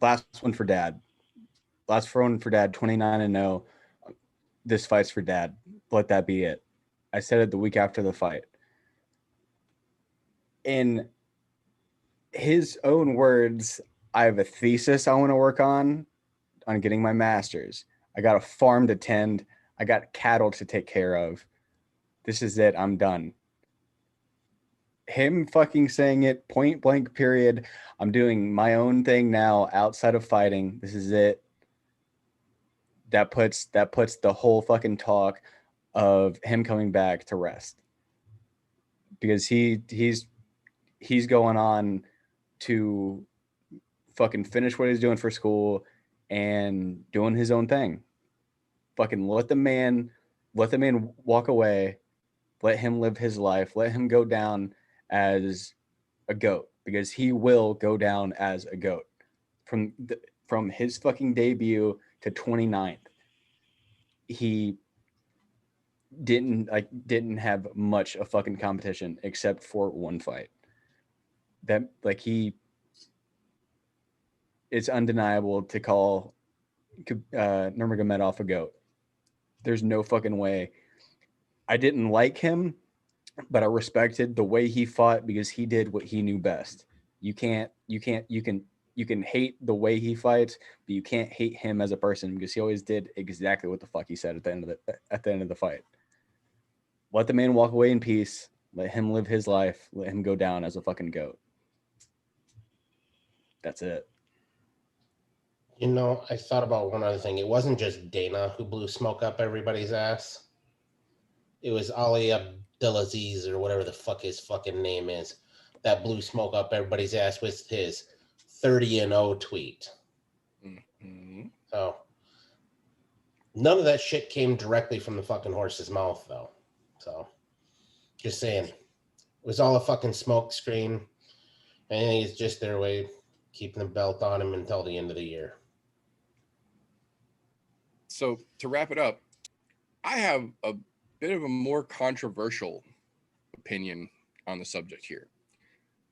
Last one for Dad. 29-0. This fight's for Dad. Let that be it. I said it the week after the fight. And his own words, I have a thesis I want to work on getting my master's. I got a farm to tend. I got cattle to take care of. This is it. I'm done. Him fucking saying it point blank period. I'm doing my own thing now outside of fighting. This is it. That puts the whole fucking talk of him coming back to rest. Because he's going on to fucking finish what he's doing for school and doing his own thing. Fucking let the man walk away. Let him live his life. Let him go down as a goat, because he will go down as a goat. From his fucking debut to 29th, he didn't have much of fucking competition except for one fight. That it's undeniable to call Nurmagomedov a goat. There's no fucking way. I didn't like him, but I respected the way he fought because he did what he knew best. You can hate the way he fights, but you can't hate him as a person, because he always did exactly what the fuck he said at the end of the fight. Let the man walk away in peace. Let him live his life. Let him go down as a fucking goat. That's it. You know, I thought about one other thing. It wasn't just Dana who blew smoke up everybody's ass. It was Ali Abdelaziz, or whatever the fuck his fucking name is, that blew smoke up everybody's ass with his 30-0 tweet. Mm-hmm. So none of that shit came directly from the fucking horse's mouth, though. So just saying, it was all a fucking smoke screen. I think it's just their way keeping the belt on him until the end of the year. So to wrap it up, I have a bit of a more controversial opinion on the subject here.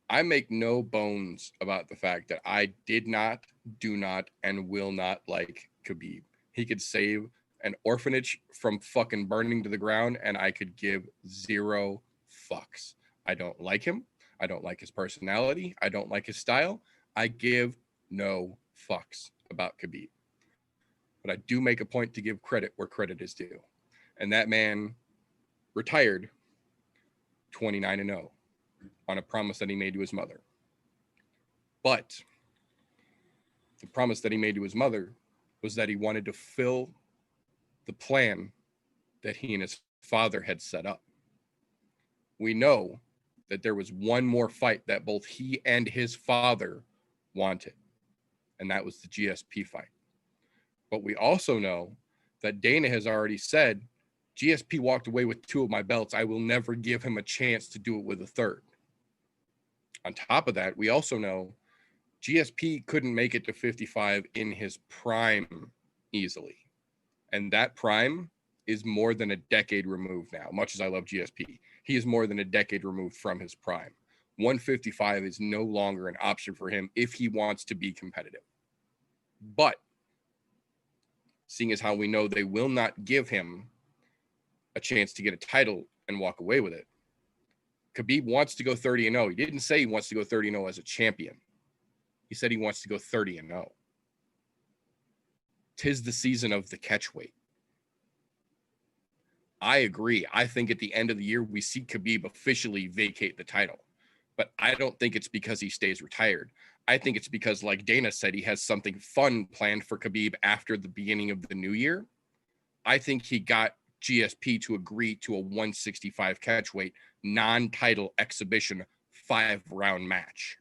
I make no bones about the fact that I did not, do not, and will not like Khabib. He could save an orphanage from fucking burning to the ground, and I could give zero fucks. I don't like him. I don't like his personality. I don't like his style. I give no fucks about Khabib. But I do make a point to give credit where credit is due. And that man retired 29-0 on a promise that he made to his mother. But the promise that he made to his mother was that he wanted to fill the plan that he and his father had set up. We know that there was one more fight that both he and his father wanted, and that was the GSP fight. But we also know that Dana has already said, GSP walked away with 2 of my belts. I will never give him a chance to do it with a 3rd. On top of that, we also know GSP couldn't make it to 55 in his prime easily. And that prime is more than a decade removed now. Much as I love GSP, he is more than a decade removed from his prime. 155 is no longer an option for him if he wants to be competitive. But seeing as how we know they will not give him a chance to get a title and walk away with it, Khabib wants to go 30-0. He didn't say he wants to go 30-0 as a champion. He said he wants to go 30-0. 'Tis the season of the catchweight. I agree. I think at the end of the year, we see Khabib officially vacate the title. But I don't think it's because he stays retired. I think it's because, like Dana said, he has something fun planned for Khabib after the beginning of the new year. I think he got GSP to agree to a 165 catchweight non-title exhibition 5-round match,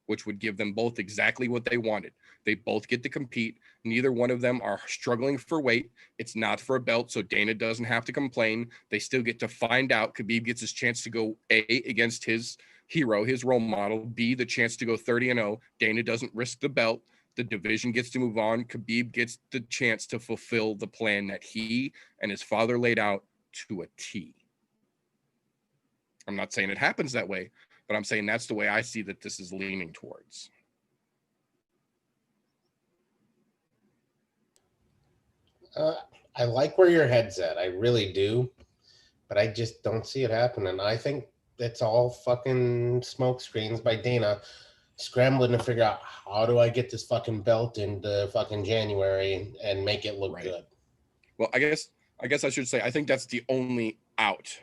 which would give them both exactly what they wanted. They both get to compete. Neither one of them are struggling for weight. It's not for a belt, so Dana doesn't have to complain. They still get to find out. Khabib gets his chance to go A, against his hero, his role model, B, the chance to go 30-0. Dana doesn't risk the belt. The division gets to move on. Khabib gets the chance to fulfill the plan that he and his father laid out to a T. I'm not saying it happens that way, but I'm saying that's the way I see that this is leaning towards. I like where your head's at. I really do. But I just don't see it happening. I think it's all fucking smoke screens by Dana scrambling to figure out how do I get this fucking belt into fucking January and make it look good. Well, I guess I should say I think that's the only out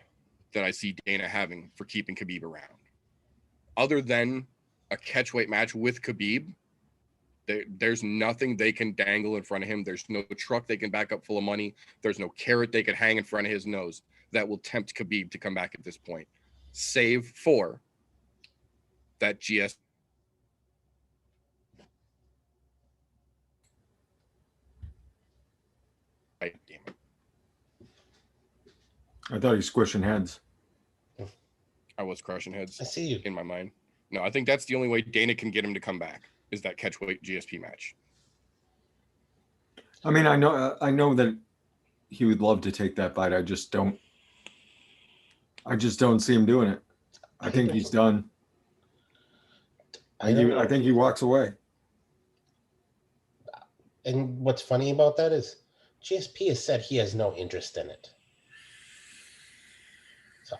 that I see Dana having for keeping Khabib around. Other than a catchweight match with Khabib, there's nothing they can dangle in front of him. There's no truck they can back up full of money. There's no carrot they can hang in front of his nose that will tempt Khabib to come back at this point, save for that GS. Damn it. I thought he was squishing heads. I was crushing heads I see you. in my mind. No, I think that's the only way Dana can get him to come back is that catchweight GSP match. I mean, I know that he would love to take that fight. I just don't see him doing it. I think he's done. I think he walks away. And what's funny about that is GSP has said he has no interest in it. So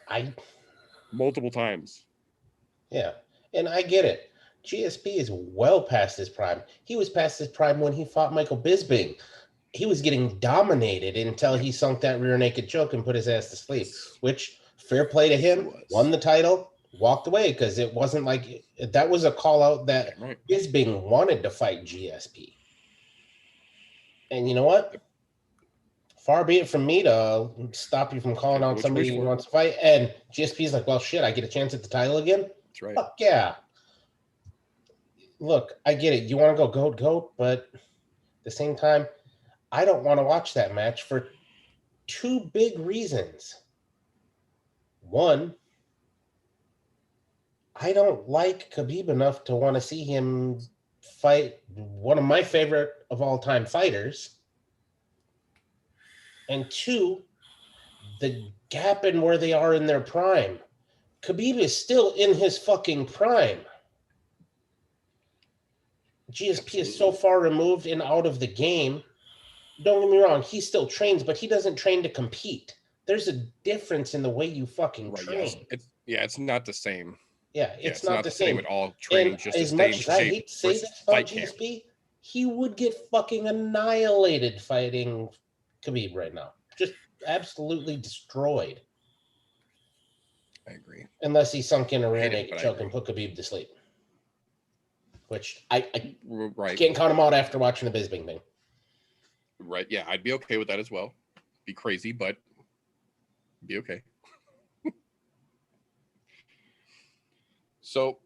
Multiple times. yeah, and I get it. GSP is well past his prime. He was past his prime when he fought Michael Bisping. He was getting dominated until he sunk that rear naked choke and put his ass to sleep, which fair play to him, won the title, walked away because it wasn't like that was a call out that Bisping wanted to fight GSP. And you know what? Far be it from me to stop you from calling out somebody who wants to fight. And GSP's like, well, shit, I get a chance at the title again? That's right. Fuck yeah. Look, I get it. You want to go goat, but at the same time, I don't want to watch that match for two big reasons. One, I don't like Khabib enough to want to see him fight one of my favorite of all time fighters. And two, the gap in where they are in their prime. Khabib is still in his fucking prime. GSP is so far removed and out of the game. Don't get me wrong, he still trains, but he doesn't train to compete. There's a difference in the way you fucking train. Yes. It's not the same. Yeah, it's not the same at all. Training and just as to much stay as in I shape hate to say this about GSP, he would get fucking annihilated fighting Khabib right now. Just absolutely destroyed. I agree. Unless he sunk in a rear naked choke and put Khabib to sleep. Which I can't count him out after watching the Bisping thing. Right. Yeah, I'd be okay with that as well. Be crazy, but be okay. So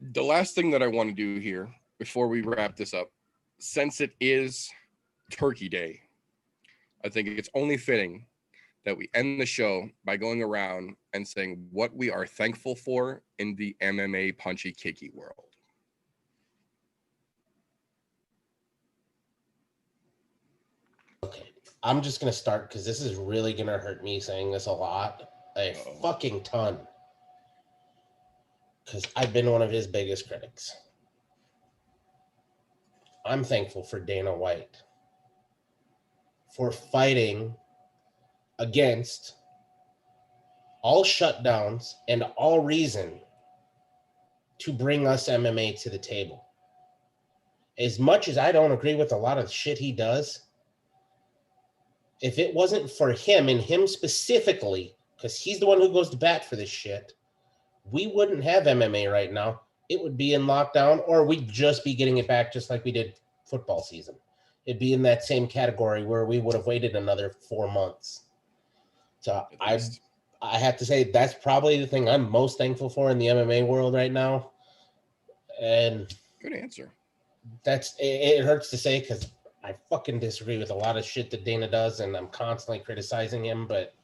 the last thing that I want to do here before we wrap this up, since it is Turkey Day, I think it's only fitting that we end the show by going around and saying what we are thankful for in the MMA punchy-kicky world. Okay, I'm just going to start because this is really going to hurt me saying this a lot. A fucking ton. Because I've been one of his biggest critics. I'm thankful for Dana White for fighting against all shutdowns and all reason to bring us MMA to the table. As much as I don't agree with a lot of the shit he does, if it wasn't for him and him specifically, because he's the one who goes to bat for this shit, we wouldn't have MMA right now. It would be in lockdown, or we'd just be getting it back just like we did football season. It'd be in that same category where we would have waited another 4 months. So I have to say that's probably the thing I'm most thankful for in the MMA world right now. And good answer. It hurts to say because I fucking disagree with a lot of shit that Dana does, and I'm constantly criticizing him, but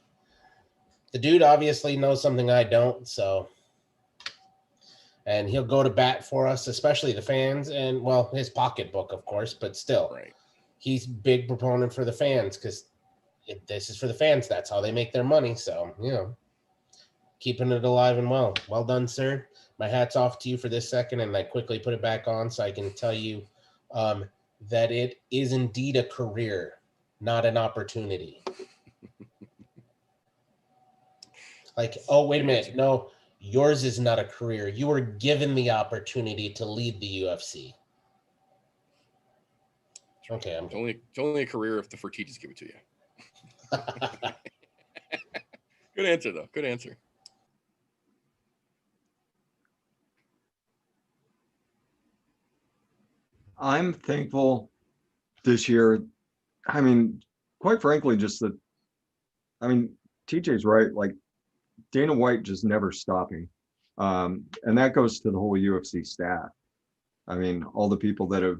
the dude obviously knows something I don't, so. And he'll go to bat for us, especially the fans, and, well, his pocketbook, of course, but still. Right. He's big proponent for the fans because this is for the fans. That's how they make their money. So, keeping it alive and well. Well done, sir. My hat's off to you for this second, and I quickly put it back on so I can tell you that it is indeed a career, not an opportunity. Like, oh, wait a minute. No, yours is not a career. You were given the opportunity to lead the UFC. Okay, I'm It's only a career if the Fertittas give it to you. Good answer, though. Good answer. I'm thankful this year. I mean, quite frankly, just that. I mean, TJ's right. Like Dana White just never stopping, and that goes to the whole UFC staff. I mean, all the people that have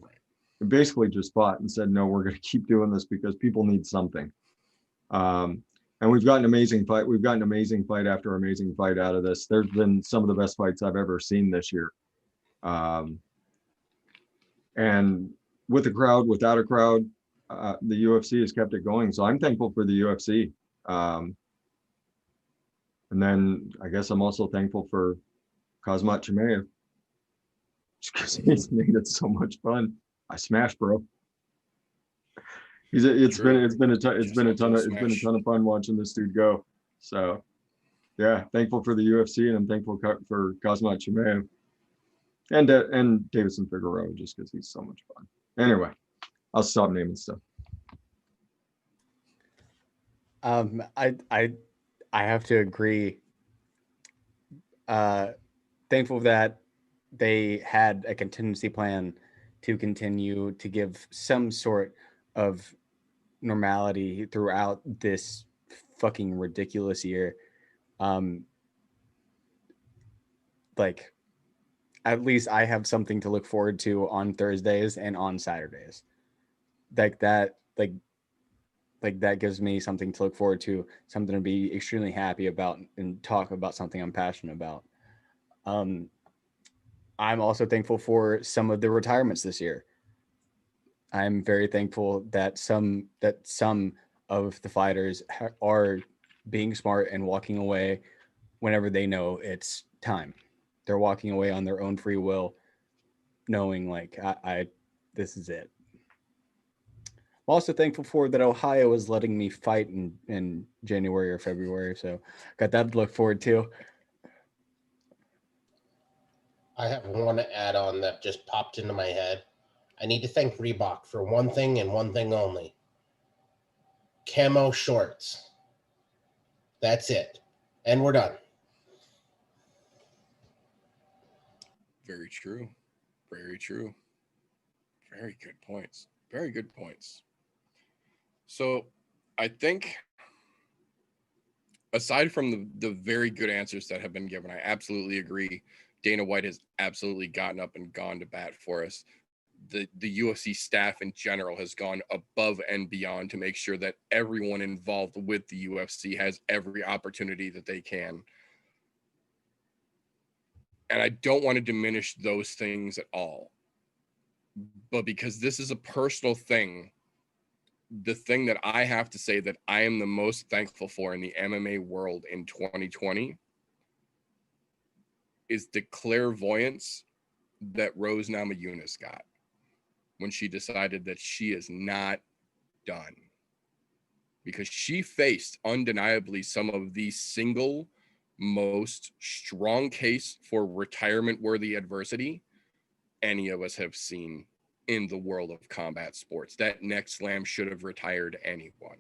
basically just fought and said, no, we're going to keep doing this because people need something. And we've gotten amazing fight. We've gotten amazing fight after amazing fight out of this. There's been some of the best fights I've ever seen this year. And with a crowd, without a crowd, the UFC has kept it going. So I'm thankful for the UFC. And then I guess I'm also thankful for Kazmat Chimaev. Just because he's made it so much fun. I smash, bro. It's been a ton of fun watching this dude go. So yeah, thankful for the UFC, and I'm thankful for Kazmat Chimaev and Davison Figueroa, just because he's so much fun. Anyway, I'll stop naming stuff. I have to agree. Thankful that they had a contingency plan to continue to give some sort of normality throughout this fucking ridiculous year. Like, at least I have something to look forward to on Thursdays and on Saturdays. Like that gives me something to look forward to, something to be extremely happy about, and talk about something I'm passionate about. I'm also thankful for some of the retirements this year. I'm very thankful that some of the fighters are being smart and walking away whenever they know it's time. They're walking away on their own free will, knowing like I this is it. I'm also thankful for that Ohio is letting me fight in January or February, so got that to look forward to. I have one add-on that just popped into my head. I need to thank Reebok for one thing and one thing only. Camo shorts. That's it. And we're done. Very true. Very true. Very good points. Very good points. So I think aside from the very good answers that have been given, I absolutely agree. Dana White has absolutely gotten up and gone to bat for us. The UFC staff in general has gone above and beyond to make sure that everyone involved with the UFC has every opportunity that they can. And I don't want to diminish those things at all. But because this is a personal thing, the thing that I have to say that I am the most thankful for in the MMA world in 2020 is the clairvoyance that Rose Namajunas got when she decided that she is not done. Because she faced undeniably some of the single most strong case for retirement-worthy adversity any of us have seen in the world of combat sports. That neck slam should have retired anyone.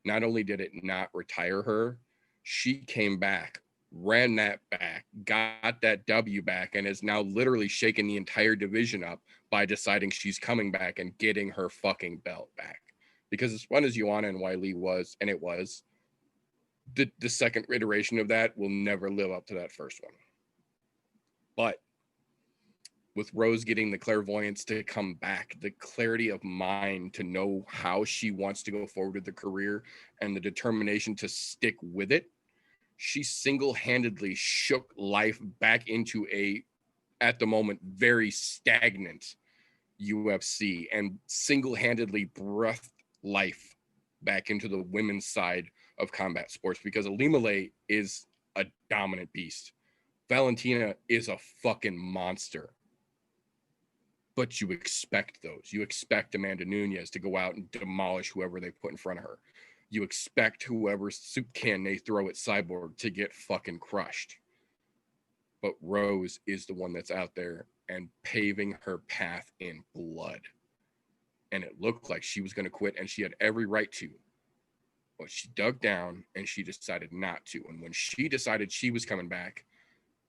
Not only did it not retire her, she came back, ran that back, got that W back, and is now literally shaking the entire division up by deciding she's coming back and getting her fucking belt back. Because as fun as Joanna and Wiley was, and it was, the second iteration of that will never live up to that first one. But with Rose getting the clairvoyance to come back, the clarity of mind to know how she wants to go forward with the career, and the determination to stick with it, she single-handedly shook life back into a, at the moment, very stagnant UFC, and single-handedly breathed life back into the women's side of combat sports, because Alimale is a dominant beast. Valentina is a fucking monster. But you expect those. You expect Amanda Nunes to go out and demolish whoever they put in front of her. you expect whoever soup can they throw at Cyborg to get fucking crushed. But Rose is the one that's out there and paving her path in blood. And it looked like she was going to quit, and she had every right to. But she dug down and she decided not to. And when she decided she was coming back,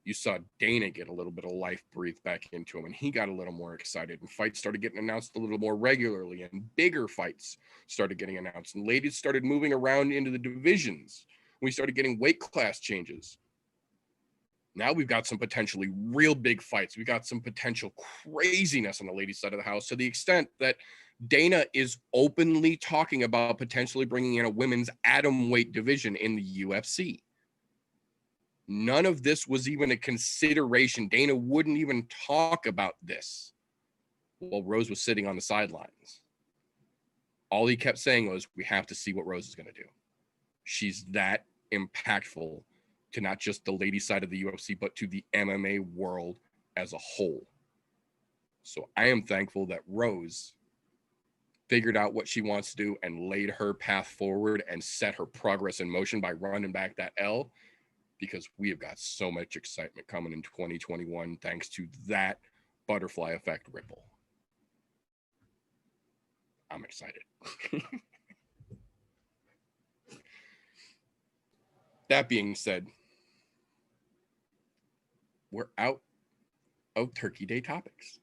you saw Dana get a little bit of life breathed back into him, and he got a little more excited, and fights started getting announced a little more regularly, and bigger fights started getting announced, and ladies started moving around into the divisions. We started getting weight class changes. Now we've got some potentially real big fights. We got some potential craziness on the ladies' side of the house, to the extent that Dana is openly talking about potentially bringing in a women's atom weight division in the UFC. None of this was even a consideration. Dana wouldn't even talk about this while Rose was sitting on the sidelines. All he kept saying was, we have to see what Rose is going to do. She's that impactful to not just the ladies' side of the UFC, but to the MMA world as a whole. So I am thankful that Rose figured out what she wants to do and laid her path forward and set her progress in motion by running back that L, because we have got so much excitement coming in 2021 thanks to that butterfly effect ripple. I'm excited. That being said, we're out of Turkey Day topics.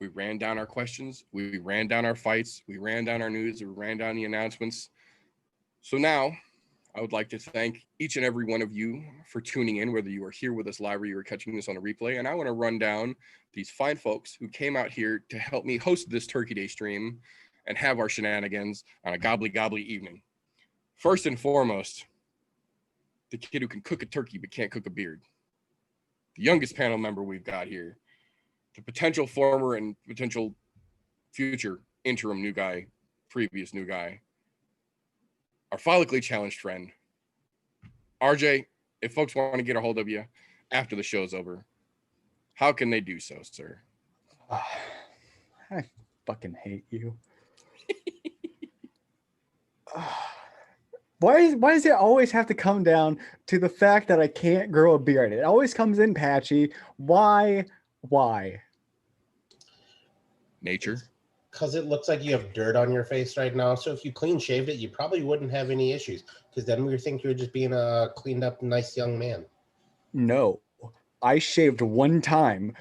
We ran down our questions, we ran down our fights, we ran down our news, we ran down the announcements. So now I would like to thank each and every one of you for tuning in, whether you are here with us live or you are catching this on a replay. And I want to run down these fine folks who came out here to help me host this Turkey Day stream and have our shenanigans on a gobbly evening. First and foremost, the kid who can cook a turkey but can't cook a beard. The youngest panel member we've got here, the potential former and potential future interim new guy, previous new guy, our follically challenged friend, RJ. If folks want to get a hold of you after the show's over, how can they do so, sir? I fucking hate you. Why does it always have to come down to the fact that I can't grow a beard? It always comes in patchy. Why? Nature. Because it looks like you have dirt on your face right now. So if you clean shaved it, you probably wouldn't have any issues. Because then we would think you're just being a cleaned up, nice young man. No, I shaved one time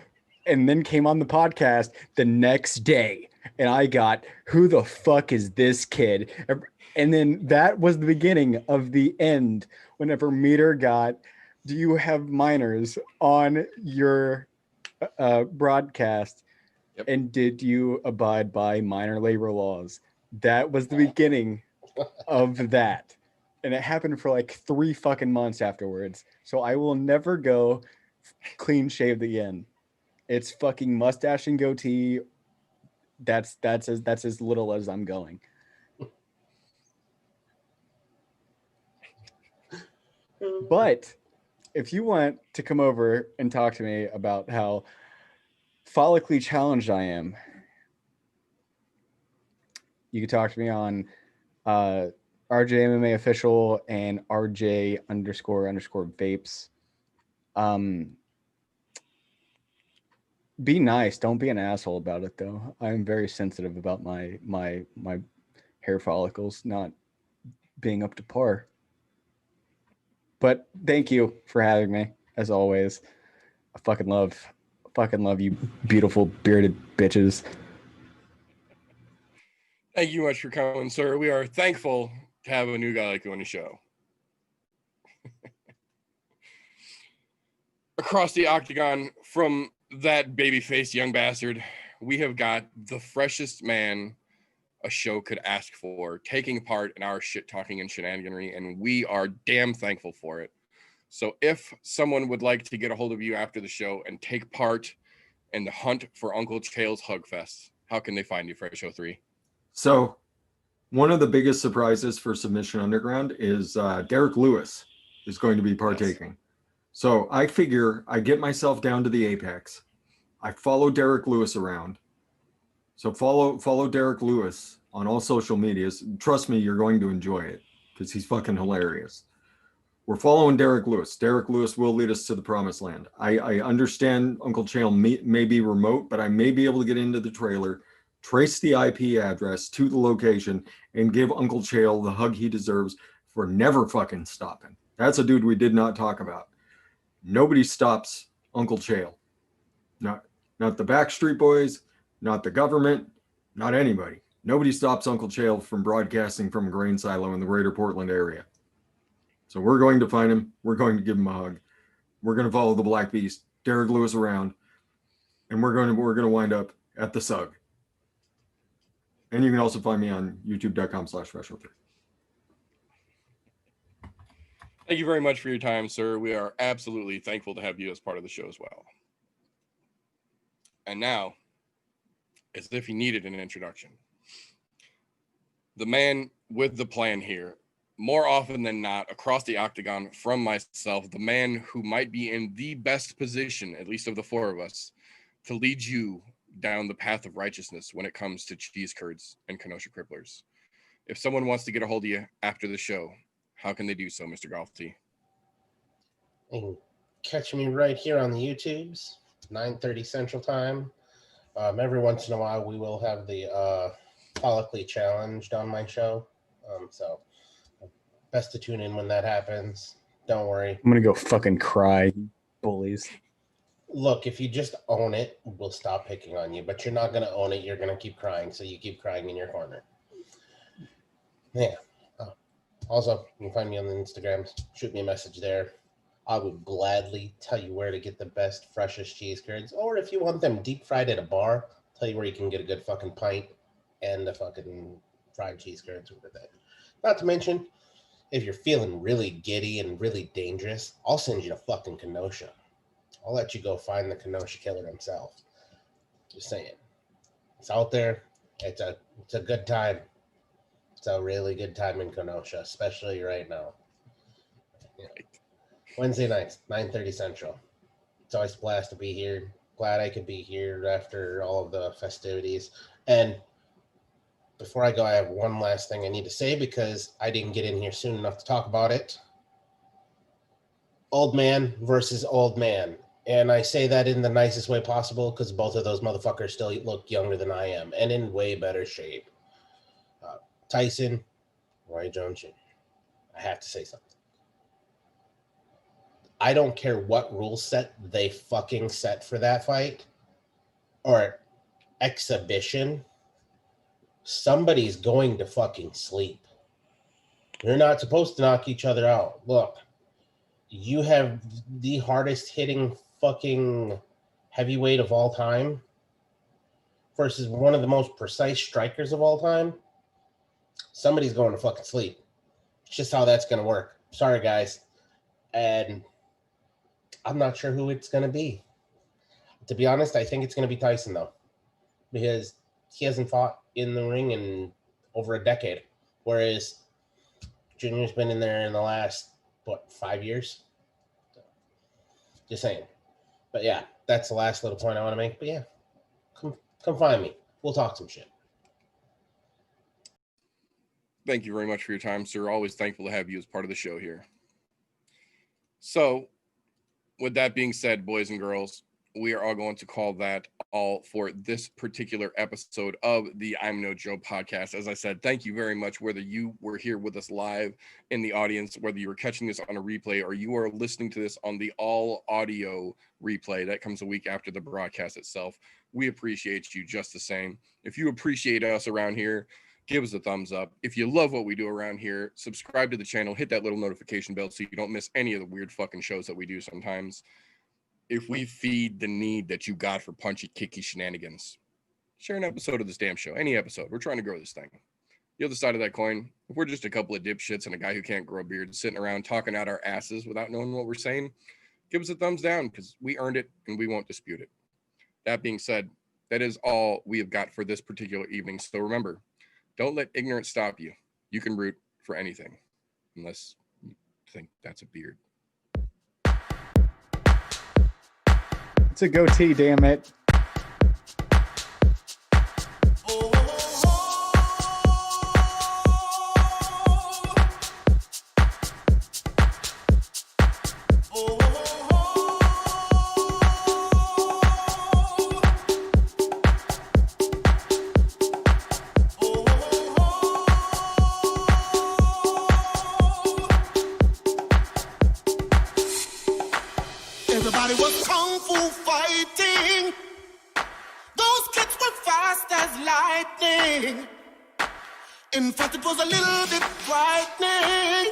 and then came on the podcast the next day. And I got, who the fuck is this kid? And then that was the beginning of the end. Whenever Meter got, do you have minors on your broadcast? Yep. And did you abide by minor labor laws? That was the beginning of that. And it happened for like 3 fucking months afterwards. So I will never go clean shaved again. It's fucking mustache and goatee. That's as little as I'm going. But if you want to come over and talk to me about how follically challenged I am, you can talk to me on RJ MMA official and RJ _ vapes. Be nice. Don't be an asshole about it, though. I'm very sensitive about my hair follicles not being up to par. But thank you for having me, as always. I fucking love you, beautiful bearded bitches. Thank you much for coming, sir. We are thankful to have a new guy like you on the show. Across the octagon from that baby-faced young bastard, we have got the freshest man a show could ask for, taking part in our shit talking and shenaniganry, and we are damn thankful for it. So if someone would like to get a hold of you after the show and take part in the hunt for Uncle Chael's Hug Fest, how can they find you for show 3? So one of the biggest surprises for Submission Underground is Derek Lewis is going to be partaking. Yes. So I figure I get myself down to the apex. I follow Derek Lewis around. So follow Derek Lewis on all social medias. Trust me, you're going to enjoy it. because he's fucking hilarious. We're following Derek Lewis. Derek Lewis will lead us to the promised land. I understand Uncle Chael may be remote, but I may be able to get into the trailer, trace the IP address to the location, and give Uncle Chael the hug he deserves for never fucking stopping. That's a dude we did not talk about. Nobody stops Uncle Chael. Not the Backstreet Boys, not the government, not anybody. Nobody stops Uncle Chael from broadcasting from a grain silo in the greater Portland area. So we're going to find him. We're going to give him a hug. We're going to follow the Black Beast, Derek Lewis, around, and we're going to wind up at the SUG. And you can also find me on youtube.com/special3. Thank you very much for your time, sir. We are absolutely thankful to have you as part of the show as well. And now, as if he needed an introduction, the man with the plan here, more often than not, across the octagon from myself, the man who might be in the best position, at least of the four of us, to lead you down the path of righteousness when it comes to cheese curds and Kenosha cripplers. If someone wants to get a hold of you after the show, how can they do so, Mr. Galty? You can catch me right here on the YouTubes, 9:30 Central Time. Every once in a while, we will have the Colloquially Challenged on my show. So best to tune in when that happens. Don't worry. I'm gonna go fucking cry, bullies. Look, if you just own it, we'll stop picking on you. But you're not going to own it. You're going to keep crying. So you keep crying in your corner. Yeah. Also, you can find me on the Instagrams. Shoot me a message there. I would gladly tell you where to get the best, freshest cheese curds. Or if you want them deep fried at a bar, tell you where you can get a good fucking pint and the fucking fried cheese curds with it. Not to mention, if you're feeling really giddy and really dangerous, I'll send you to fucking Kenosha. I'll let you go find the Kenosha killer himself. Just saying. It's out there. It's a good time. It's a really good time in Kenosha, especially right now. Yeah. Wednesday nights, 9:30 Central. It's always a blast to be here. Glad I could be here after all of the festivities. And before I go, I have one last thing I need to say because I didn't get in here soon enough to talk about it. Old man versus old man. And I say that in the nicest way possible because both of those motherfuckers still look younger than I am and in way better shape. Tyson, Roy Jones Jr. I have to say something. I don't care what rule set they fucking set for that fight or exhibition. Somebody's going to fucking sleep. You're not supposed to knock each other out. Look, you have the hardest hitting fucking heavyweight of all time versus one of the most precise strikers of all time. Somebody's going to fucking sleep. It's just how that's going to work. Sorry, guys. And I'm not sure who it's going to be. To be honest, I think it's going to be Tyson, though, because he hasn't fought in the ring in over a decade, whereas Junior's been in there in the last, 5 years? Just saying. But yeah, that's the last little point I want to make. But yeah, come find me. We'll talk some shit. Thank you very much for your time, sir. Always thankful to have you as part of the show here. So, with that being said, boys and girls, we are all going to call that all for this particular episode of the I'm No Joe podcast. As I said, thank you very much, whether you were here with us live in the audience, whether you were catching this on a replay, or you are listening to this on the all audio replay that comes a week after the broadcast itself. We appreciate you just the same. If you appreciate us around here, give us a thumbs up. If you love what we do around here, subscribe to the channel, hit that little notification bell so you don't miss any of the weird fucking shows that we do sometimes. If we feed the need that you got for punchy-kicky shenanigans, share an episode of this damn show, any episode. We're trying to grow this thing. The other side of that coin, if we're just a couple of dipshits and a guy who can't grow a beard sitting around talking out our asses without knowing what we're saying, give us a thumbs down because we earned it and we won't dispute it. That being said, that is all we have got for this particular evening. So remember, don't let ignorance stop you. You can root for anything, unless you think that's a beard. It's a goatee, damn it. lightning. In fact, it was a little bit frightening.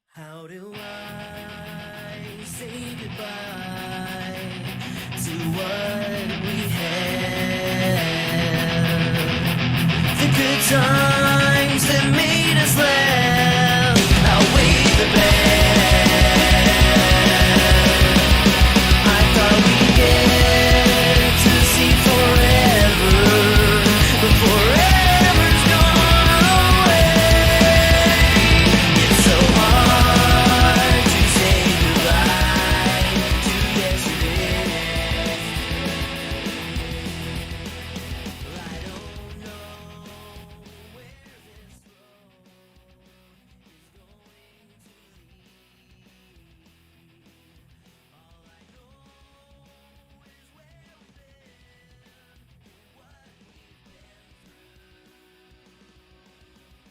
How do I say goodbye to what we had? The good times that made us laugh.